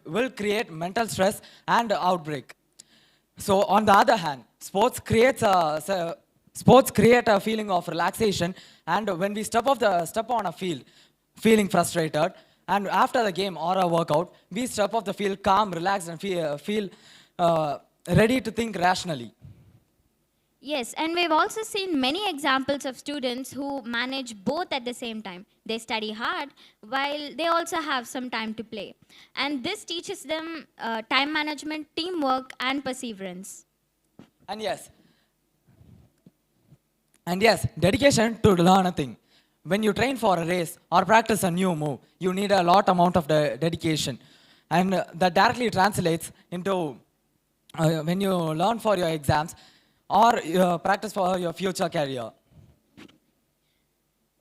will create mental stress and outbreak. So on the other hand, sports create a feeling of relaxation, and when we step on a field feeling frustrated, and after the game or a workout, we step off the field calm, relaxed, and feel ready to think rationally. Yes, and we've also seen many examples of students who manage both at the same time. They study hard while they also have some time to play. And this teaches them time management, teamwork, and perseverance. And yes, dedication to learn a thing. When you train for a race or practice a new move, you need a lot amount of dedication. And that directly translates into when you learn for your exams or practice for your future career.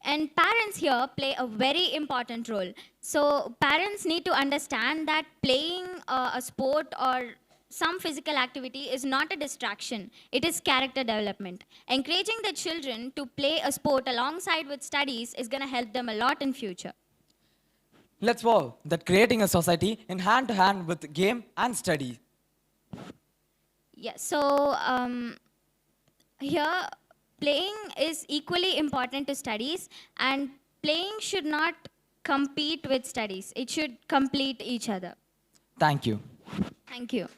And parents here play a very important role. So parents need to understand that playing a sport or some physical activity is not a distraction. It is character development. Encouraging the children to play a sport alongside with studies is going to help them a lot in future. Let's vow that creating a society in hand-to-hand with game and study. Yeah, so here playing is equally important to studies, and playing should not compete with studies. It should complete each other. Thank you. Thank you.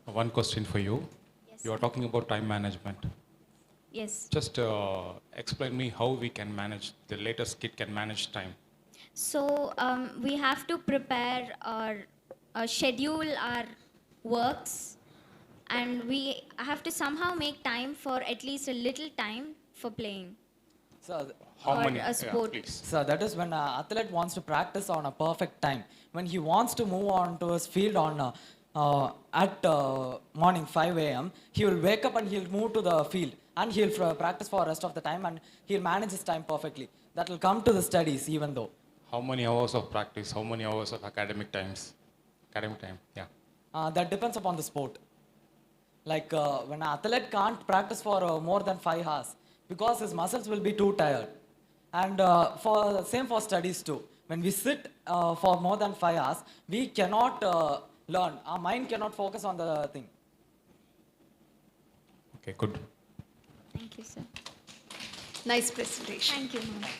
One question for you. Yes. You are talking about time management. Yes. Just explain me how we can manage, the latest kid can manage time. So we have to prepare or schedule our works, and we have to somehow make time for at least a little time for playing. So, how many? A sport. Yeah, please. So that is when an athlete wants to practice on a perfect time. When he wants to move on to his field on at morning 5 a.m., he will wake up and he'll move to the field, and he'll practice for the rest of the time, and he'll manage his time perfectly. That will come to the studies even though. How many hours of practice? How many hours of academic time? Yeah. That depends upon the sport. Like when an athlete can't practice for more than 5 hours because his muscles will be too tired. And same for studies too. When we sit for more than 5 hours, we cannot learn. Our mind cannot focus on the thing. Okay, good. Thank you, sir. Nice presentation. Thank you, ma'am.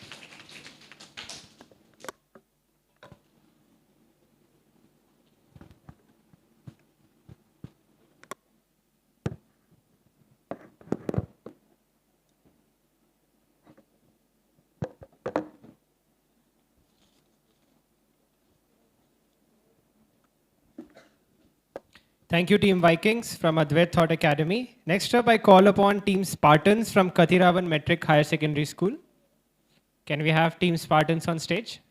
Thank you, Team Vikings from Advait Thought Academy. Next up, I call upon Team Spartans from Kathiravan Metric Higher Secondary School. Can we have Team Spartans on stage?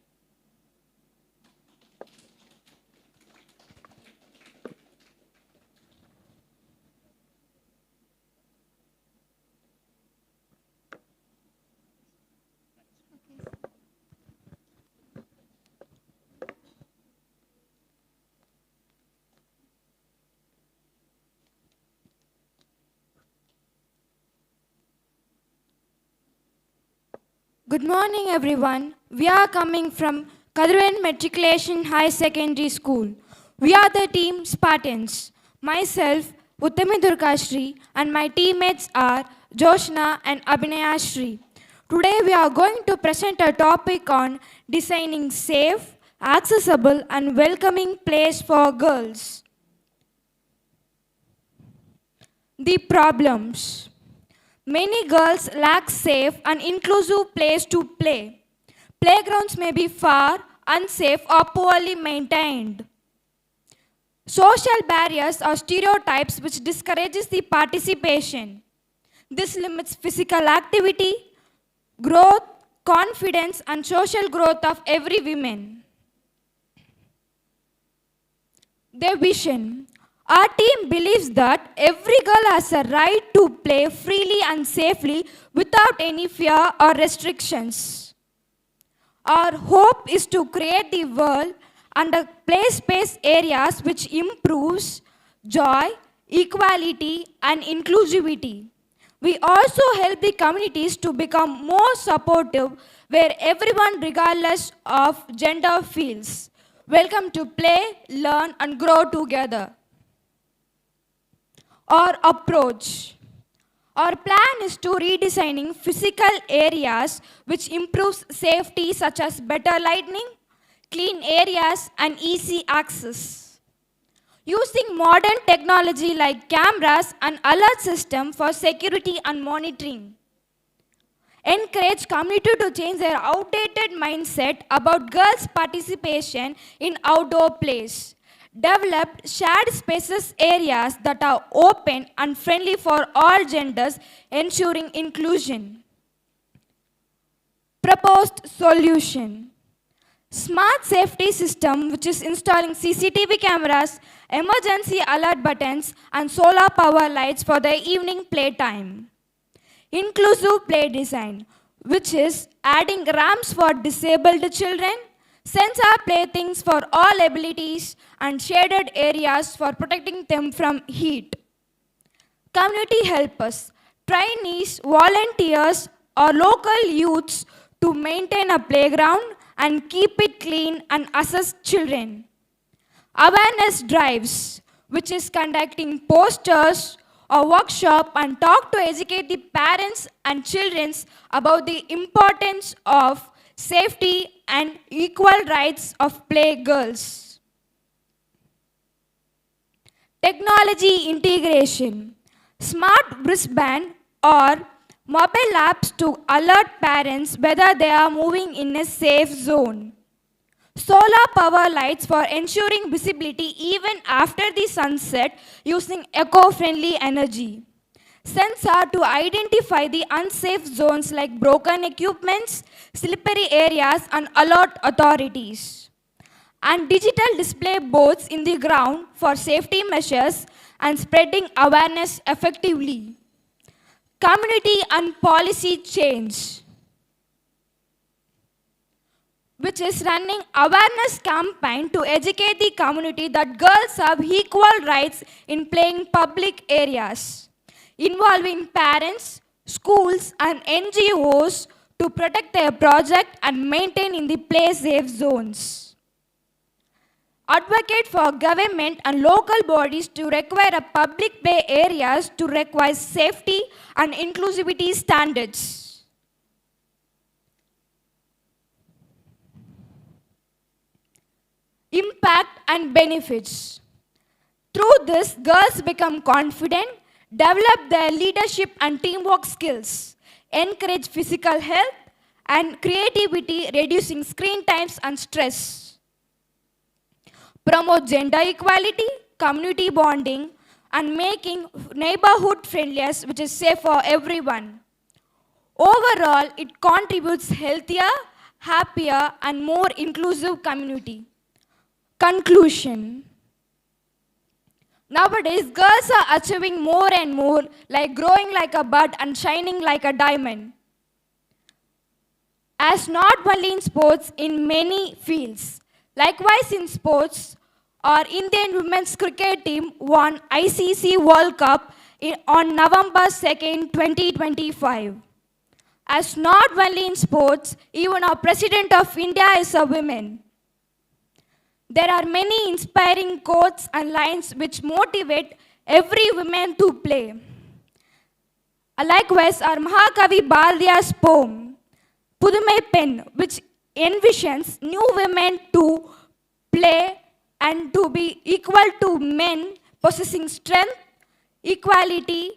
Good morning, everyone. We are coming from Kathiravan Matriculation High Secondary School. We are the team Spartans. Myself, 𝗣𝗶𝘆𝗰𝗵𝟰 and my teammates are Joshna and Abhinayashri. Today we are going to present a topic on designing safe, accessible and welcoming place for girls. The problems. Many girls lack safe and inclusive place to play. Playgrounds may be far, unsafe or poorly maintained. Social barriers or stereotypes which discourages the participation. This limits physical activity, growth, confidence, and social growth of every woman. Their vision. Our team believes that every girl has a right to play freely and safely without any fear or restrictions. Our hope is to create the world and a play space areas which improves joy, equality, and inclusivity. We also help the communities to become more supportive where everyone regardless of gender feels welcome to play, learn, and grow together. Our approach. Our plan is to redesigning physical areas which improves safety such as better lighting, clean areas, and easy access. Using modern technology like cameras and alert system for security and monitoring. Encourage community to change their outdated mindset about girls' participation in outdoor plays. Developed shared spaces areas that are open and friendly for all genders, ensuring inclusion. Proposed solution. Smart safety system which is installing CCTV cameras, emergency alert buttons, and solar power lights for the evening playtime. Inclusive play design, which is adding ramps for disabled children, sensor playthings for all abilities, and shaded areas for protecting them from heat. Community helpers, trainees, volunteers, or local youths to maintain a playground and keep it clean and assist children. Awareness drives, which is conducting posters or workshop and talk to educate the parents and children about the importance of safety and equal rights of play girls. Technology integration. Smart wristband or mobile apps to alert parents whether they are moving in a safe zone. Solar power lights for ensuring visibility even after the sunset using eco-friendly energy. Sensor to identify the unsafe zones like broken equipments, slippery areas, and alert authorities. And digital display boards in the ground for safety measures and spreading awareness effectively. Community and policy change, which is running awareness campaign to educate the community that girls have equal rights in playing public areas, involving parents, schools, and NGOs to protect their project and maintain in the play safe zones. Advocate for government and local bodies to require a public play areas to require safety and inclusivity standards. Impact and benefits. Through this, girls become confident, develop their leadership and teamwork skills, encourage physical health and creativity, reducing screen times and stress. Promote gender equality, community bonding, and making neighborhood friendliest, which is safe for everyone. Overall, it contributes healthier, happier, and more inclusive community. Conclusion. Nowadays, girls are achieving more and more, like growing like a bud and shining like a diamond. As not only in sports, in many fields. Likewise in sports, our Indian women's cricket team won ICC World Cup on November 2nd, 2025. As not only in sports, even our President of India is a woman. There are many inspiring quotes and lines which motivate every woman to play. Likewise, our Mahakavi Bharatiya's poem, �11𝗵𝗆, which envisions new women to play and to be equal to men, possessing strength, equality,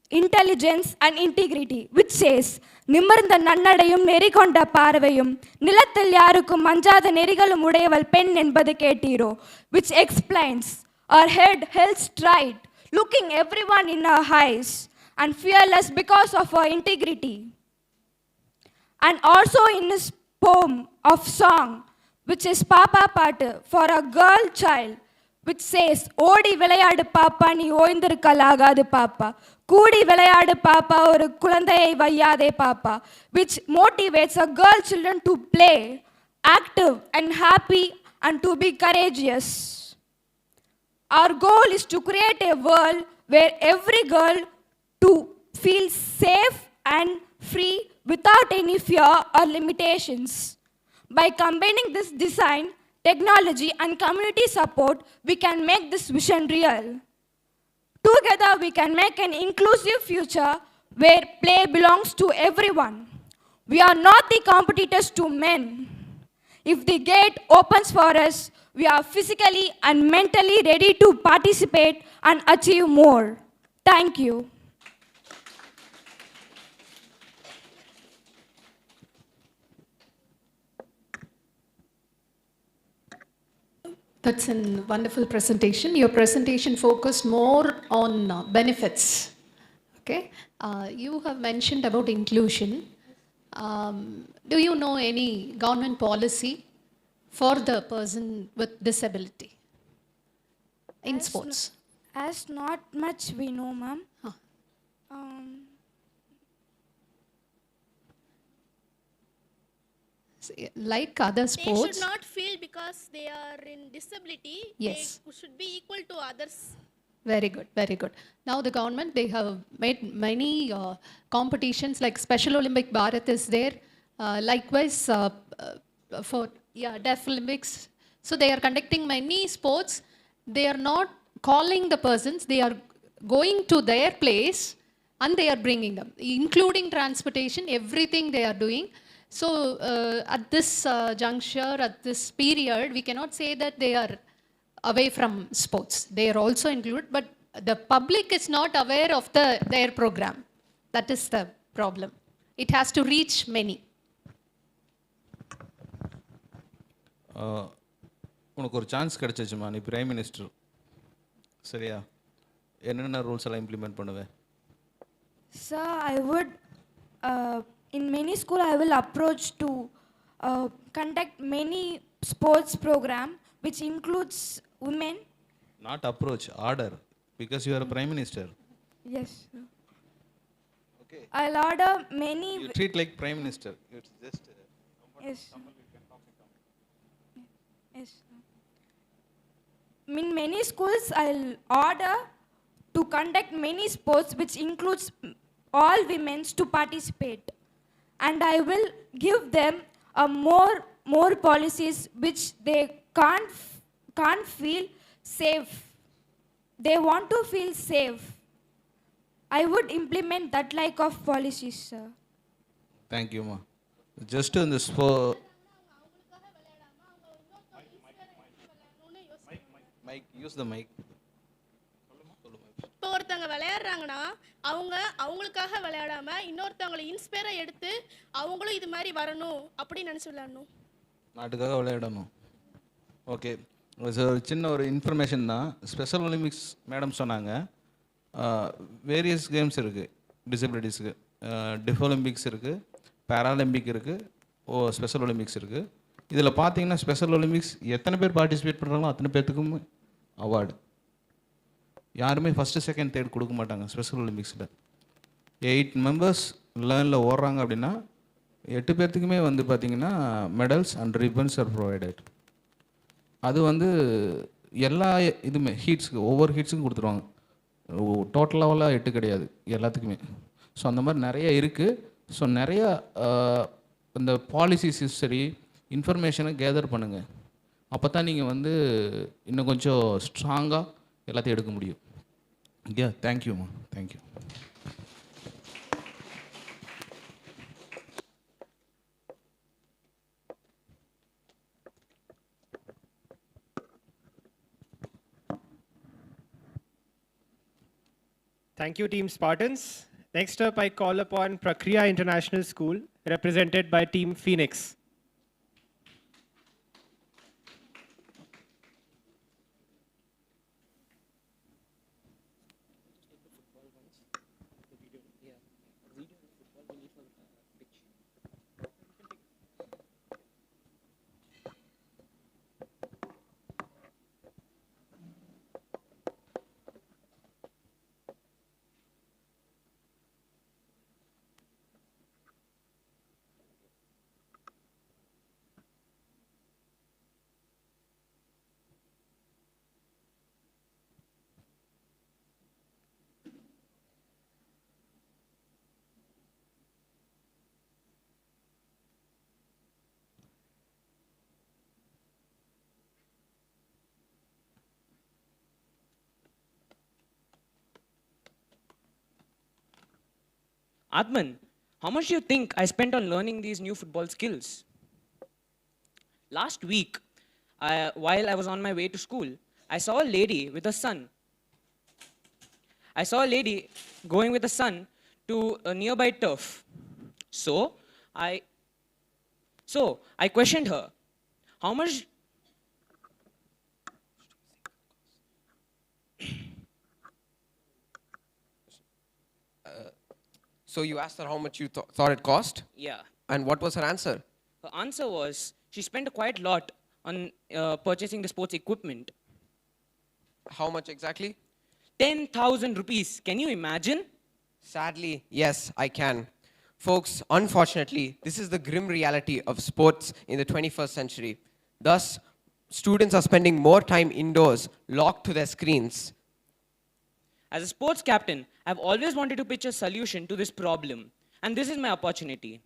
intelligence, and integrity, which says, நிமிர்ந்த நன்னடையும் நெறிகொண்ட பார்வையும் நிலத்தில் யாருக்கும் அஞ்சாத நெறிகளும் உடையவள் பெண் என்பது கேட்டீரோ, which explains our head held straight, looking everyone in our eyes, and fearless because of our integrity. And also in his poem of song, which is 𝗍𝗶𝘁𝗵 for a girl child, which says, ஓடி விளையாடு பாப்பா நீ ஓய்ந்திருக்கலாகாது பாப்பா கூடி விளையாடு பாப்பா ஒரு குழந்தையை வையாதே பாப்பா, which motivates a girl children to play, active and happy and to be courageous. Our goal is to create a world where every girl to feel safe and free without any fear or limitations. By combining this design, technology and community support, we can make this vision real. Together we can make an inclusive future where play belongs to everyone. We are not the competitors to men. If the gate opens for us, we are physically and mentally ready to participate and achieve more. Thank you. That's a wonderful presentation. Your presentation focused more on benefits. Okay, you have mentioned about inclusion. Do you know any government policy for the person with disability in sports? As not much we know, ma'am. Like other They sports. should not feel because they are in disability. Yes. They should be equal to others. Very good, very good. Now the government, they have made many competitions like Special Olympic Bharat is there. Likewise, for Deaf Olympics. So they are conducting many sports. They are not calling the persons. They are going to their place and they are bringing them, including transportation, everything they are doing. So at this juncture, at this period, we cannot say that they are away from sports. They are also included, but the public is not aware of their program. That is the problem. It has to reach many. உனக்கு ஒரு chance கிடைச்சிச்சுமா, நீ prime minister, சரியா? என்னென்ன rules எல்லாம் implement பண்ணுவேன்? Sir, I would, in many schools, I will approach to conduct many sports program which includes women. Not approach, order, because you are a prime minister. Yes, sir. Okay. I'll order many. You treat like prime minister. It's just. Yes. Yes. In many schools, I'll order to conduct many sports which includes all women to participate. And I will give them more policies which they can't feel safe. They want to feel safe. I would implement that like of policies, sir. Thank you, ma. Just in this for mic, use the mic. இப்போ ஒருத்தவங்க விளையாடுறாங்கன்னா அவங்களுக்காக விளையாடாம இன்னொருத்தவங்களை இன்ஸ்பயரா எடுத்து அவங்களும் இது மாதிரி வரணும் அப்படின்னு நினைச்சு விளையாடணும். நாட்டுக்காக விளையாடணும். ஓகே, ஒரு சின்ன ஒரு இன்ஃபர்மேஷன் தான். ஸ்பெஷல் ஒலிம்பிக்ஸ் மேடம் சொன்னாங்க, வேரியஸ் கேம்ஸ் இருக்குது டிசபிலிட்டிஸ்க்கு. டெஃப் ஒலிம்பிக்ஸ் இருக்குது, பேராலிம்பிக் இருக்குது, ஸ்பெஷல் ஒலிம்பிக்ஸ் இருக்குது. இதில் பார்த்தீங்கன்னா ஸ்பெஷல் ஒலிம்பிக்ஸ் எத்தனை பேர் பார்ட்டிசிபேட் பண்ணுறாங்களோ அத்தனை பேர்த்துக்கும் அவார்டு. யாருமே ஃபஸ்ட்டு செகண்ட் தேர்ட் கொடுக்க மாட்டாங்க ஸ்பெஷல் ஒலிம்பிக்ஸில். 8 மெம்பர்ஸ் லேர்னில் ஓடுறாங்க அப்படின்னா 8 பேர்த்துக்குமே வந்து பார்த்திங்கன்னா medals and ribbons R provided. அது வந்து எல்லா இதுவுமே ஹீட்ஸுக்கு ஒவ்வொரு ஹீட்ஸுக்கும் கொடுத்துருவாங்க. டோட்டல் லெவலாக 8 கிடையாது எல்லாத்துக்குமே. ஸோ அந்த மாதிரி நிறைய இருக்குது. ஸோ நிறையா இந்த பாலிசிஸ் சரி இன்ஃபர்மேஷனை கேதர் பண்ணுங்கள். அப்போ தான் நீங்கள் வந்து இன்னும் கொஞ்சம் ஸ்ட்ராங்காக எல்லாத்தையும் எடுக்க முடியும். ஓகே, தேங்க்யூம்மா, thank you. Thank you, Team Spartans. Next up, I call upon Prakriya International School, represented by Team Phoenix. Atman, how much do you think I spent on learning these new football skills? Last week, while I was on my way to school, I saw a lady with a son. I saw a lady going with a son to a nearby turf. So I questioned her, how much So you asked her how much you thought it cost? Yeah. And what was her answer? Her answer was she spent quite a lot on purchasing the sports equipment. How much exactly? 10,000 rupees. Can you imagine? Sadly, yes, I can. Folks, unfortunately, this is the grim reality of sports in the 21st century. Thus, students are spending more time indoors, locked to their screens. As a sports captain, I've always wanted to pitch a solution to this problem. And this is my opportunity.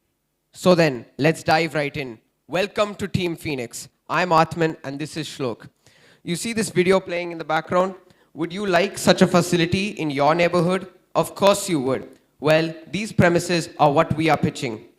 So then, let's dive right in. Welcome to Team Phoenix. I'm Atman and this is Shlok. You see this video playing in the background? Would you like such a facility in your neighborhood? Of course you would. Well, these premises are what we are pitching.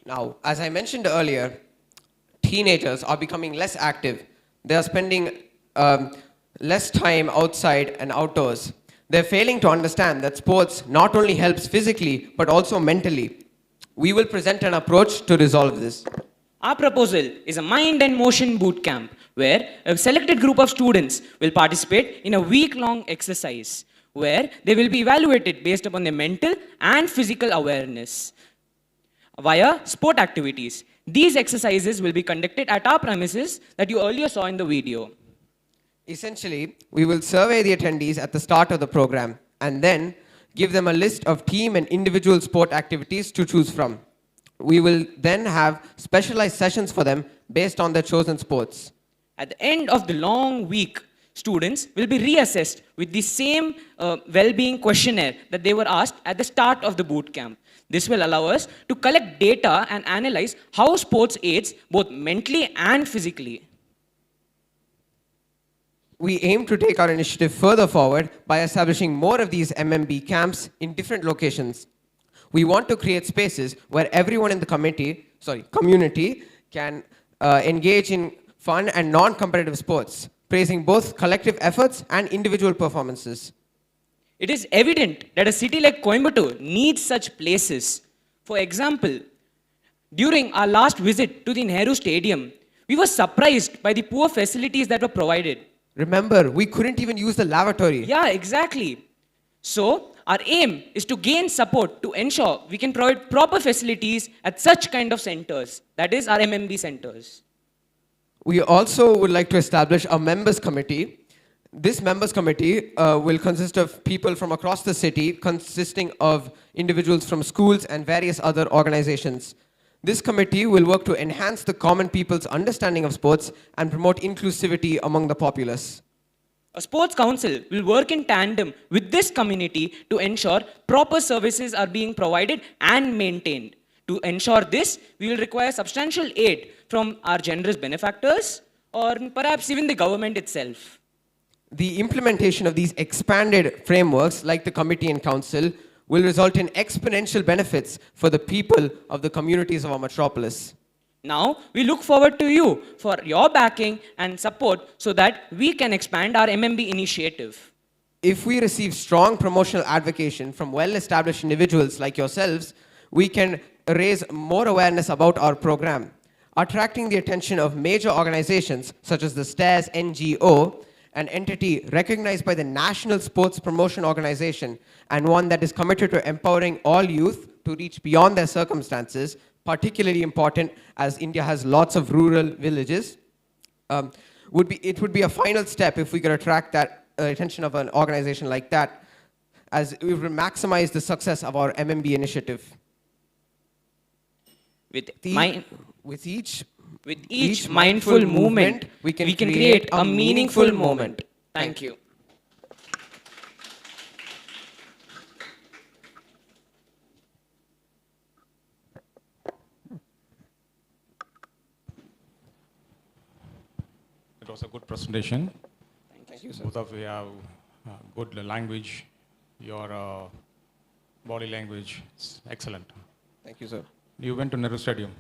Now, as I mentioned earlier, teenagers are becoming less active. They are spending less time outside and outdoors. They're failing to understand that sports not only helps physically, but also mentally. We will present an approach to resolve this. Our proposal is a mind and motion boot camp, where a selected group of students will participate in a week-long exercise, where they will be evaluated based upon their mental and physical awareness via sport activities. These exercises will be conducted at our premises that you earlier saw in the video. Essentially, we will survey the attendees at the start of the program and then give them a list of team and individual sport activities to choose from. We will then have specialized sessions for them based on their chosen sports. At the end of the long week, students will be reassessed with the same well-being questionnaire that they were asked at the start of the boot camp. This will allow us to collect data and analyze how sports aids both mentally and physically. We aim to take our initiative further forward by establishing more of these MMB camps in different locations. We want to create spaces where everyone in the community can engage in fun and non-competitive sports, praising both collective efforts and individual performances. It is evident that a city like Coimbatore needs such places. For example, during our last visit to the Nehru Stadium, we were surprised by the poor facilities that were provided. Remember, we couldn't even use the lavatory. Yeah, exactly. So, our aim is to gain support to ensure we can provide proper facilities at such kind of centers. That is our MMB centers. We also would like to establish a members committee. This members committee will consist of people from across the city, consisting of individuals from schools and various other organizations. This committee will work to enhance the common people's understanding of sports and promote inclusivity among the populace. A sports council will work in tandem with this community to ensure proper services are being provided and maintained. To ensure this, we will require substantial aid from our generous benefactors or perhaps even the government itself. The implementation of these expanded frameworks, like the committee and council, will result in exponential benefits for the people of the communities of our metropolis. Now, we look forward to you for your backing and support so that we can expand our MMB initiative. If we receive strong promotional advocacy from well-established individuals like yourselves, we can raise more awareness about our program. attracting the attention of major organizations such as the STAIRS NGO, an entity recognized by the National Sports Promotion Organization and one that is committed to empowering all youth to reach beyond their circumstances, particularly important as India has lots of rural villages. It would be a final step if we could attract that attention of an organization like that, as we would maximize the success of our MMB initiative. With each mindful movement, we can create a meaningful moment. Thank you. It was a good presentation. Thank you, sir. Both of you have good language. Your body language is excellent. Thank you, sir. You went to Nehru Stadium.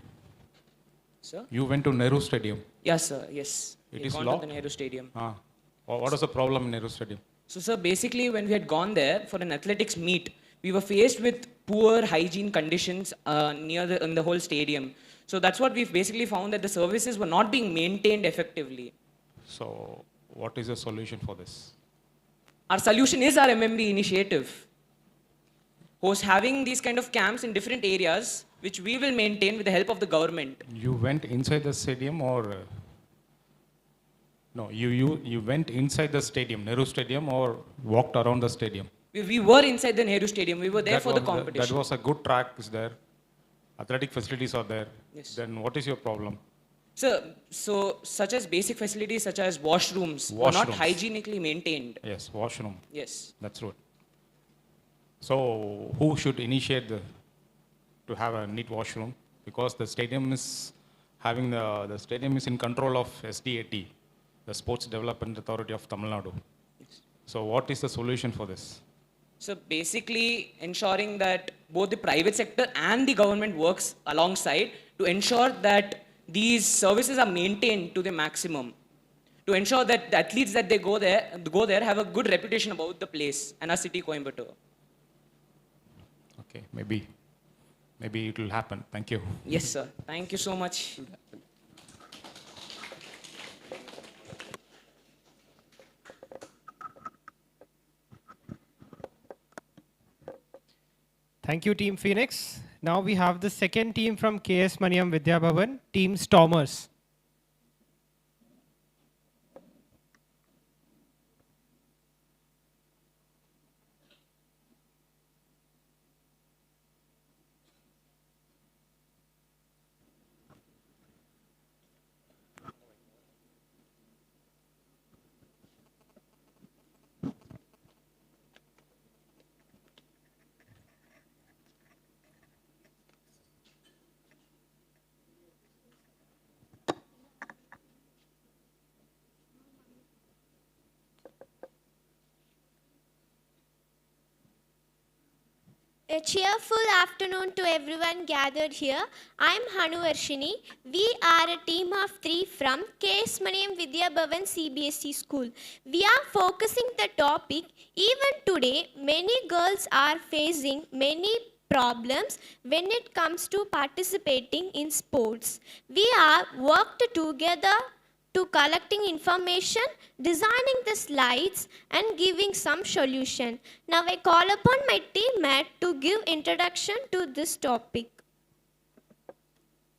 Sir? You went to Nehru Stadium. Yes, sir. Yes. It We is gone locked? to the Nehru Stadium. What was the problem in Nehru Stadium? So, sir, basically, when we had gone there for an athletics meet, we were faced with poor hygiene conditions in the whole stadium. So that's what we've basically found, that the services were not being maintained effectively. So, what is the solution for this? Our solution is our MMB initiative, who's having these kind of camps in different areas, which we will maintain with the help of the government. You went inside the stadium, or no? You went inside the stadium, Nehru Stadium, or walked around the stadiam? We were inside the Nehru Stadium. We were there for the competition. That was a good track, is there? Athletic facilities are there. Yes. Then what is your problem? So such as basic facilities such as washrooms were not hygienically maintained. Yes, washroom. Yes. That's right. So who should initiate to have a neat washroom? Because the stadium is having the stadium is in control of SDAT, the Sports Development Authority of Tamil Nadu. Yes. So what is the solution for this? So basically ensuring that both the private sector and the government works alongside to ensure that these services are maintained to the maximum, to ensure that the athletes that they go there have a good reputation about the place and our city, Coimbatore. Okay, maybe it will happen. Thank you. Yes, sir. Thank you so much. Thank you, Team Phoenix. Now we have the second team from 𝗣𝗶𝘁𝗰𝗵 Vidya Team Stormers. A cheerful afternoon to everyone gathered here. I am Hanuvarshini. We are a team of 3 from 𝗣𝗶𝘁𝗰𝗵 Vidya CBSE school. We are focusing the topic. Even today, many girls are facing many problems when it comes to participating in sports. We are worked together to collecting information, designing the slides, and giving some solution. Now I call upon my teammate to give introduction to this topic.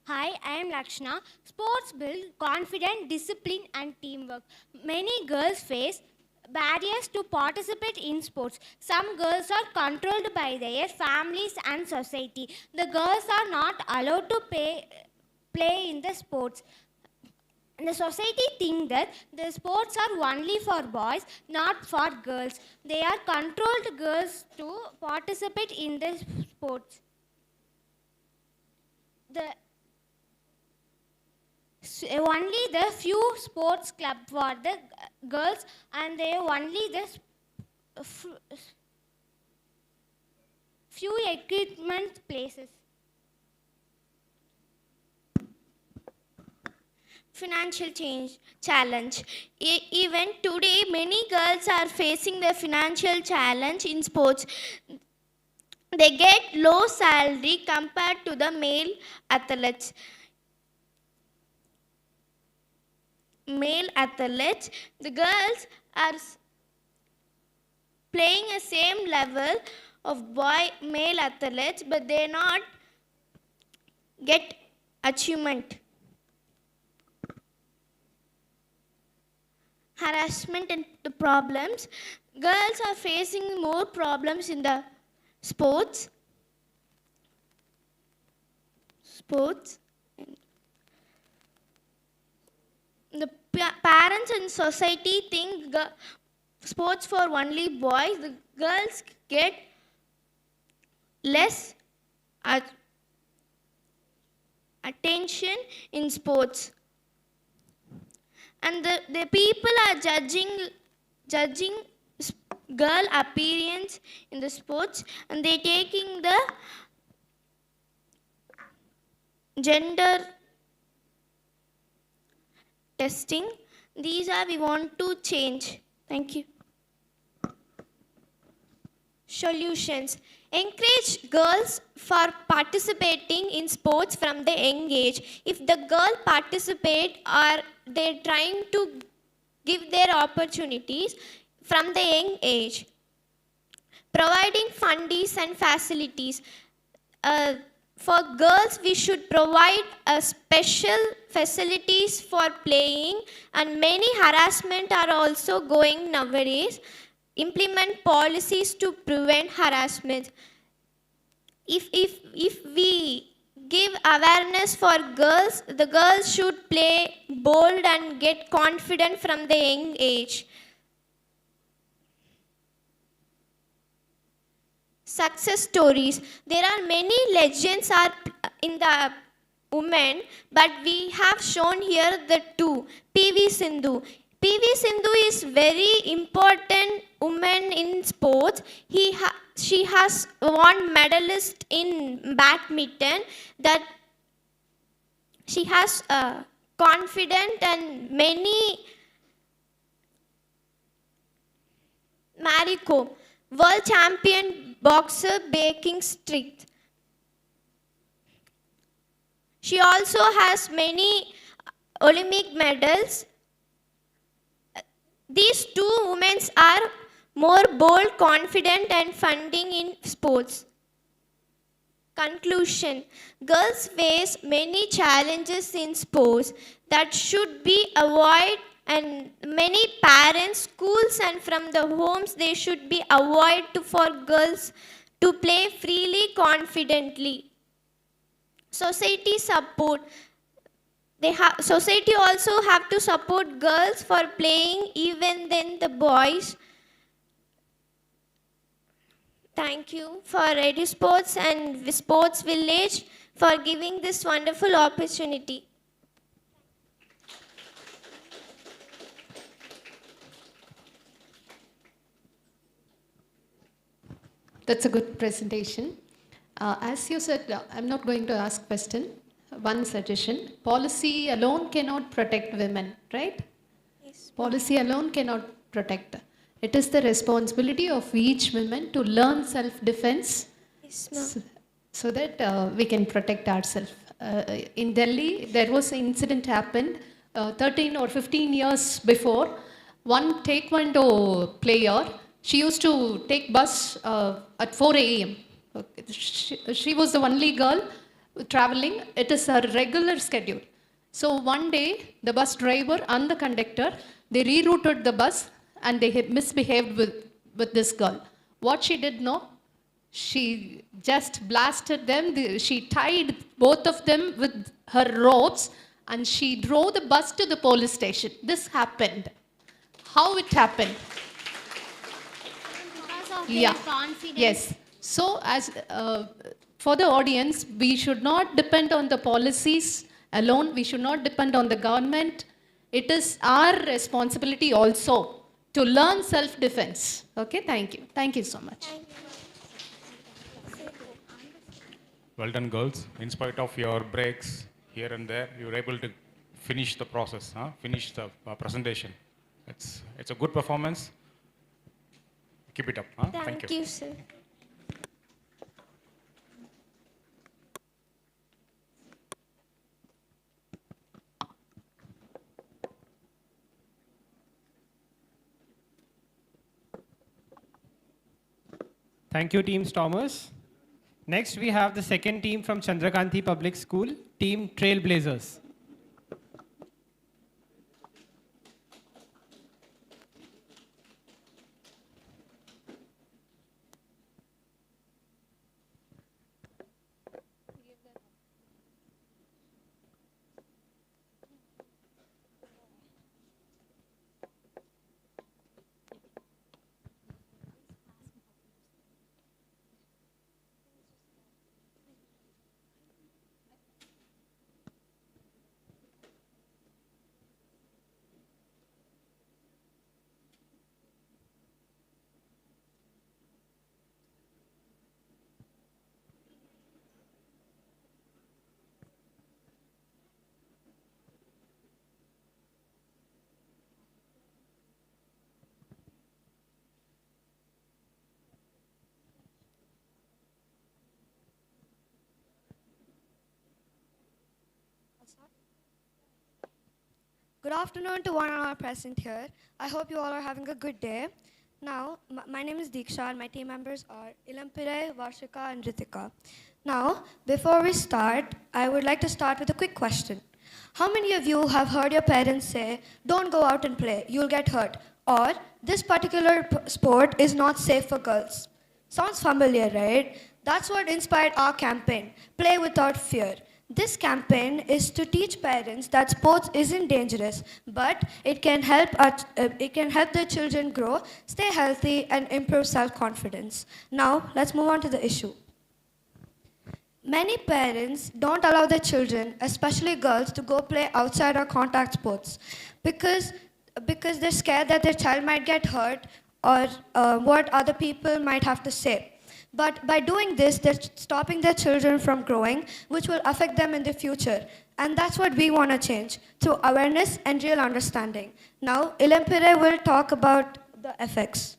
Hi, I am Lakshna. Sports build confidence, discipline, and teamwork. Many girls face barriers to participate in sports. Some girls are controlled by their families and society. The girls are not allowed to play in the sports. The society thinks that the sports are only for boys, not for girls. They are controlled girls to participate in the sports. Only the few sports club for the girls, and they only the few equipment places. Financial challenge. Even today, many girls are facing the financial challenge in sports. They get low salary compared to the male athletes. male athletes. The girls are playing a same level of boy male athletes, but they not get achievement. Harassment and the problems. Girls are facing more problems in the sports. The parents and society think sports for only boys. The girls get less attention in sports. And the people are judging girl appearance in the sports, and they taking the gender testing. These are we want to change. Thank you. Solutions. Encourage girls for participating in sports from the young age. If the girl participate or they're trying to give their opportunities from the young age. Providing fundies and facilities. For girls, we should provide special facilities for playing, and many harassment are also going nowadays. Implement policies to prevent harassment. If we give awareness for girls, the girls should play bold and get confident from the young age. Success stories. There are many legends are in the women, but we have shown here the two. P.V. Sindhu. P.V. Sindhu is very important woman in sports. She has won medalist in badminton. That she has confident and many. Mary Kom, world champion boxer, baking strength. She also has many Olympic medals. These two women are more bold, confident, and funding in sports. Conclusion. Girls face many challenges in sports that should be avoided, and many parents, schools, and from the homes, they should be avoided for girls to play freely, confidently. Society support. Society also have to support girls for playing even than the boys. Thank you for Edu Sports and Sportz Village for giving this wonderful opportunity. That's a good presentation. As you said, I'm not going to ask question. One suggestion. Policy alone cannot protect women, right? Yes. Policy alone cannot protect. It is the responsibility of each woman to learn self-defense, yes, so that we can protect ourselves. In Delhi, there was an incident happened 13 or 15 years before. One taekwondo player, she used to take bus at 4 a.m. She was the only girl traveling. It is her regular schedule. So one day, the bus driver and the conductor, they rerouted the bus and they misbehaved with this girl. What she did know, she just blasted them. She tied both of them with her ropes and she drove the bus to the police station. This happened. How it happened? Because of their confidence. Yes. So as for the audience, we should not depend on the policies alone. We should not depend on the government. It is our responsibility also to learn self-defense. Okay, thank you. Thank you so much. Well done, girls. In spite of your breaks here and there, you were able to finish the process, finish the presentation. It's a good performance. Keep it up. Thank you, sir. Thank you, Team Stormers. Next, we have the second team from Chandrakanti Public School, Team Trailblazers. Good afternoon to one and all present here. I hope you all are having a good day. Now, my name is Diksha and my team members are 𝗍𝗆𝘆, Varshika and Ritika. Now, before we start, I would like to start with a quick question. How many of you have heard your parents say, don't go out and play, you'll get hurt, or this particular sport is not safe for girls? Sounds familiar, right? That's what inspired our campaign, Play Without Fear. This campaign is to teach parents that sports isn't dangerous, but it can help their children grow, stay healthy, and improve self-confidence. Now, let's move on to the issue. Many parents don't allow their children, especially girls, to go play outside or contact sports because they're scared that their child might get hurt or what other people might have to say. But by doing this, they're stopping their children from growing, which will affect them in the future. And that's what we want to change, through awareness and real understanding. Now, 𝗍𝗆𝘆 will talk about the effects.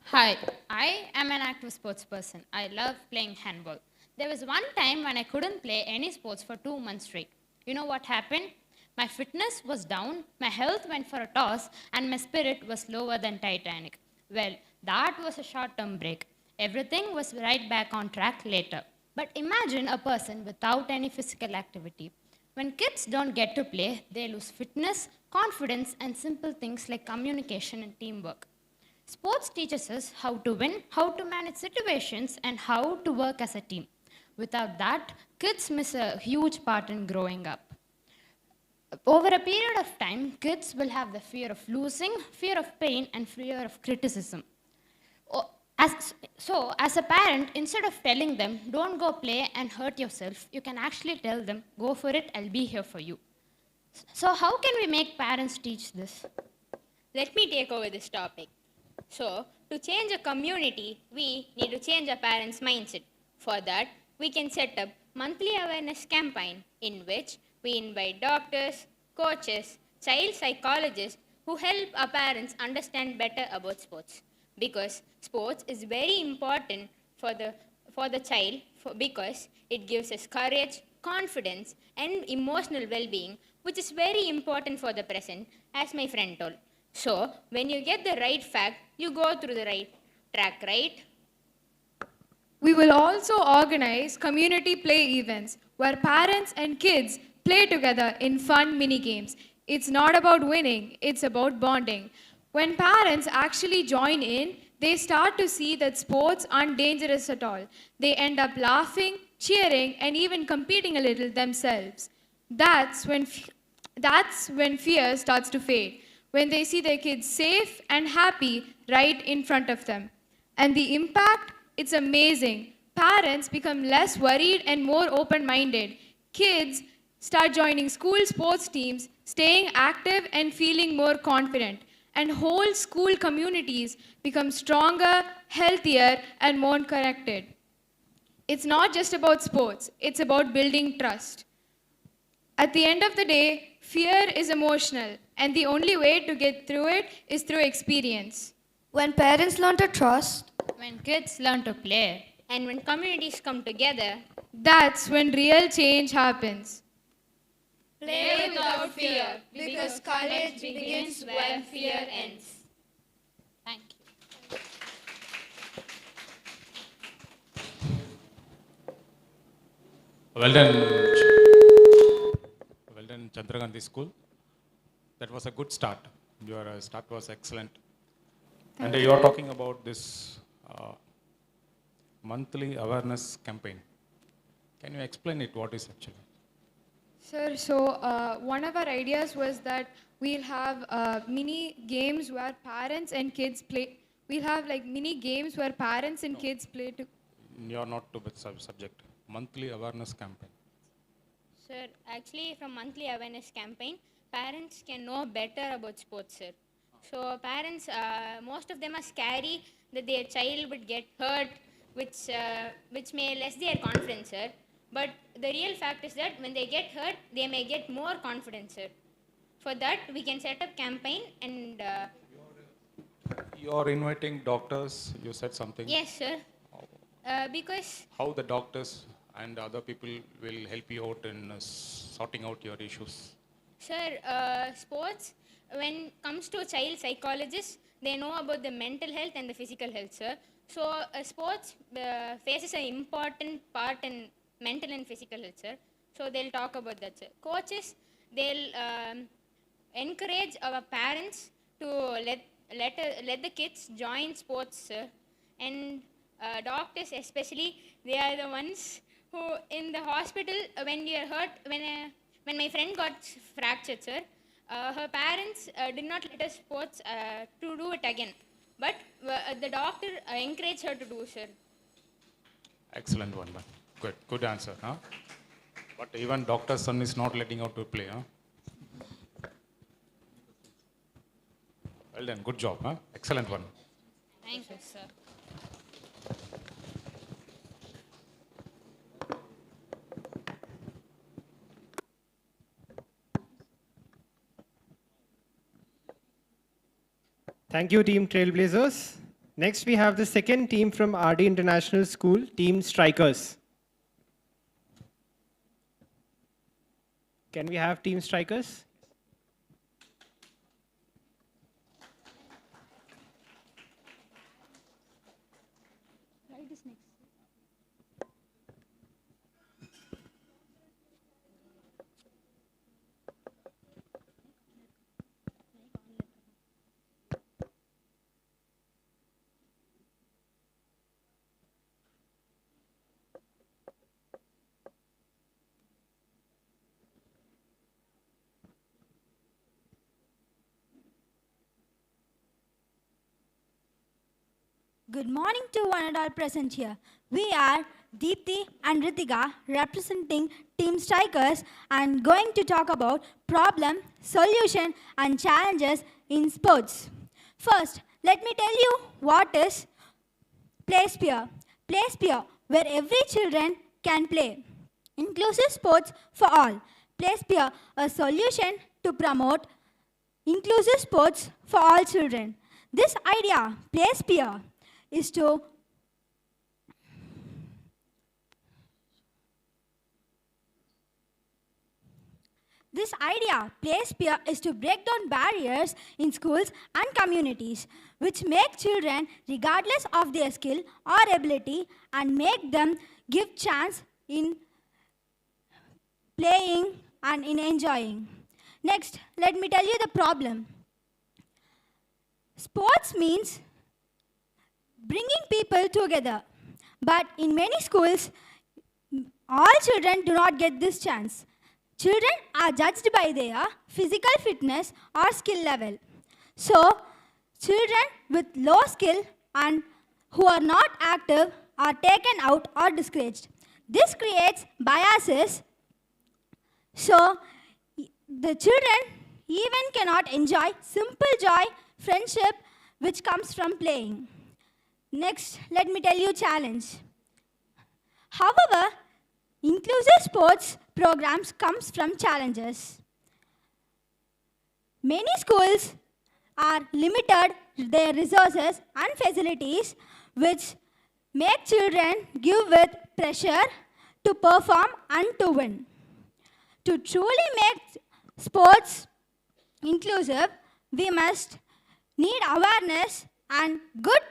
Hi, I am an active sports person. I love playing handball. There was one time when I couldn't play any sports for 2 months straight. You know what happened? My fitness was down, my health went for a toss, and my spirit was lower than Titanic. Well, that was a short-term break. Everything was right back on track later. But imagine a person without any physical activity. When kids don't get to play, they lose fitness, confidence, and simple things like communication and teamwork. Sports teaches us how to win, how to manage situations, and how to work as a team. Without that, kids miss a huge part in growing up. Over a period of time, kids will have the fear of losing, fear of pain, and fear of criticism. As a parent, instead of telling them, don't go play and hurt yourself, you can actually tell them, go for it, I'll be here for you. So how can we make parents teach this? Let me take over this topic. So, to change a community, we need to change our parents' mindset. For that, we can set up monthly awareness campaign in which we invite doctors, coaches, child psychologists who help our parents understand better about sports. Because sports is very important for the child because it gives us courage, confidence, and emotional well-being, which is very important for the present, as my friend told. So, when you get the right fact, you go through the right track, right? We will also organize community play events where parents and kids play together in fun mini games. It's not about winning, it's about bonding. When parents actually join in, they start to see that sports aren't dangerous at all. They end up laughing, cheering, and even competing a little themselves. That's when fear starts to fade, when they see their kids safe and happy right in front of them. And the impact, it's amazing. Parents become less worried and more open-minded. Kids start joining school sports teams, staying active and feeling more confident. And whole school communities become stronger, healthier, and more connected. It's not just about sports, it's about building trust. At the end of the day, fear is emotional, and the only way to get through it is through experience. When parents learn to trust, when kids learn to play, and when communities come together, that's when real change happens. Play without fear, because courage begins where fear ends. Thank you. Well done. Well done, Chandragandhi School. That was a good start. Your start was excellent. And you are talking about this monthly awareness campaign. Can you explain it? What is actually? Sir, so one of our ideas was that we'll have mini games where parents and kids play. We'll have like mini games where parents and kids play to. You are not to the subject. Monthly awareness campaign. Sir, actually from monthly awareness campaign, parents can know better about sports, sir. So parents, most of them are scary that their child would get hurt, which may less their confidence, sir. But the real fact is that when they get hurt, they may get more confidence, sir. For that, we can set up campaign and... You are inviting doctors, you said something. Yes, sir. Because... How the doctors and other people will help you out in sorting out your issues? Sir, sports, when it comes to child psychologists, they know about the mental health and the physical health, sir. So sports faces an important part in mental and physical health, sir. So they'll talk about that, sir. Coaches, they'll encourage our parents to let the kids join sports, sir. And doctors especially, they are the ones who in the hospital, when you are hurt, when my friend got fractured, sir, her parents did not let us sports to do it again. But the doctor encouraged her to do, sir. Excellent one, man. Good answer, huh? But even doctor's son is not letting out to play, huh? Well done, good job, huh? Excellent one. Thank you, sir. Thank you, Team Trailblazers. Next, we have the second team from RD International School, Team Strikers. Can we have Team Strikers? Good morning to one and all present here. We are Deepthi and Ritika representing Team Strikers and going to talk about problem, solution and challenges in sports. First, let me tell you what is PlaySphere. PlaySphere, where every children can play. Inclusive sports for all. PlaySphere, a solution to promote inclusive sports for all children. This idea, PlaySphere, is to break down barriers in schools and communities, which make children, regardless of their skill or ability, and make them give chance in playing and in enjoying. Next, let me tell you the problem. Sports means bringing people together. But in many schools, all children do not get this chance. Children are judged by their physical fitness or skill level. So, children with low skill and who are not active are taken out or discouraged. This creates biases. So, the children even cannot enjoy simple joy, friendship, which comes from playing. Next, let me tell you a challenge. However, inclusive sports programs comes from challenges. Many schools are limited their resources and facilities, which make children give with pressure to perform and to win. To truly make sports inclusive, we must need awareness and good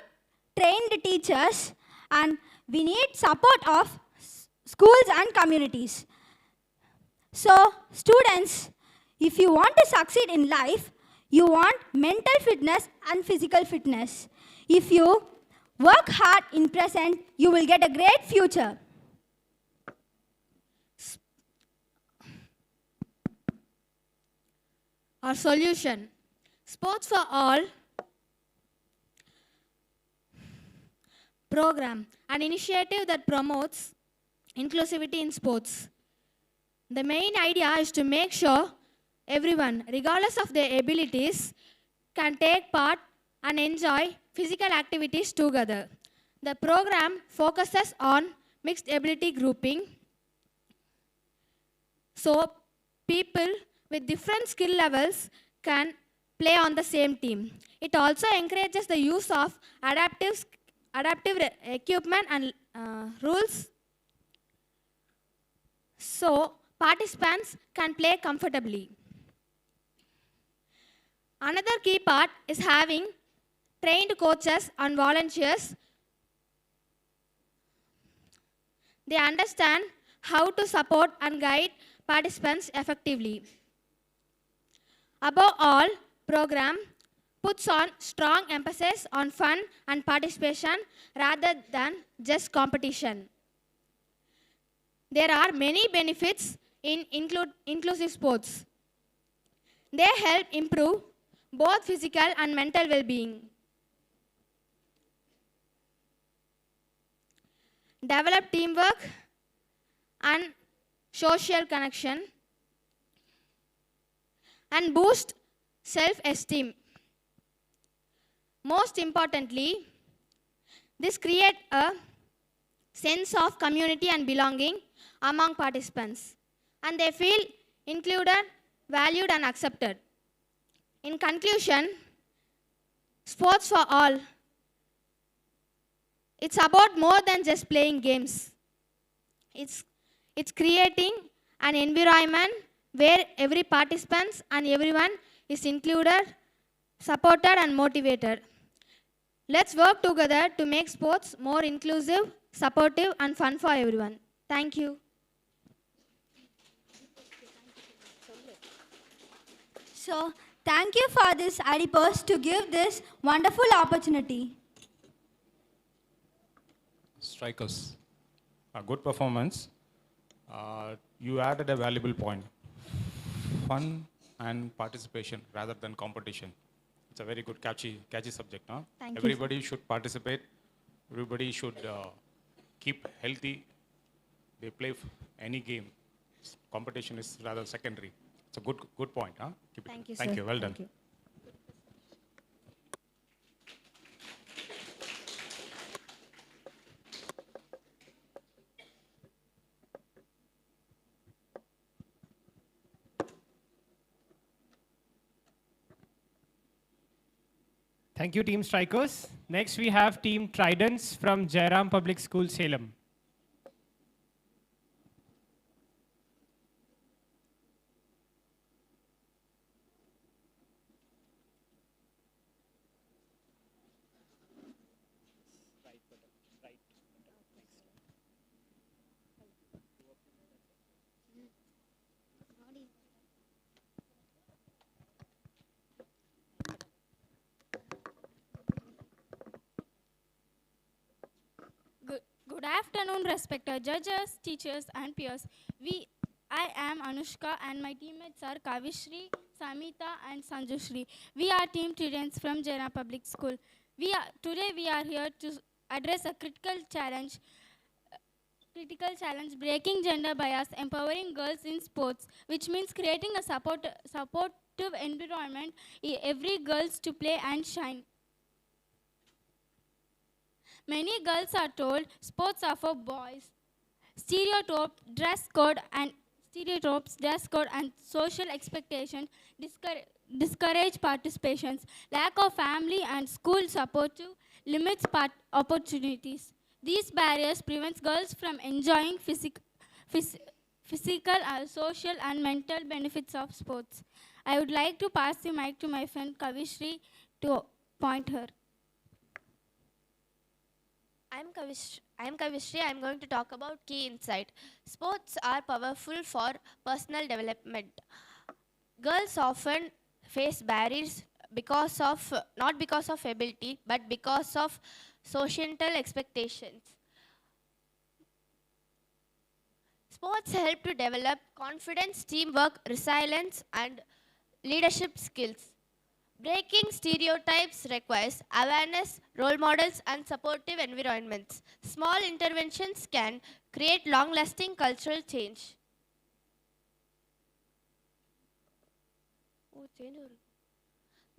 trained teachers, and we need support of schools and communities. So, students, if you want to succeed in life, you want mental fitness and physical fitness. If you work hard in present, you will get a great future. Our solution, Sports for All program, an initiative that promotes inclusivity in sports. The main idea is to make sure everyone, regardless of their abilities, can take part and enjoy physical activities together. The program focuses on mixed ability grouping, so people with different skill levels can play on the same team. It also encourages the use of adaptive equipment and rules, so participants can play comfortably. Another key part is having trained coaches and volunteers. They understand how to support and guide participants effectively. Above all, program puts on strong emphasis on fun and participation rather than just competition. There are many benefits in inclusive sports. They help improve both physical and mental well-being, develop teamwork and social connection, and boost self-esteem. Most importantly, this creates a sense of community and belonging among participants, and they feel included, valued, and accepted. In conclusion, Sports for All, it's about more than just playing games. It's creating an environment where every participant and everyone is included, supported, and motivated. Let's work together to make sports more inclusive, supportive, and fun for everyone. Thank you. So, thank you for this 𝗣𝗶𝘆 to give this wonderful opportunity. Strikers, a good performance. You added a valuable point. Fun and participation rather than competition. It's a very good, catchy subject. Huh? Everybody should participate. Everybody should keep healthy. They play any game. Competition is rather secondary. It's a good point. Huh? Keep it. Thank you, Thank sir. you. Well done. Thank you. Thank you, Team Strikers. Next, we have Team Tridents from Jairam Public School, Salem. Good afternoon, respected judges, teachers, and peers. I am Anushka, and my teammates are Kavishri, Samita, and Sanjushri. We are Team Tridents from Jairam Public School. Today we are here to address a critical challenge, breaking gender bias, empowering girls in sports, which means creating a supportive environment for every girls to play and shine. Many girls are told sports are for boys. Stereotypes, dress code, and social expectations discourage participations. Lack of family and school support limits opportunities. These barriers prevent girls from enjoying physical, social, and mental benefits of sports. I would like to pass the mic to my friend Kavishri to point her. I'm Kavishri. I'm going to talk about key insight. Sports are powerful for personal development. Girls often face barriers not because of ability, but because of societal expectations. Sports help to develop confidence, teamwork, resilience, and leadership skills. Breaking stereotypes requires awareness, role models, and supportive environments. Small interventions can create long-lasting cultural change.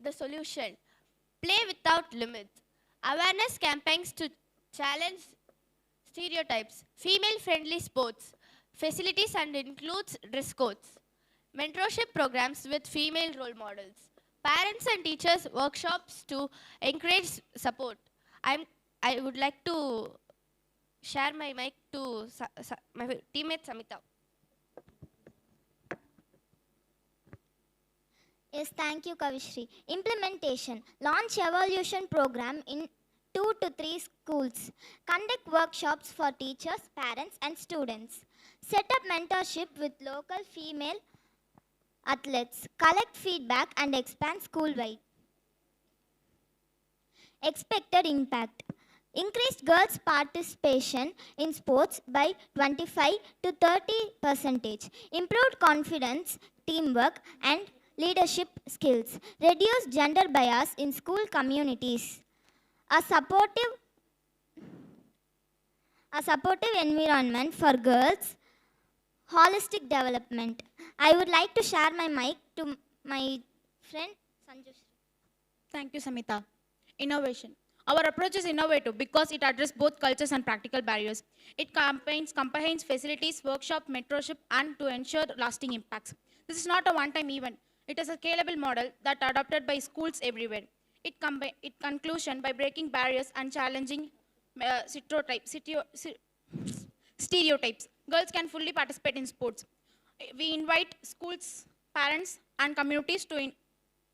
The solution: play without limits. Awareness campaigns to challenge stereotypes. Female-friendly sports facilities and includes dress codes. Mentorship programs with female role models. Parents and teachers workshops to encourage support. I would like to share my mic to my teammate Samita. Yes, thank you, Kavishri. Implementation. Launch evolution program in 2 to 3 schools. Conduct workshops for teachers, parents, and students. Set up mentorship with local female athletes. Collect feedback and expand school-wide. Expected impact. Increased girls' participation in sports by 25 to 30%. Improved confidence, teamwork, and leadership skills. Reduce gender bias in school communities. A supportive environment for girls. Holistic development. I would like to share my mic to my friend Sanjush. Thank you, Samita. Innovation. Our approach is innovative because it addresses both cultures and practical barriers. It combines facilities, workshop, mentorship, and to ensure lasting impacts. This is not a one-time event. It is a scalable model that adopted by schools everywhere. It conclusion by breaking barriers and challenging stereotypes. Girls can fully participate in sports. We invite schools, parents, and communities to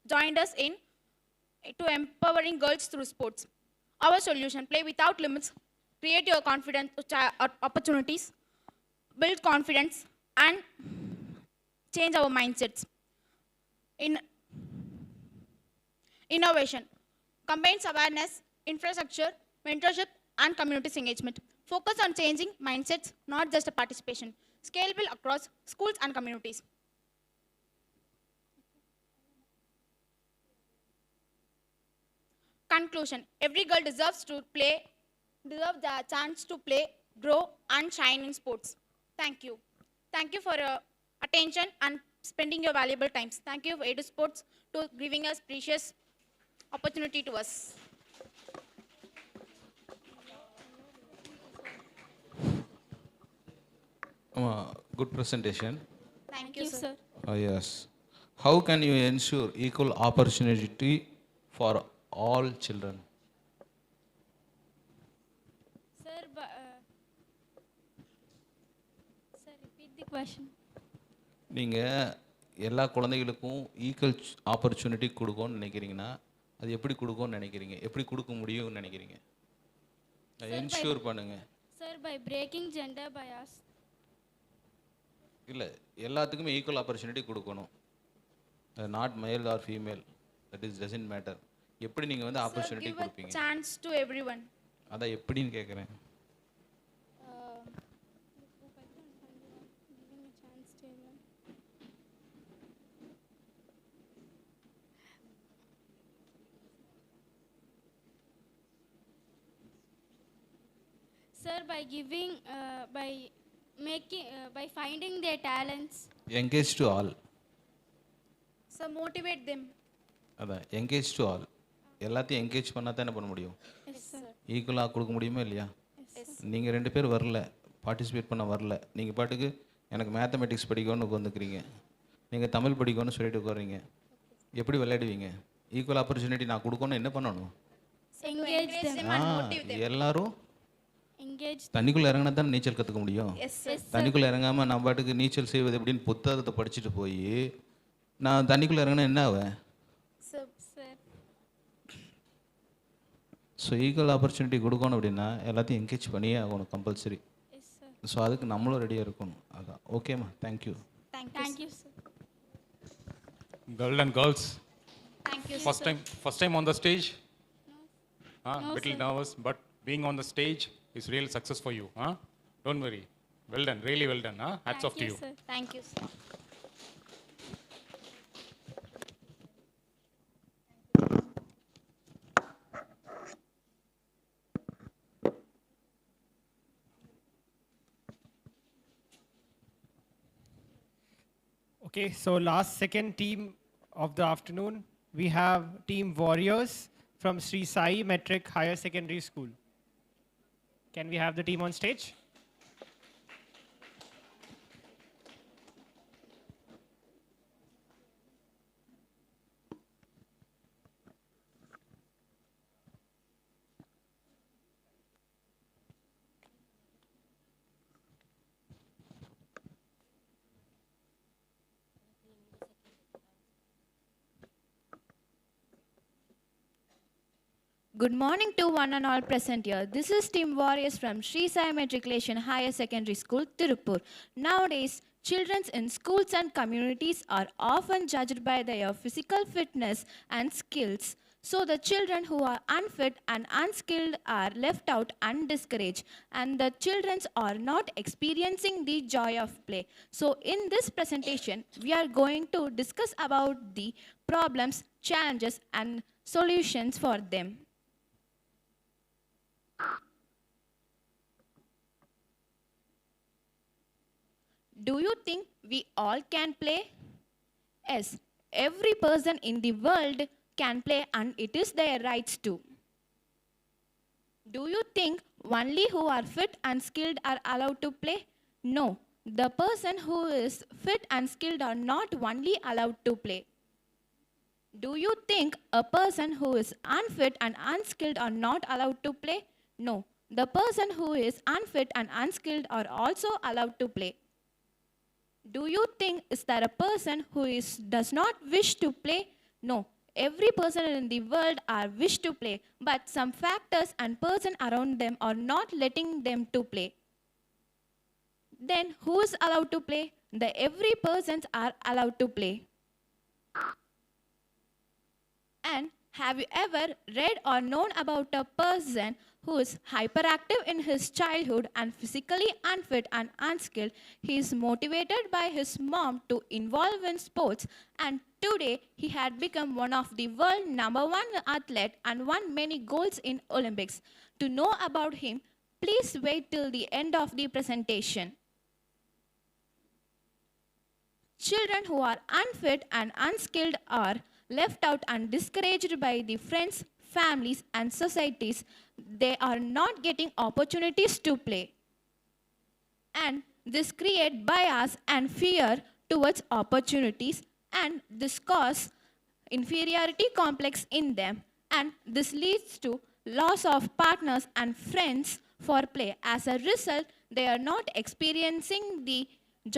join us in to empowering girls through sports. Our solution: play without limits, create your confidence opportunities, build confidence, and change our mindsets. Innovation combines awareness, infrastructure, mentorship, and community engagement. Focus on changing mindsets, not just a participation. Scalable across schools and communities. Conclusion: every girl deserves the chance to play, grow, and shine in sports. Thank you. Thank you for your attention and spending your valuable times. Thank you, Edu Sports, to giving us precious opportunity to us. Good presentation. Thank you, sir. Yes. How can you ensure equal opportunity for all children? Sir, repeat the question. நீங்கள் எல்லா குழந்தைகளுக்கும் equal opportunity கொடுக்கணும்னு நினைக்கிறீங்கன்னா அது எப்படி கொடுக்கும்னு நினைக்கிறீங்க? எப்படி கொடுக்க முடியும்னு நினைக்கிறீங்க? என்ஷூர் பண்ணுங்க. Sir, by breaking gender bias. இல்லை, எல்லாத்துக்குமே ஈக்குவல் ஆப்பர்ச்சுனிட்டி கொடுக்கணும். Not male or female, that is doesn't matter. எப்படி நீங்கள் வந்து ஆப்பர்ச்சுனிட்டி கொடுப்பீங்க? Chance to everyone. அதான் எப்படின்னு கேட்குறேன். Sir, by finding their talents. Engage to all. So motivate them. அதான் engage to all. எல்லாத்தையும் என்கேஜ் பண்ணால் தான் என்ன பண்ண முடியும்? ஈக்குவலாக கொடுக்க முடியுமா இல்லையா? நீங்கள் 2 பேர் வரல, பார்ட்டிசிபேட் பண்ண வரல, நீங்கள் பாட்டுக்கு எனக்கு மேத்தமெட்டிக்ஸ் படிக்கணும்னு உட்காந்துக்கிறீங்க, நீங்கள் தமிழ் படிக்கணும்னு சொல்லிட்டு உட்காருங்க, எப்படி விளையாடுவீங்க? ஈக்குவல் ஆப்பர்ச்சுனிட்டி நான் கொடுக்கணும், என்ன பண்ணணும்? எல்லாரும் தண்ணிக்குள்ளே இறங்கினா தான் நீச்சல் கற்றுக்க முடியும். தண்ணிக்குள்ளே இறங்காமல் நான் பாட்டுக்கு நீச்சல் செய்வது எப்படின்னு புத்தகத்தை படிச்சுட்டு போய் நான் தண்ணிக்குள்ளே இறங்கினா என்ன ஆவேன்? ஸோ ஈக்குவல் ஆப்பர்ச்சுனிட்டி கொடுக்கணும் அப்படின்னா எல்லாத்தையும் என்கரேஜ் பண்ணியே ஆகணும் கம்பல்சரி. ஸோ அதுக்கு நம்மளும் ரெடியாக இருக்கணும். அதான் ஓகேம்மா, thank you. Thank you, sir. Girl and girls. Thank you, First time on the stage? No. No, Little sir. nervous, but being on the stage is real success for you. Don't worry. Well done, really well done. Hats off to you. Sir. Thank you, sir. Okay, so last second team of the afternoon, we have Team Warriors from Sri Sai Metric Higher Secondary School. Can we have the team on stage? Good morning to one and all present here. This is Team Warriors from Sri Sai Matriculation Higher Secondary School, Tirupur. Nowadays, children in schools and communities are often judged by their physical fitness and skills. So the children who are unfit and unskilled are left out and discouraged, and the children are not experiencing the joy of play. So in this presentation, we are going to discuss about the problems, challenges, and solutions for them. Do you think we all can play? Yes, every person in the world can play and it is their rights too. Do you think only who are fit and skilled are allowed to play? No, the person who is fit and skilled are not only allowed to play. Do you think a person who is unfit and unskilled are not allowed to play? No, the person who is unfit and unskilled are also allowed to play. Do you think is there a person who does not wish to play? No, every person in the world are wish to play, but some factors and person around them are not letting them to play. Then who is allowed to play? The every persons are allowed to play. And have you ever read or known about a person who is hyperactive in his childhood and physically unfit and unskilled? He is motivated by his mom to involve in sports, and today he had become one of the world #1 athlete and won many golds in Olympics. To know about him, please wait till the end of the presentation. Children who are unfit and unskilled are left out and discouraged by the friends, families, and societies. They are not getting opportunities to play. And this creates bias and fear towards opportunities, and this causes inferiority complex in them, and this leads to loss of partners and friends for play. As a result, they are not experiencing the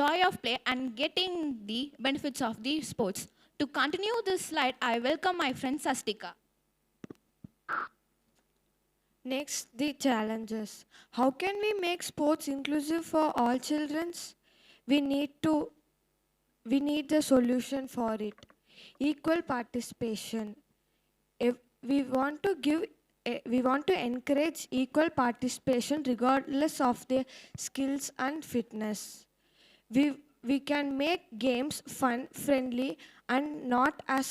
joy of play and getting the benefits of the sports. To continue this slide, I welcome my friend Sastika. Next, the challenges. How can we make sports inclusive for all children? We need the solution for it. Equal participation. If we want to encourage equal participation regardless of their skills and fitness. We can make games fun, friendly, and not as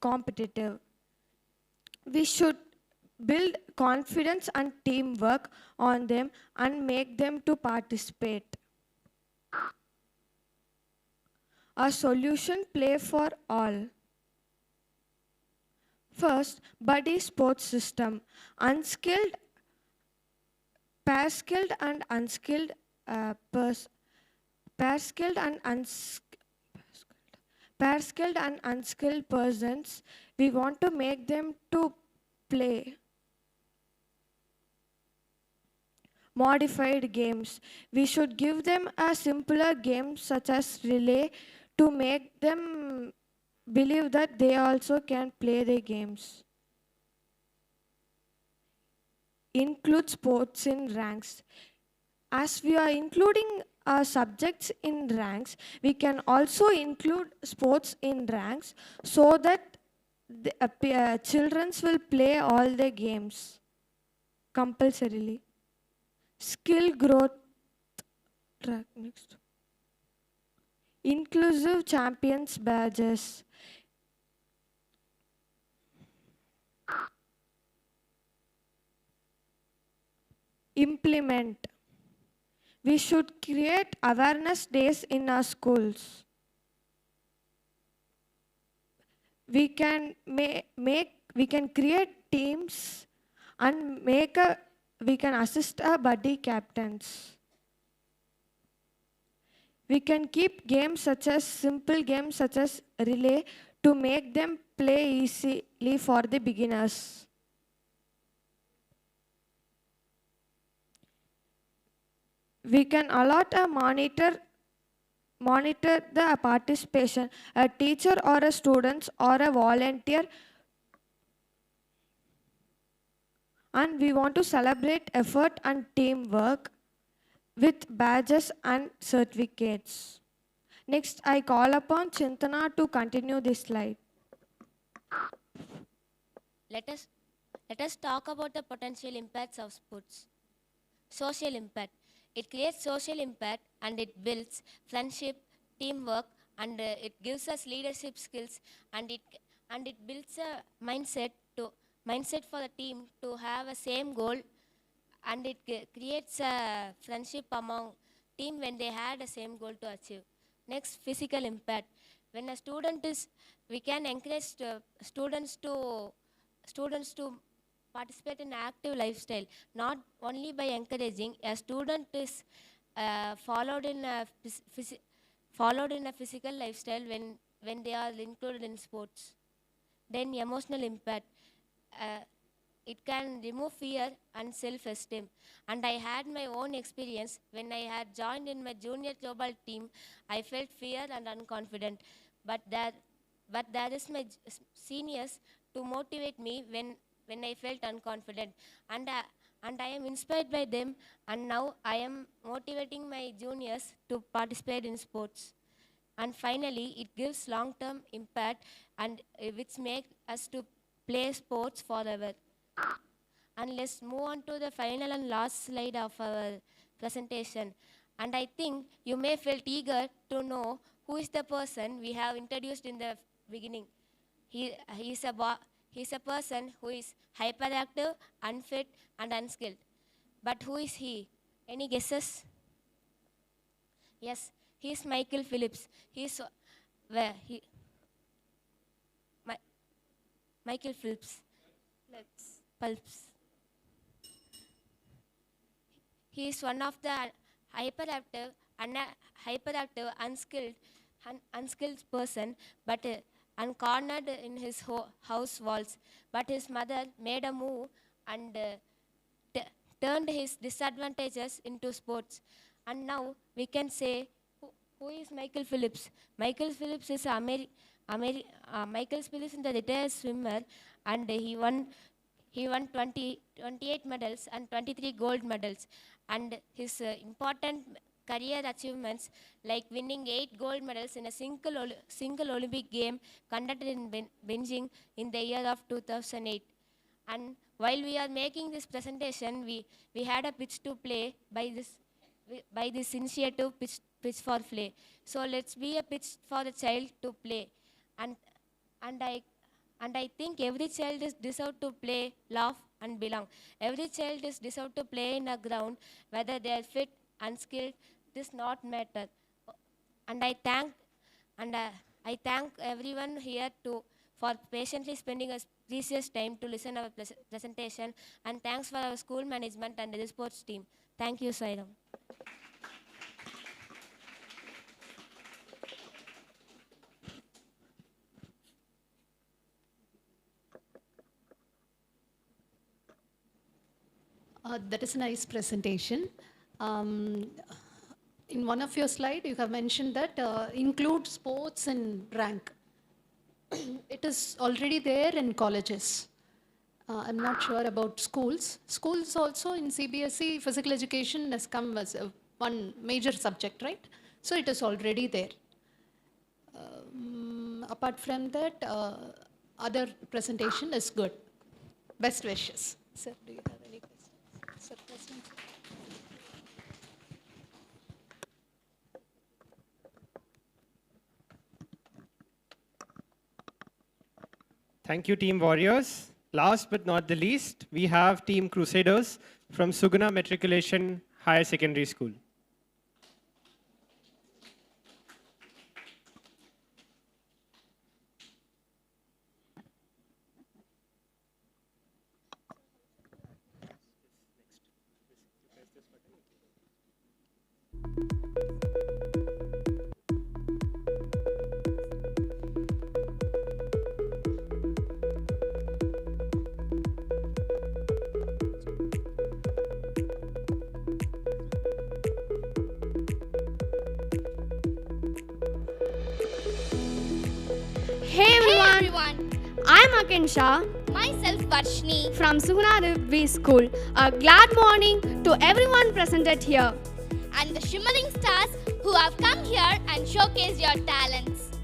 competitive. We should build confidence and teamwork on them and make them to participate. A solution: play for all. First, buddy sports system. Pair skilled and unskilled persons, we want to make them to play. Modified games. We should give them a simpler game such as relay to make them believe that they also can play the games. include sports in ranks. As we are including subjects in ranks, we can also include sports in ranks so that the children will play all the games compulsorily. Skill growth track next. Inclusive champions badges. Implement. We should create awareness days in our schools. We can create teams and we can assist our buddy captains. We can keep simple games such as relay to make them play easily for the beginners. We can allot a monitor the participation, a teacher or a student or a volunteer, and we want to celebrate effort and teamwork with badges and certificates. Next, I call upon Chintana to continue this slide. Let us talk about the potential impacts of sports. Social impact. It creates social impact and it builds friendship, teamwork, and it gives us leadership skills, and it builds a mindset for the team to have a same goal, and it creates a friendship among team when they had the same goal to achieve. Next, physical impact. When a student is, we can encourage students to participate in active lifestyle, not only by encouraging. A student is followed in a physical lifestyle when they are included in sports. Then emotional impact. It can remove fear and self-esteem. And I had my own experience when I had joined in my junior global team. I felt fear and unconfident, but there is my seniors to motivate me when I felt unconfident, and I am inspired by them, and now I am motivating my juniors to participate in sports. And finally, it gives long-term impact, and which makes us to play sports forever. And let's move on to the final and last slide of our presentation. And I think you may felt eager to know who is the person we have introduced in the beginning. He's a person who is hyperactive, unfit, and unskilled. But who is he? Any guesses? Yes, he is Michael Phillips. Michael Phillips. He is one of the hyperactive, unskilled person, but uncornered in his house walls. But his mother made a move and turned his disadvantages into sports. And now we can say, who is Michael Phillips? Michael Phillips is Michael Phillips is the retired swimmer, and he won 28 medals and 23 gold medals. And his important career achievements, like winning 8 gold medals in a single Olympic game conducted in Beijing in the year of 2008. And while we are making this presentation, we had a pitch to play by this initiative, Pitch4Play. So let's be a pitch for the child to play. And I think every child is deserved to play, laugh, and belong. Every child is deserved to play in a ground, whether they are fit, unskilled, does not matter. And I thank everyone here for patiently spending a precious time to listen to our presentation. And thanks for our school management and the sports team. Thank you, Sairam. That is a nice presentation. In one of your slides, you have mentioned that include sports in rank. It is already there in colleges. I'm not sure about schools. Schools also in CBSE, physical education has come as one major subject, right? So it is already there. Apart from that, other presentation is good. Best wishes. Sir, do you have any questions? Sir, questions? Thank you, Team Warriors. Last but not the least, we have Team Crusaders from Suguna Matriculation Higher Secondary School. Hey everyone. I'm Akinsha. Myself Varshni from Suguna Village School. A glad morning to everyone presented here. And the shimmering stars who have come here and showcased your talents.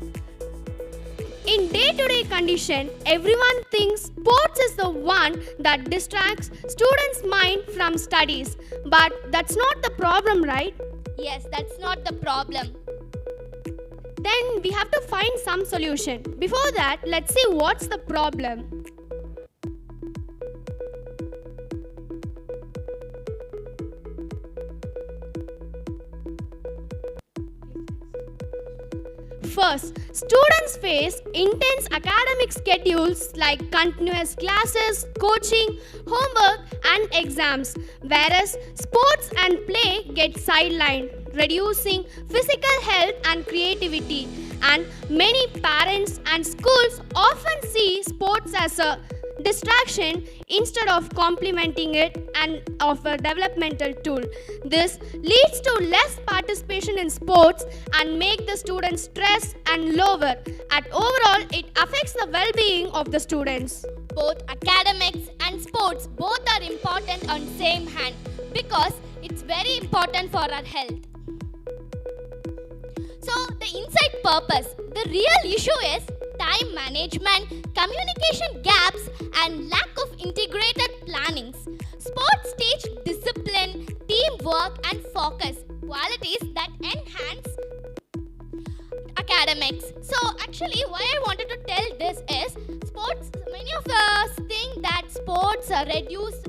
In day-to-day condition, everyone thinks sports is the one that distracts students' mind from studies. But that's not the problem, right? Yes, that's not the problem. Then we have to find some solution. Before that, let's see what's the problem. First, students face intense academic schedules like continuous classes, coaching, homework and exams, whereas sports and play get sidelined, reducing physical health and creativity. And many parents and schools often see sports as a distraction instead of complementing it and of a developmental tool. This leads to less participation in sports and make the students stress and lower. And overall, it affects the well-being of the students. Both academics and sports both are important on same hand because it's very important for our health. So the inside purpose, the real issue is time management, communication gaps and lack of integrated plannings. Sports teach discipline, teamwork and focus, qualities that enhance academics. So actually why I wanted to tell this is sports, many of us think that sports reduce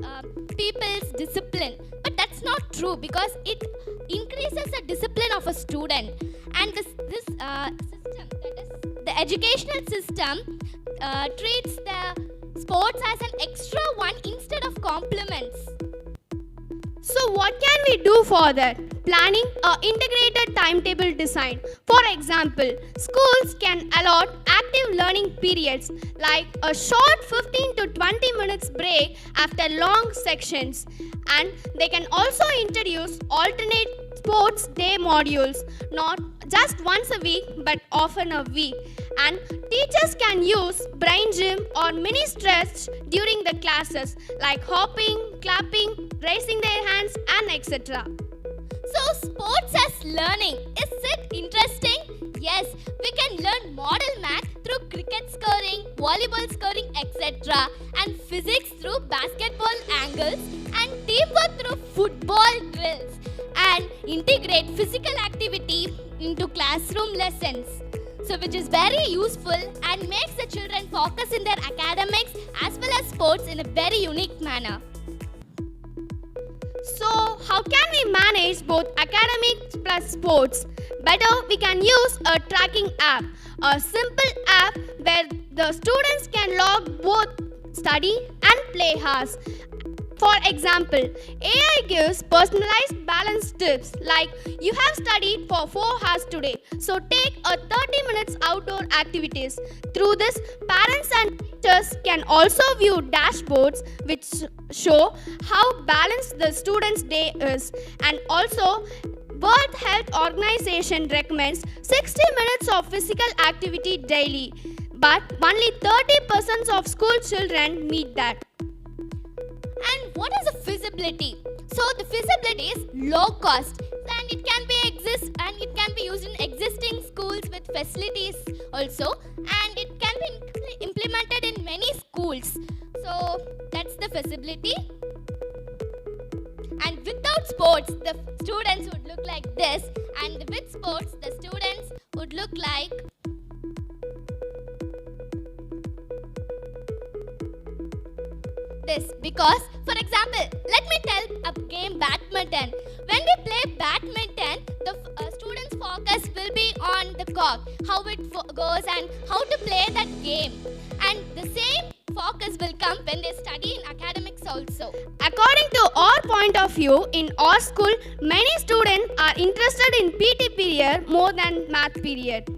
people's discipline, but that's not true because it increases the discipline of a student. And this system, that is the educational system, treats the sports as an extra one instead of complements. So what can we do for that? Planning an integrated timetable design. For example, schools can allot active learning periods like a short 15 to 20 minutes break after long sections. And they can also introduce alternate sports day modules, not just once a week but often a week. And teachers can use brain gym or mini stretch during the classes like hopping, clapping, raising their hands and etc. So sports as learning, is it interesting? Yes, we can learn model math through cricket scoring, volleyball scoring, etc. and physics through basketball angles and teamwork through football drills and integrate physical activity into classroom lessons. So which is very useful and makes the children focus in their academics as well as sports in a very unique manner. So how can we manage both academics plus sports? Better, we can use a tracking app, a simple app where the students can log both study and play hours. For example, AI gives personalized balance tips like you have studied for 4 hours today, so take a 30 minutes outdoor activities. Through this, parents and teachers can also view dashboards which show how balanced the student's day is. And also, World Health Organization recommends 60 minutes of physical activity daily, but only 30% of school children meet that. what is the feasibility? So the feasibility is low cost, and it can be used in existing schools with facilities also, and it can be implemented in many schools. So that's the feasibility. And without sports, the students would look like this, and with sports, the students would look like this. Because, for example, let me tell a game badminton. When we play badminton, the students' focus will be on the court, how it goes and how to play that game. And the same focus will come when they study in academics also. According to our point of view, in our school, many students are interested in PT period more than math period.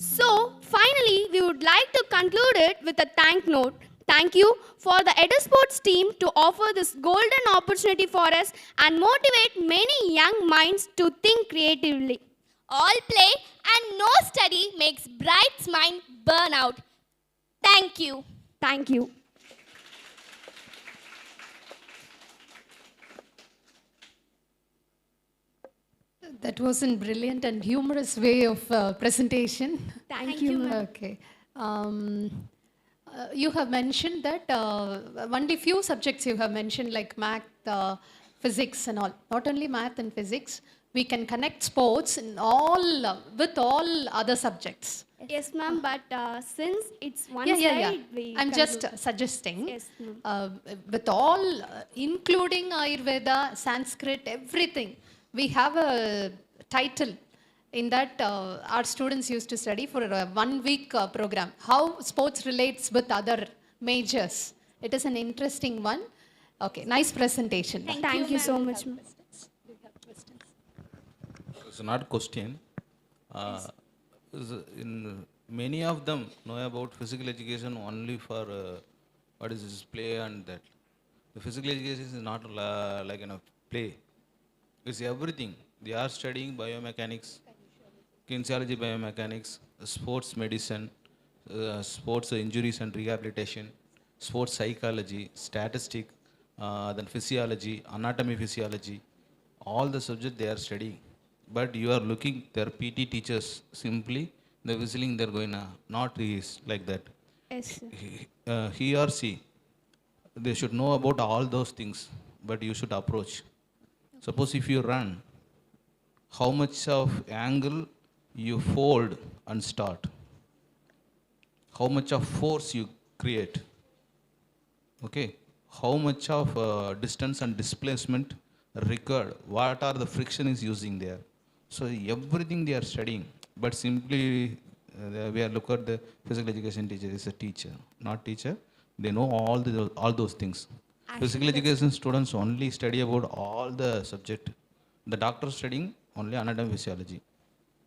So, finally, we would like to conclude it with a thank note. Thank you for the EduSports team to offer this golden opportunity for us and motivate many young minds to think creatively. All play and no study makes bright mind burn out. Thank you. Thank you. That was a brilliant and humorous way of presentation. Thank you, ma'am. Okay. You have mentioned that only few subjects you have mentioned, like math, physics and all. Not only math and physics, we can connect sports in with all other subjects. Yes, ma'am, but since it's one Yeah. side, we I'm just conclude. suggesting, Yes, ma'am. with all, including Ayurveda, Sanskrit, everything, we have a title in that our students used to study for a 1 week program. How sports relates with other majors. It is an interesting one. Okay, nice presentation. Thank you so much, ma'am. It's not question. In many of them know about physical education only for what is this play and that. The physical education is not like a play. It's everything. They are studying biomechanics, kinesiology biomechanics, sports medicine, sports injuries and rehabilitation, sports psychology, statistics, then physiology, anatomy physiology, all the subjects they are studying. But you are looking their PT teachers simply, they're whistling, they're going, not is like that. Yes, sir. He or she, they should know about all those things, but you should approach. Suppose if you run, how much of angle you fold and start? How much of force you create? Okay. How much of distance and displacement required? What are the friction is using there? So everything they are studying, but simply we are look at the physical education teacher is a teacher, not teacher. They know all those things. Physical education students only study about all the subject. The doctor studying only anatomy physiology.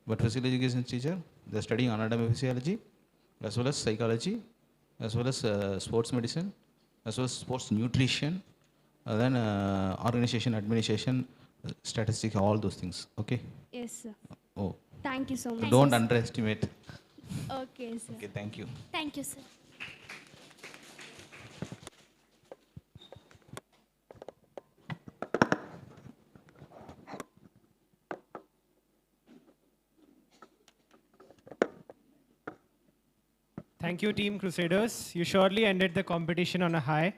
But physical education teacher, they are studying anatomy physiology, as well as psychology, as well as sports medicine, as well as sports nutrition, then organization, administration, statistics, all those things. Okay? Yes, sir. Oh. Thank you so much. Don't underestimate. Okay, sir. Okay, thank you. Thank you, sir. Thank you, Team Crusaders. You surely ended the competition on a high.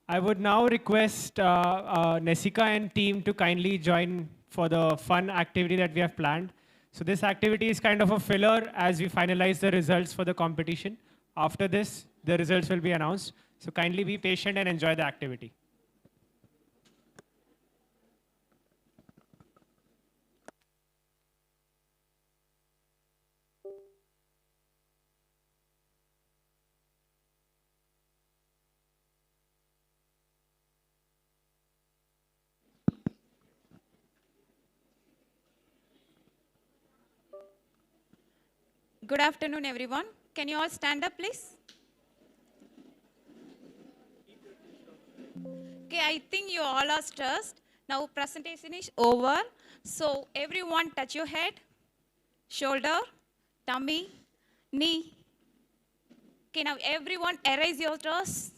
I would now request Nesika and team to kindly join for the fun activity that we have planned. So this activity is kind of a filler as we finalize the results for the competition. After this, the results will be announced. So kindly be patient and enjoy the activity. Good afternoon, everyone. Can you all stand up, please? Okay, I think you all are stressed. Now presentation is over. So everyone touch your head, shoulder, tummy, knee. Okay, Okay, now everyone erase your toes.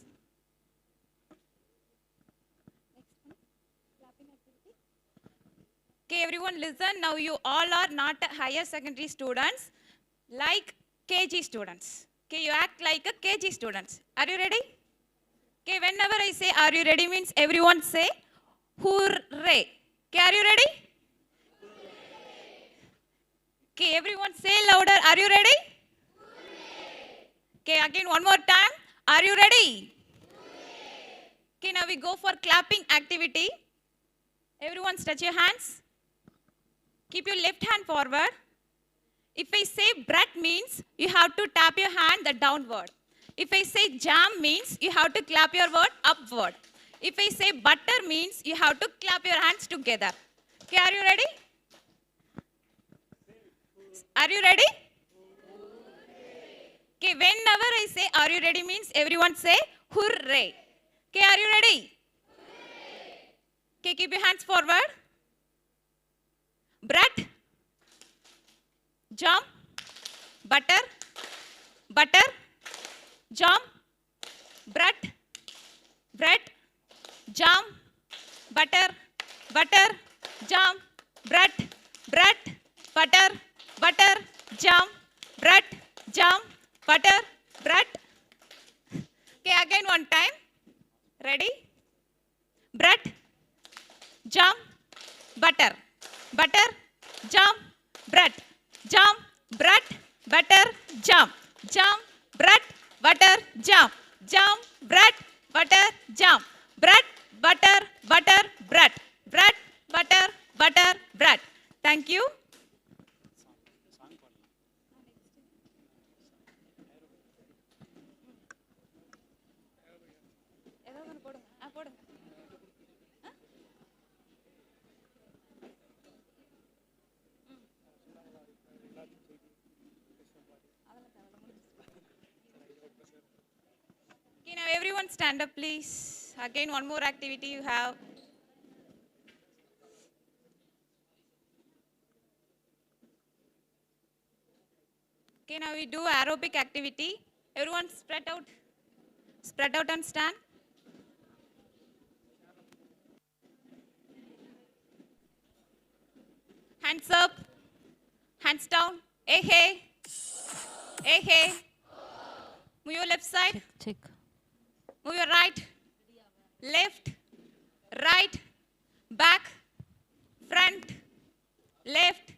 Okay, everyone listen. Now you all are not higher secondary students, like KG students. Okay, you act like a KG students. Are you ready? Okay, whenever I say are you ready means everyone say hooray. Okay, are you ready? Okay, everyone say louder. Are you ready? Okay, again one more time. Are you ready? Okay, now we go for clapping activity. Everyone stretch your hands. Keep your left hand forward. If I say bread means you have to tap your hand the downward. If I say jam means you have to clap your word upward. If I say butter means you have to clap your hands together. Okay, are you ready? Are you ready? Okay, whenever I say are you ready means everyone say hooray. Okay, are you ready? Okay, keep your hands forward. Bread, jam, butter, butter, jam, bread, bread, jam, butter, butter, jam, bread, bread, butter, butter, jam, bread, jam, butter, bread. Okay, again one time. Ready? Bread, jam, butter, butter, jam, bread, jam, bread, butter, jam, jam, bread, butter, jam, jam, bread, butter, jam, bread, butter, butter, bread, bread, butter, butter, bread. Thank you. Okay, now everyone stand up, please. Again, one more activity you have. Okay, now we do aerobic activity. Everyone spread out and stand. Hands up, hands down. Hey, hey. Hey, hey. Move your left side. Check. Move your right, left, right, back, front, left,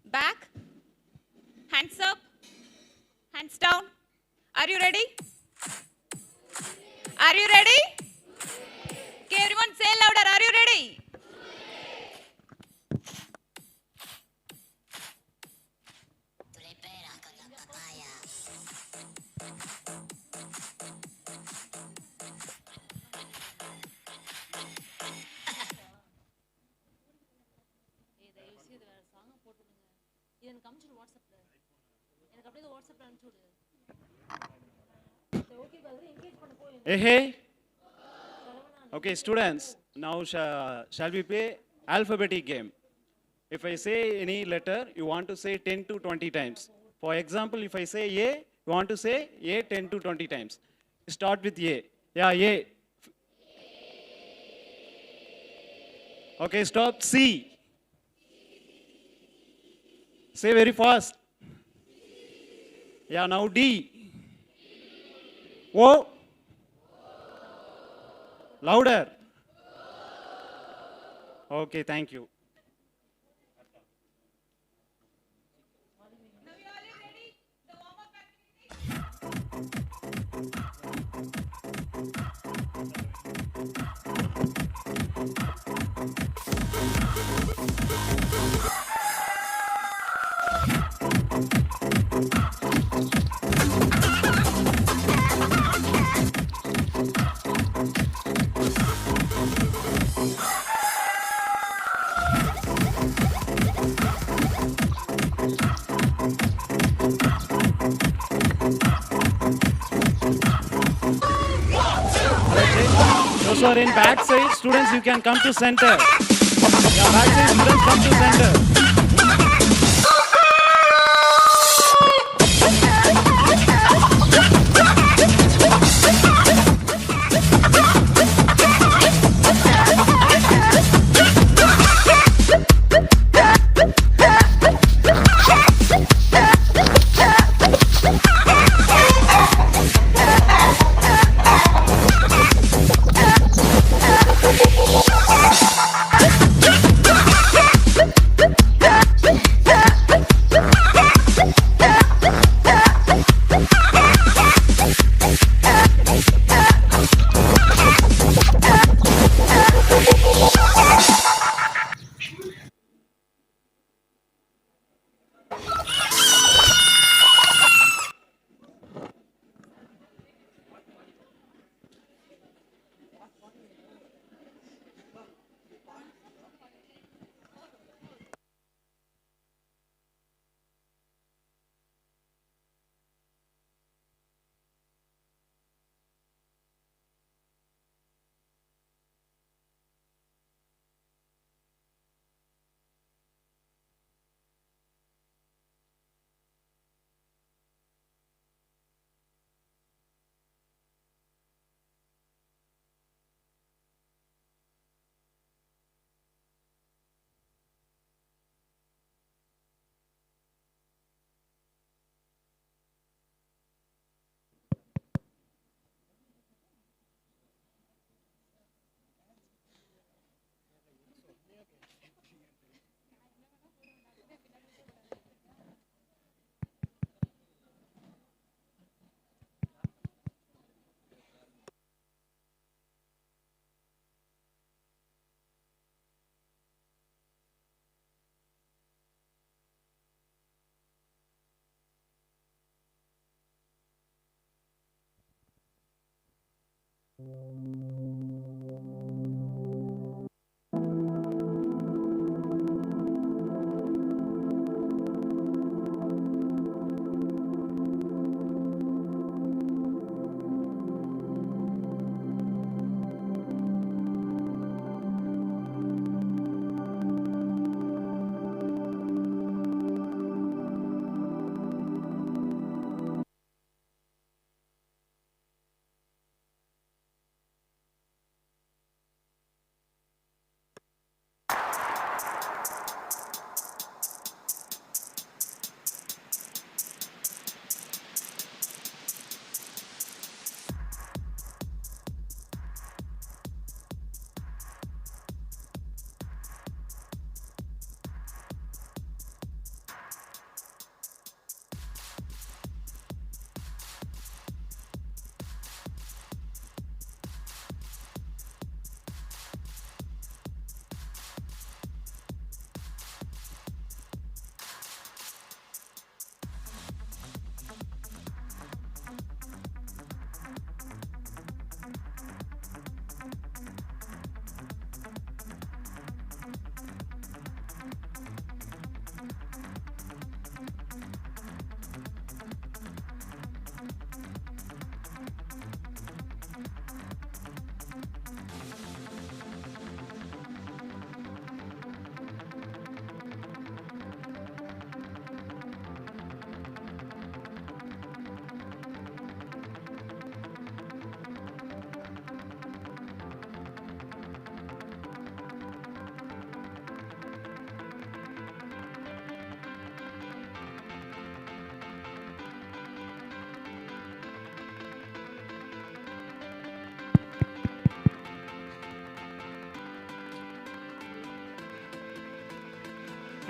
back. Hands up, hands down. Are you ready? Are you ready? Okay, everyone say louder. Are you ready? Hey, hey. Okay, students, now shall we play alphabetic game? If I say any letter, you want to say 10 to 20 times. For example, if I say A, you want to say A 10 to 20 times. Start with A. Yeah, A. Okay, stop. C. Say very fast. Yeah, now D. O. Louder. Okay, thank you. Those who are in back side, students, you can come to center. Yeah, back side, students, come to center.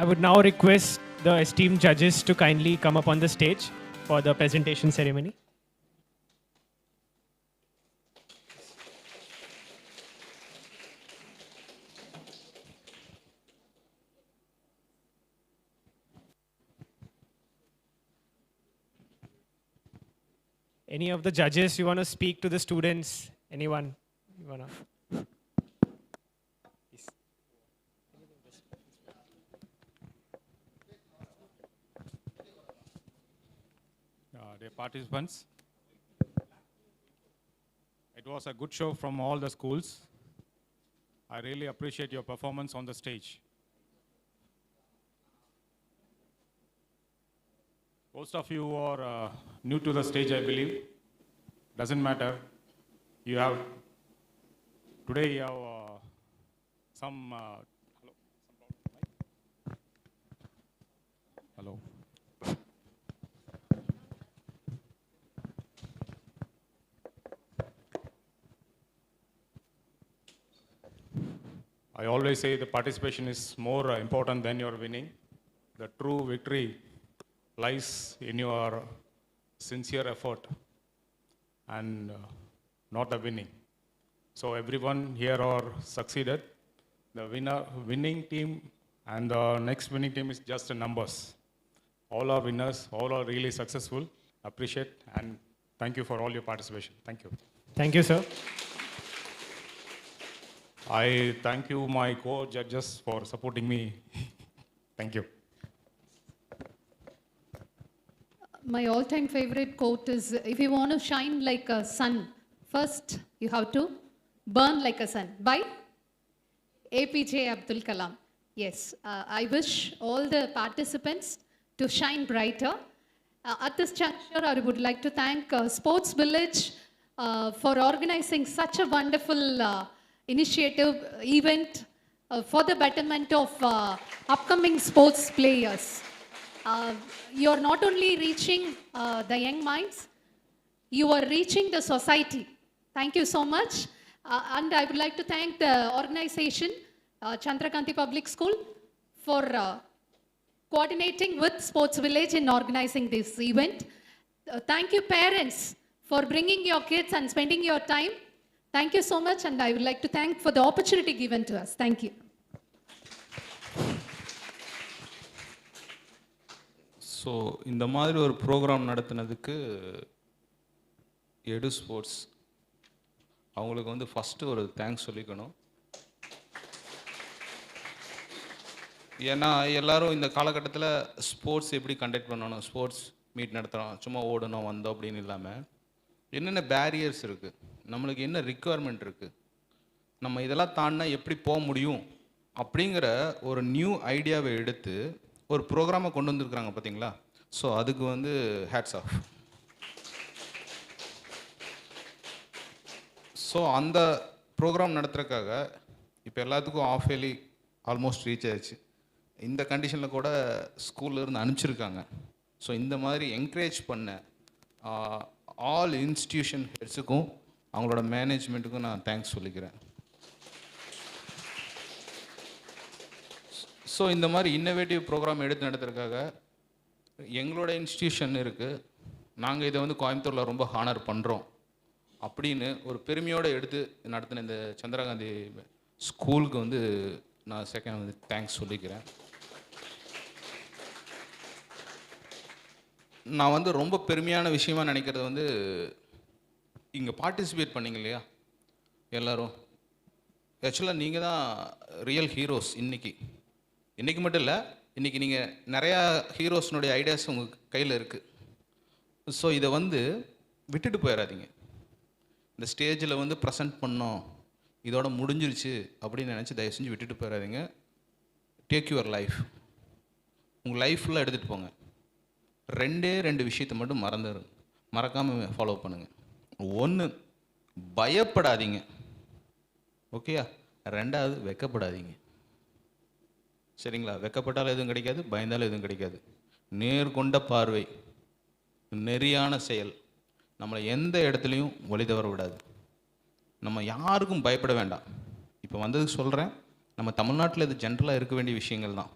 I would now request the esteemed judges to kindly come up on the stage for the presentation ceremony. Any of the judges you want to speak to the students? Anyone? You want to? Dear participants, it was a good show from all the schools. I really appreciate your performance on the stage. Most of you are new to the stage, I believe. Doesn't matter. You have, today you have some, hello. I always say the participation is more important than your winning. The true victory lies in your sincere effort and not the winning. So everyone here are succeeded. The winning team and the next winning team is just numbers. All are winners, all are really successful. Appreciate and thank you for all your participation. Thank you. Thank you, sir. I thank you, my co-judges, for supporting me. Thank you. My all-time favorite quote is, if you want to shine like a sun, first you have to burn like a sun. By 𝗍𝗵𝘁𝗵𝘆. Yes, I wish all the participants to shine brighter. At this juncture, I would like to thank Sportz Village for organizing such a wonderful initiative, event for the betterment of upcoming sports players. You are not only reaching the young minds, you are reaching the society. Thank you so much. And I would like to thank the organization, Chandrakanti Public School, for coordinating with Sportz Village in organizing this event. Thank you, parents, for bringing your kids and spending your time. Thank you so much, and I would like to thank for the opportunity given to us. Thank you. So இந்த மாதிரி ஒரு program நடத்தினதுக்கு எடு sports அவங்களுக்கு வந்து first ஒரு thanks சொல்லிக்கணும். ஏன்னா எல்லோரும் இந்த காலகட்டத்தில் ஸ்போர்ட்ஸ் எப்படி கண்டக்ட் பண்ணணும், ஸ்போர்ட்ஸ் மீட் நடத்துகிறோம், சும்மா ஓடணும் வந்தோம் அப்படின்னு இல்லாமல் என்னென்ன பேரியர்ஸ் இருக்குது, நம்மளுக்கு என்ன ரிக்குவயர்மெண்ட் இருக்குது, நம்ம இதெல்லாம் தாண்டினா எப்படி போக முடியும் அப்படிங்கிற ஒரு நியூ ஐடியாவை எடுத்து ஒரு ப்ரோக்ராமை கொண்டு வந்திருக்கிறாங்க பார்த்தீங்களா. ஸோ அதுக்கு வந்து ஹேட்ஸ் ஆஃப். ஸோ அந்த ப்ரோக்ராம் நடத்துறதுக்காக இப்போ எல்லாத்துக்கும் ஆஃப் இயர்லி ஆல்மோஸ்ட் ரீச் ஆயிடுச்சு. இந்த கண்டிஷனில் கூட ஸ்கூலில் இருந்து அனுப்பிச்சிருக்காங்க. ஸோ இந்த மாதிரி என்கரேஜ் பண்ண ஆல் இன்ஸ்டிடியூஷன் ஹெட்ஸுக்கும் அவங்களோட மேனேஜ்மெண்ட்டுக்கும் நான் தேங்க்ஸ் சொல்லிக்கிறேன். ஸோ இந்த மாதிரி இன்னோவேட்டிவ் ப்ரோக்ராம் எடுத்து நடத்துறதுக்காக எங்களோட இன்ஸ்டிடியூஷன் இருக்குது, நாங்கள் இதை வந்து கோயம்புத்தூரில் ரொம்ப ஹானர் பண்ணுறோம் அப்படின்னு ஒரு பெருமையோடு எடுத்து நடத்தின இந்த சந்திரா காந்தி ஸ்கூலுக்கு வந்து நான் செகண்ட் வந்து தேங்க்ஸ் சொல்லிக்கிறேன். நான் வந்து ரொம்ப பெருமையான விஷயமா நினைக்கிறது வந்து இங்கே பார்ட்டிசிபேட் பண்ணிங்க இல்லையா எல்லோரும். ஆக்சுவலாக நீங்கள் தான் ரியல் ஹீரோஸ். இன்றைக்கி மட்டும் இல்லை, இன்றைக்கி நீங்கள் நிறையா ஹீரோஸ்னுடைய ஐடியாஸ் உங்கள் கையில் இருக்குது. ஸோ இதை வந்து விட்டுட்டு போயிடாதீங்க. இந்த ஸ்டேஜில் வந்து ப்ரெசென்ட் பண்ணோம், இதோட முடிஞ்சிருச்சு அப்படின்னு நினச்சி தயவு செஞ்சு விட்டுட்டு போயிடாதீங்க. டேக் யுவர் லைஃப், உங்கள் லைஃப்பில் எடுத்துகிட்டு போங்க. 2 விஷயத்தை மட்டும் மறக்காமல் ஃபாலோ பண்ணுங்கள். 1, பயப்படாதீங்க. ஓகேயா? 2வது, வெக்கப்படாதீங்க. சரிங்களா? வெக்கப்பட்டாலும் எதுவும் கிடைக்காது, பயந்தாலும் எதுவும் கிடைக்காது. நேர்கொண்ட பார்வை, நெறியான செயல் நம்மளை எந்த இடத்துலையும் வழி தவற விடாது. நம்ம யாருக்கும் பயப்பட வேண்டாம். இப்போ வந்ததுக்கு சொல்கிறேன், நம்ம தமிழ்நாட்டில் இது ஜென்ரலாக இருக்க வேண்டிய விஷயங்கள் தான்.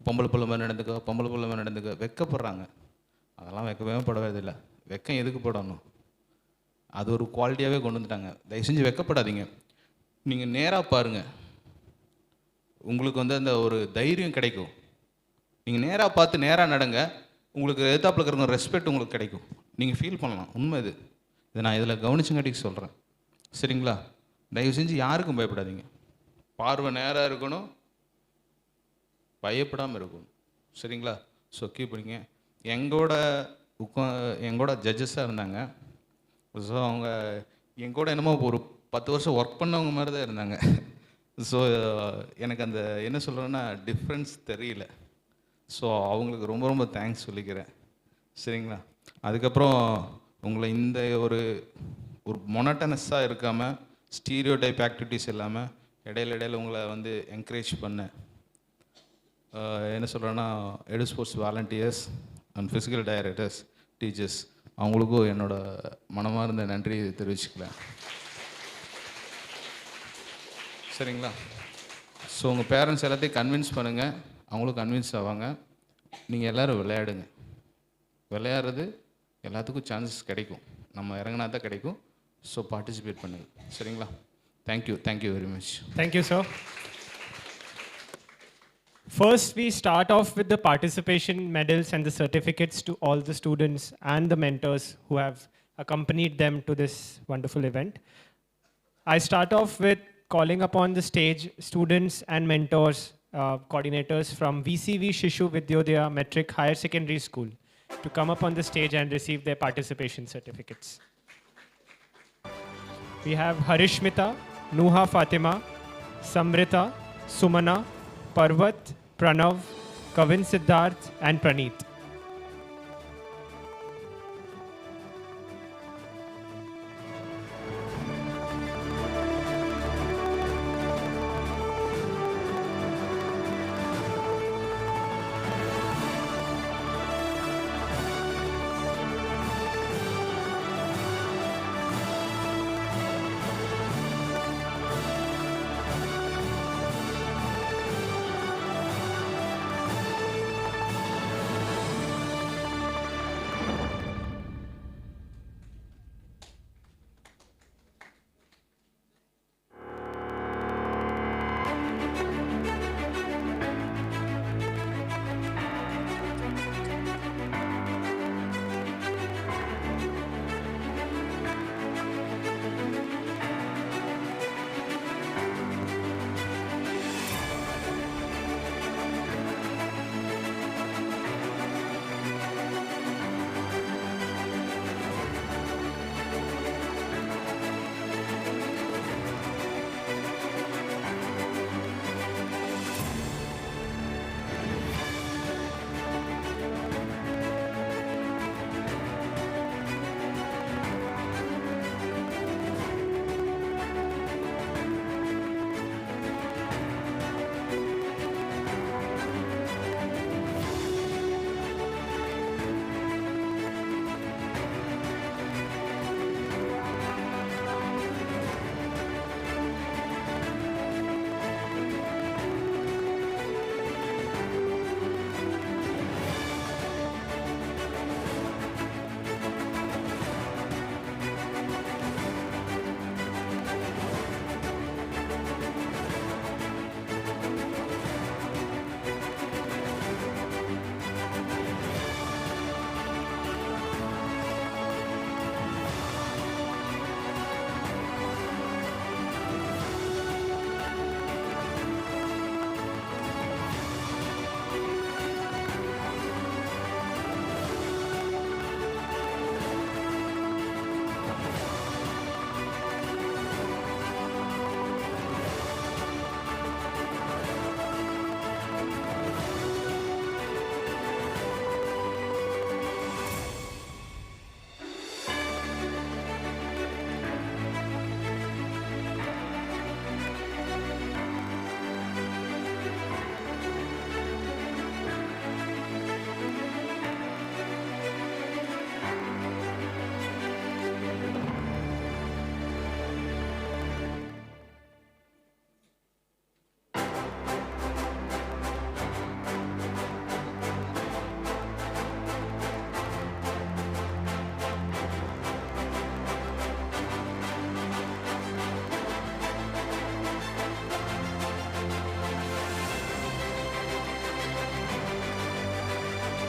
பொம்பளை பிள்ளை நடந்துக்க வெக்கப்படுறாங்க. அதெல்லாம் வெக்கவே படவேதில்லை. வெக்கம் எதுக்கு படணும்? அது ஒரு குவாலிட்டியாகவே கொண்டு வந்துட்டாங்க. தயவு செஞ்சு வெக்கப்படாதீங்க. நீங்கள் நேராக பாருங்கள், உங்களுக்கு வந்து அந்த ஒரு தைரியம் கிடைக்கும். நீங்கள் நேராக பார்த்து நேராக நடங்க, உங்களுக்கு எதிர்த்தாப்பில் இருக்கிற ரெஸ்பெக்ட் உங்களுக்கு கிடைக்கும். நீங்கள் ஃபீல் பண்ணலாம். உண்மை இது. இதை நான் இதில் கவனிச்சங்காட்டிக்கு சொல்கிறேன். சரிங்களா? தயவு செஞ்சு யாருக்கும் பயப்படாதீங்க. பார்வை நேராக இருக்கணும், பயப்படாமல் இருக்கணும். சரிங்களா? ஸோ கீப் பண்ணிங்க. எங்களோட ஜட்ஜஸாக இருந்தாங்க. ஸோ அவங்க எங்கூட என்னமோ ஒரு 10 வருஷம் ஒர்க் பண்ணவங்க மாதிரி தான் இருந்தாங்க. ஸோ எனக்கு அந்த என்ன சொல்கிறேன்னா டிஃப்ரென்ஸ் தெரியல. ஸோ அவங்களுக்கு ரொம்ப ரொம்ப தேங்க்ஸ் சொல்லிக்கிறேன். சரிங்களா? அதுக்கப்புறம் உங்களை இந்த ஒரு மொனட்டனஸாக இருக்காமல், ஸ்டீரியோ டைப் ஆக்டிவிட்டீஸ் இல்லாமல் இடையில உங்களை வந்து என்கரேஜ் பண்ண என்ன சொல்கிறேன்னா sports volunteers and physical directors, teachers, அவங்களுக்கும் என்னோட மனமார்ந்த நன்றி தெரிவிச்சுக்கிறேன். சரிங்களா? ஸோ உங்கள் பேரண்ட்ஸ் எல்லாத்தையும் கன்வின்ஸ் பண்ணுங்கள், அவங்களும் கன்வின்ஸ் ஆவாங்க. நீங்கள் எல்லோரும் விளையாடுங்க. விளையாடுறது எல்லாத்துக்கும் சான்சஸ் கிடைக்கும், நம்ம இறங்கினா தான் கிடைக்கும். ஸோ பார்ட்டிசிபேட் பண்ணுங்கள். சரிங்களா? Thank you very much. Thank you sir. First, we start off with the participation medals and the certificates to all the students and the mentors who have accompanied them to this wonderful event. I start off with calling upon the stage students and mentors, coordinators from VCV Shishu Vidyodaya Metric Higher Secondary School to come up on the stage and receive their participation certificates. We have Harishmita, Nuha Fatima, Samrita, Sumana, Parvat, Pranav, Kavin Siddharth and Praneeth.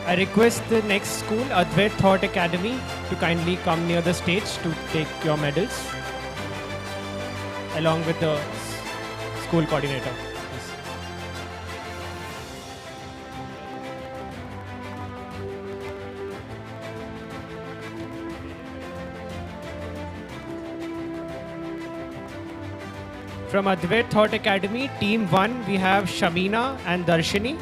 I request the next school, 𝗣𝗏𝘆 Thought Academy, to kindly come near the stage to take your medals, along with the school coordinator. Yes. From 𝗣𝗏𝘆 Thought Academy, Team 1, we have Shamina and Darshini.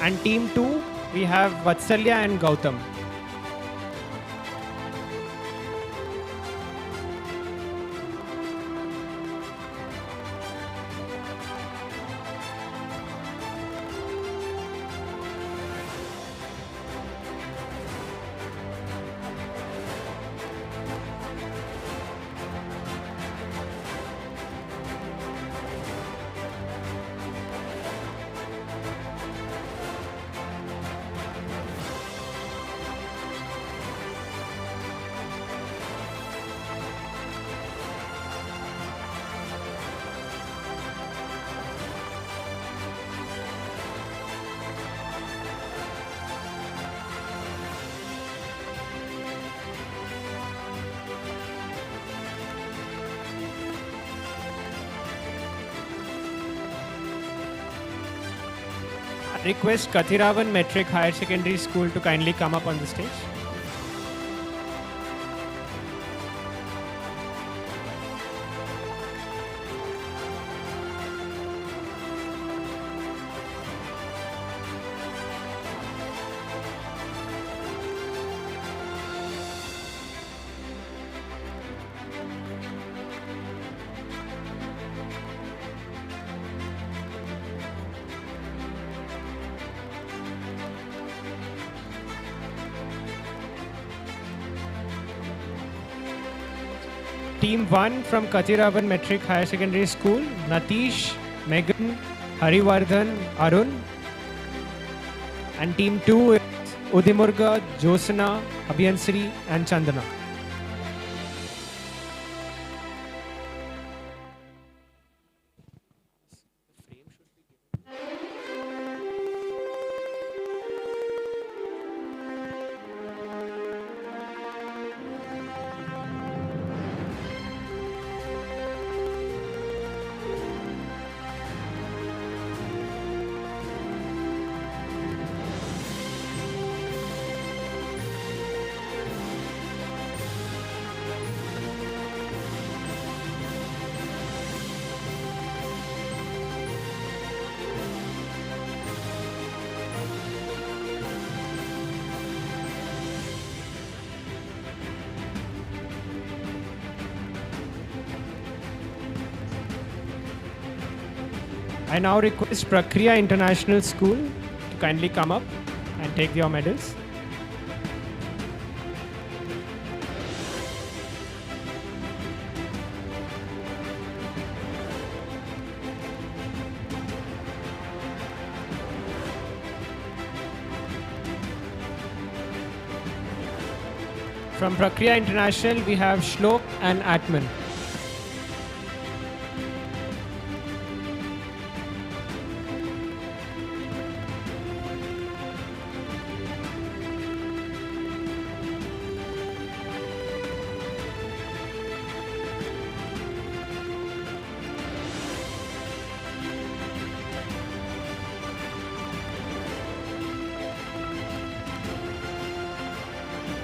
And Team 2, we have Vatsalya and Gautam. Request Kathiravan Metric Higher Secondary School to kindly come up on the stage. Team 1 from Kathiravan Metric Higher Secondary School, Natish, Megan, Harivardhan, Arun. And Team 2 is Udimurga, Josana, Abhiyansri and Chandana. I now request Prakriya International School to kindly come up and take your medals. From Prakriya International, we have Shlok and Atman.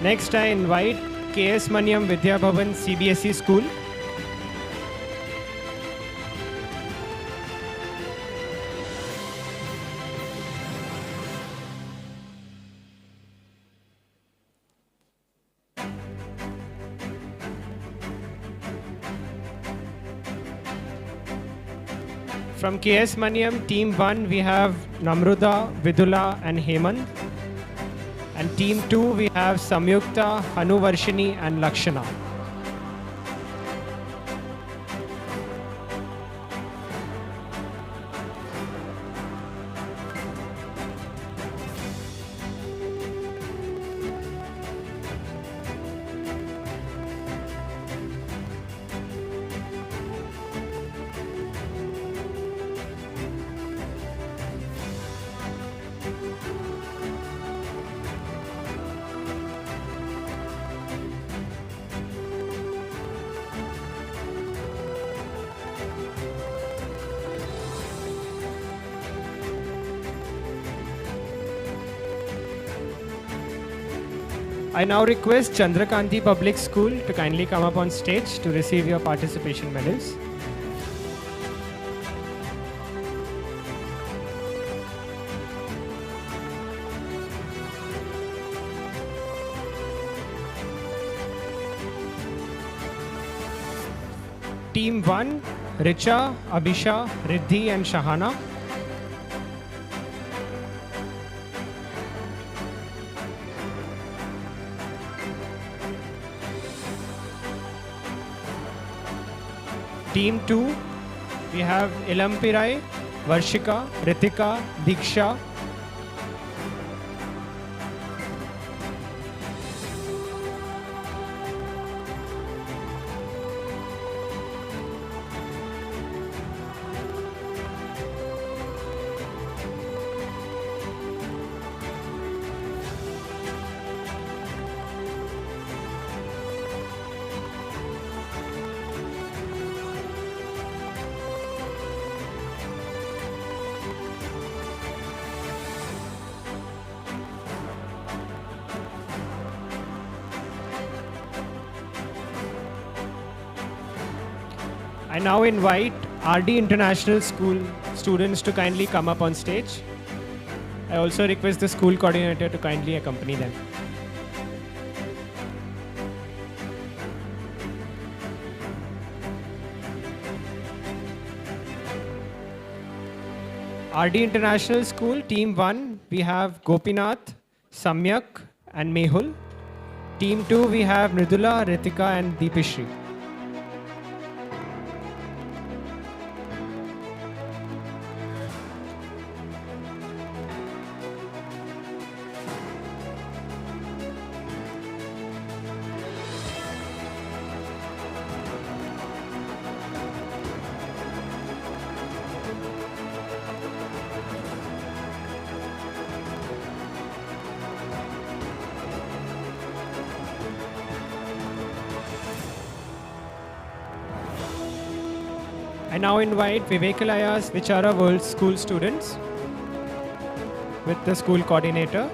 Next, I invite 𝗣𝗆𝘆𝗰𝗵 𝟰𝗆𝘆 CBSE School. From 𝗣𝗆𝘆𝗰𝗵 Team 1, we have Namruda, Vidula and Hemant. And Team 2, we have Samyukta, Hanuvarshini and Lakshana. I now request Chandrakanti Public School to kindly come up on stage to receive your participation medals. Team 1, Richa, Abhisha, Riddhi and Shahana. Team 2, we have 𝗍𝗆𝘆, Varshika, Ritika, Diksha. I now invite RD International School students to kindly come up on stage. I also request the school coordinator to kindly accompany them. RD International School, Team 1, we have Gopinath, Samyak and Mehul. Team 2, we have Mridula, Ritika and Deepishri. I now invite 𝗍𝗆𝘆 school students with the school coordinator.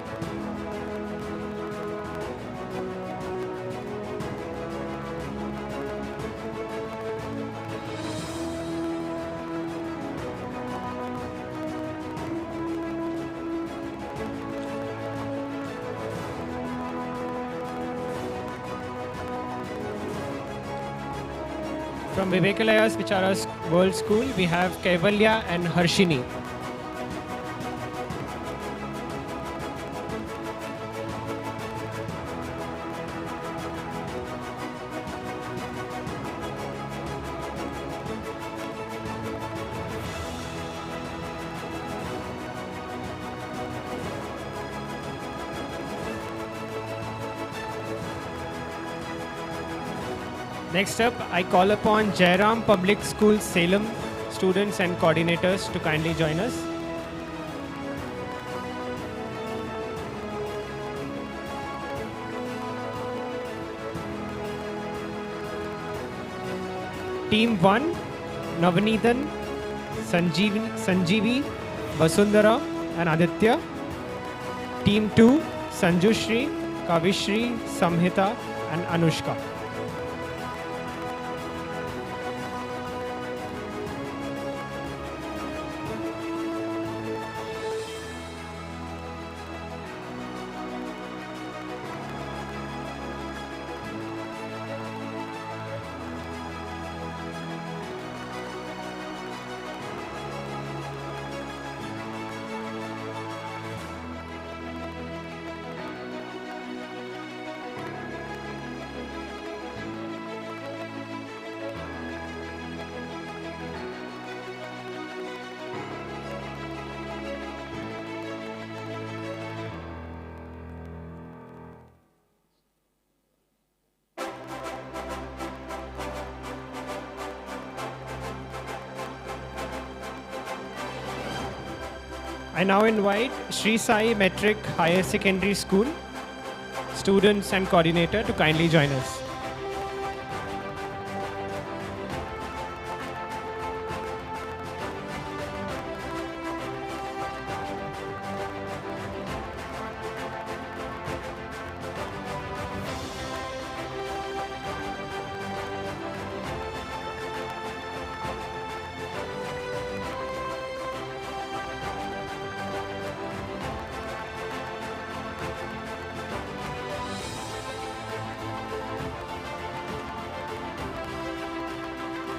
From 𝗍𝗆𝘆 School, we have Kaivalya and Harshini. Next up, I call upon Jairam Public School, Salem students and coordinators to kindly join us. Team 1, Navneethan, Sanjeevi, Vasundhara and Aditya. Team 2, Sanjushri, Kavishri, Samhita and Anushka. I now invite Sri Sai Metric Higher Secondary School students and coordinator to kindly join us.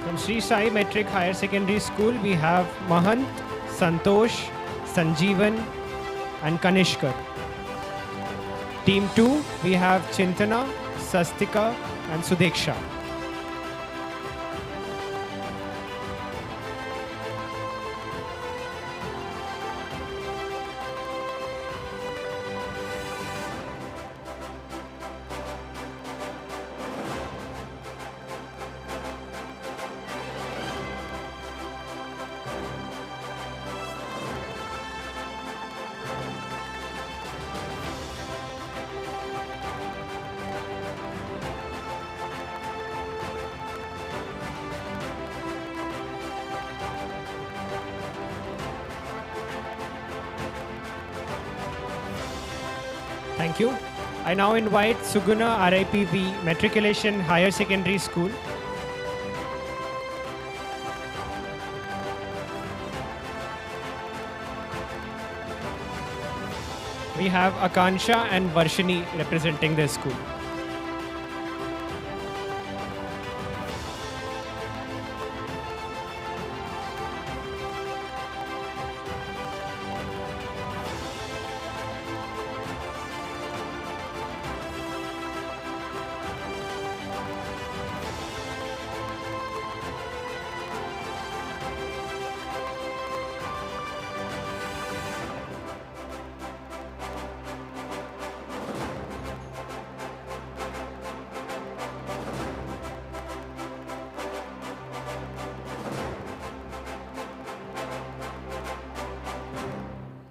From Sri Sai Metric Higher Secondary School, we have Mahant, Santosh, Sanjeevan, and Kanishkar. Team 2, we have Chintana, Sastika, and Sudeksha. Thank you. I now invite Suguna RIPV Matriculation Higher Secondary School. We have Akansha and Varshini representing their school.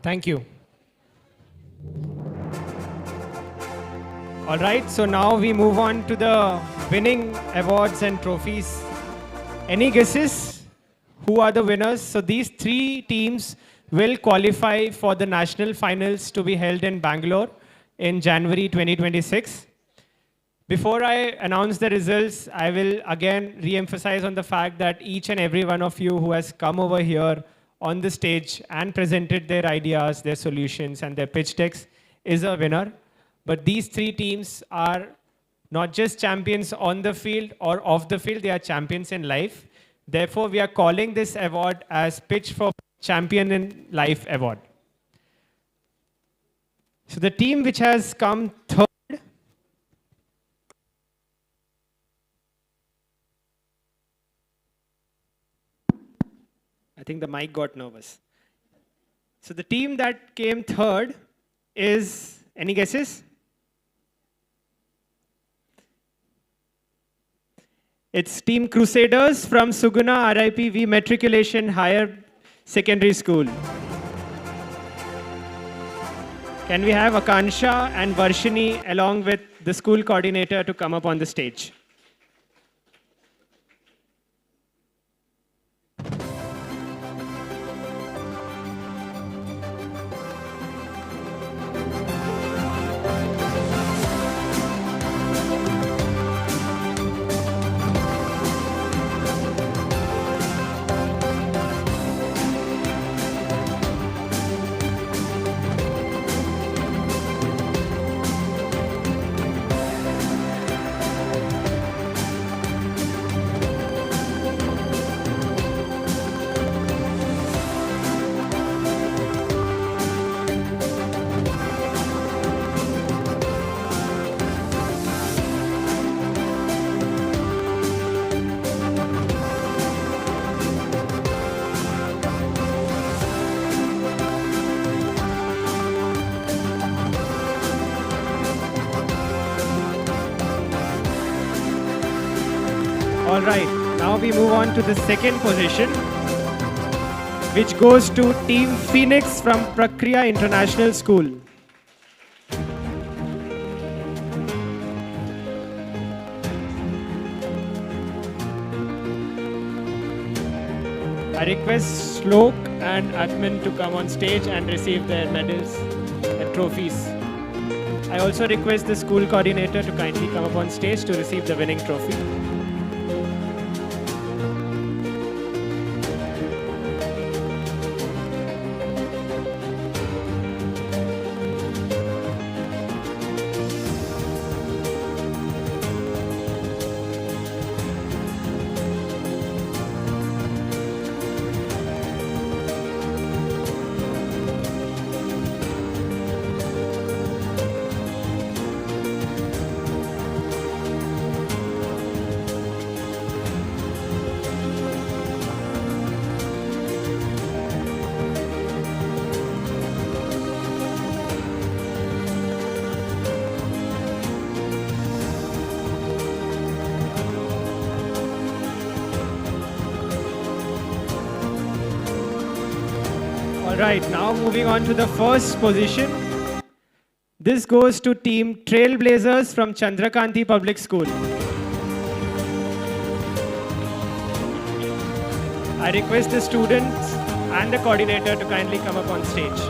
Thank you. All right, so now we move on to the winning awards and trophies. Any guesses? Who are the winners? So these 3 teams will qualify for the national finals to be held in Bangalore in January 2026. Before I announce the results, I will again re-emphasize on the fact that each and every one of you who has come over here on the stage and presented their ideas, their solutions, and their pitch decks is a winner. But these 3 teams are not just champions on the field or off the field, they are champions in life. Therefore, we are calling this award as Pitch for Champion in Life Award. So the team which has come third I think the mic got nervous. So the team that came third is, any guesses? It's Team Crusaders from Suguna RIPV Matriculation Higher Secondary School. Can we have Akansha and Varshini along with the school coordinator to come up on the stage? All right, now we move on to the second position, which goes to Team Phoenix from Prakriya International School. I request Shlok and Atman to come on stage and receive their medals and trophies. I also request the school coordinator to kindly come up on stage to receive the winning trophy. Right, now moving on to the first position. This goes to team Trailblazers from Chandrakanti Public School. I request the students and the coordinator to kindly come up on stage.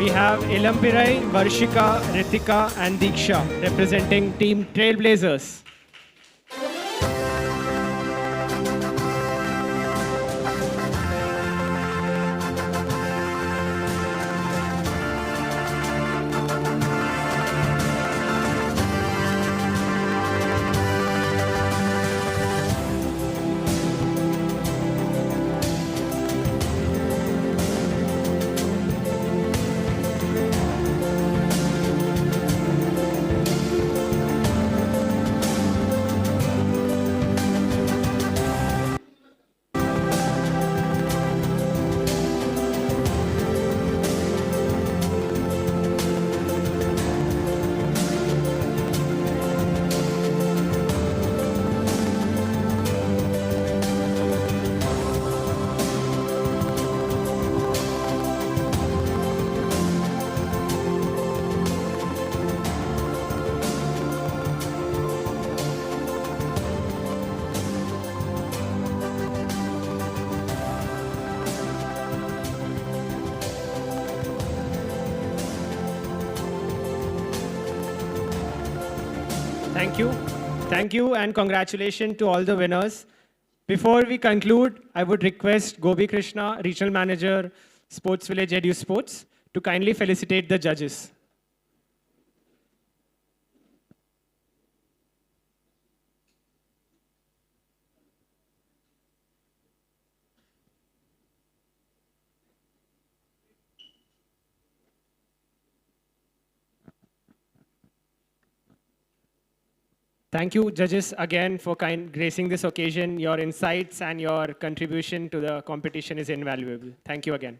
We have 𝗍𝗆𝘆, Varshika, Ritika and Diksha representing team Trailblazers. Thank you and congratulations to all the winners. Before we conclude, I would request 𝗍𝗶𝘁𝗰𝗵 Krishna, Regional Manager, Sportz Village Edu Sports, to kindly felicitate the judges. Thank you, judges, again for gracing this occasion. Your insights and your contribution to the competition is invaluable. Thank you again.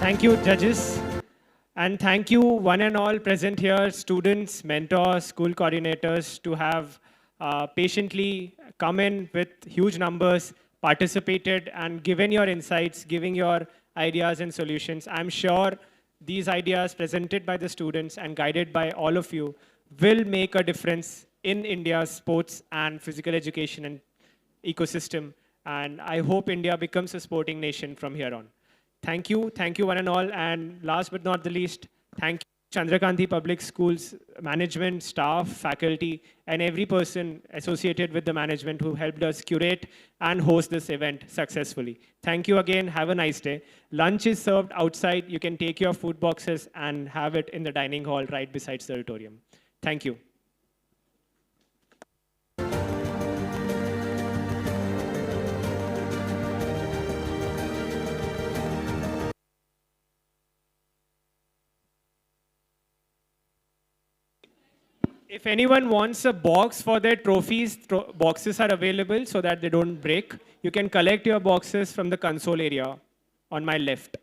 Thank you, judges. And thank you, one and all present here, students, mentors, school coordinators, to have patiently come in with huge numbers, participated, and given your insights, giving your ideas and solutions. I'm sure these ideas presented by the students and guided by all of you will make a difference in India's sports and physical education and ecosystem. And I hope India becomes a sporting nation from here on. Thank you one and all. And last but not the least, thank you Chandrakanti Public Schools management, staff, faculty, and every person associated with the management who helped us curate and host this event successfully. Thank you again. Have a nice day. Lunch is served outside. You can take your food boxes and have it in the dining hall right beside the auditorium. Thank you. If anyone wants a box for their trophies, boxes are available so that they don't break. You can collect your boxes from the console area on my left.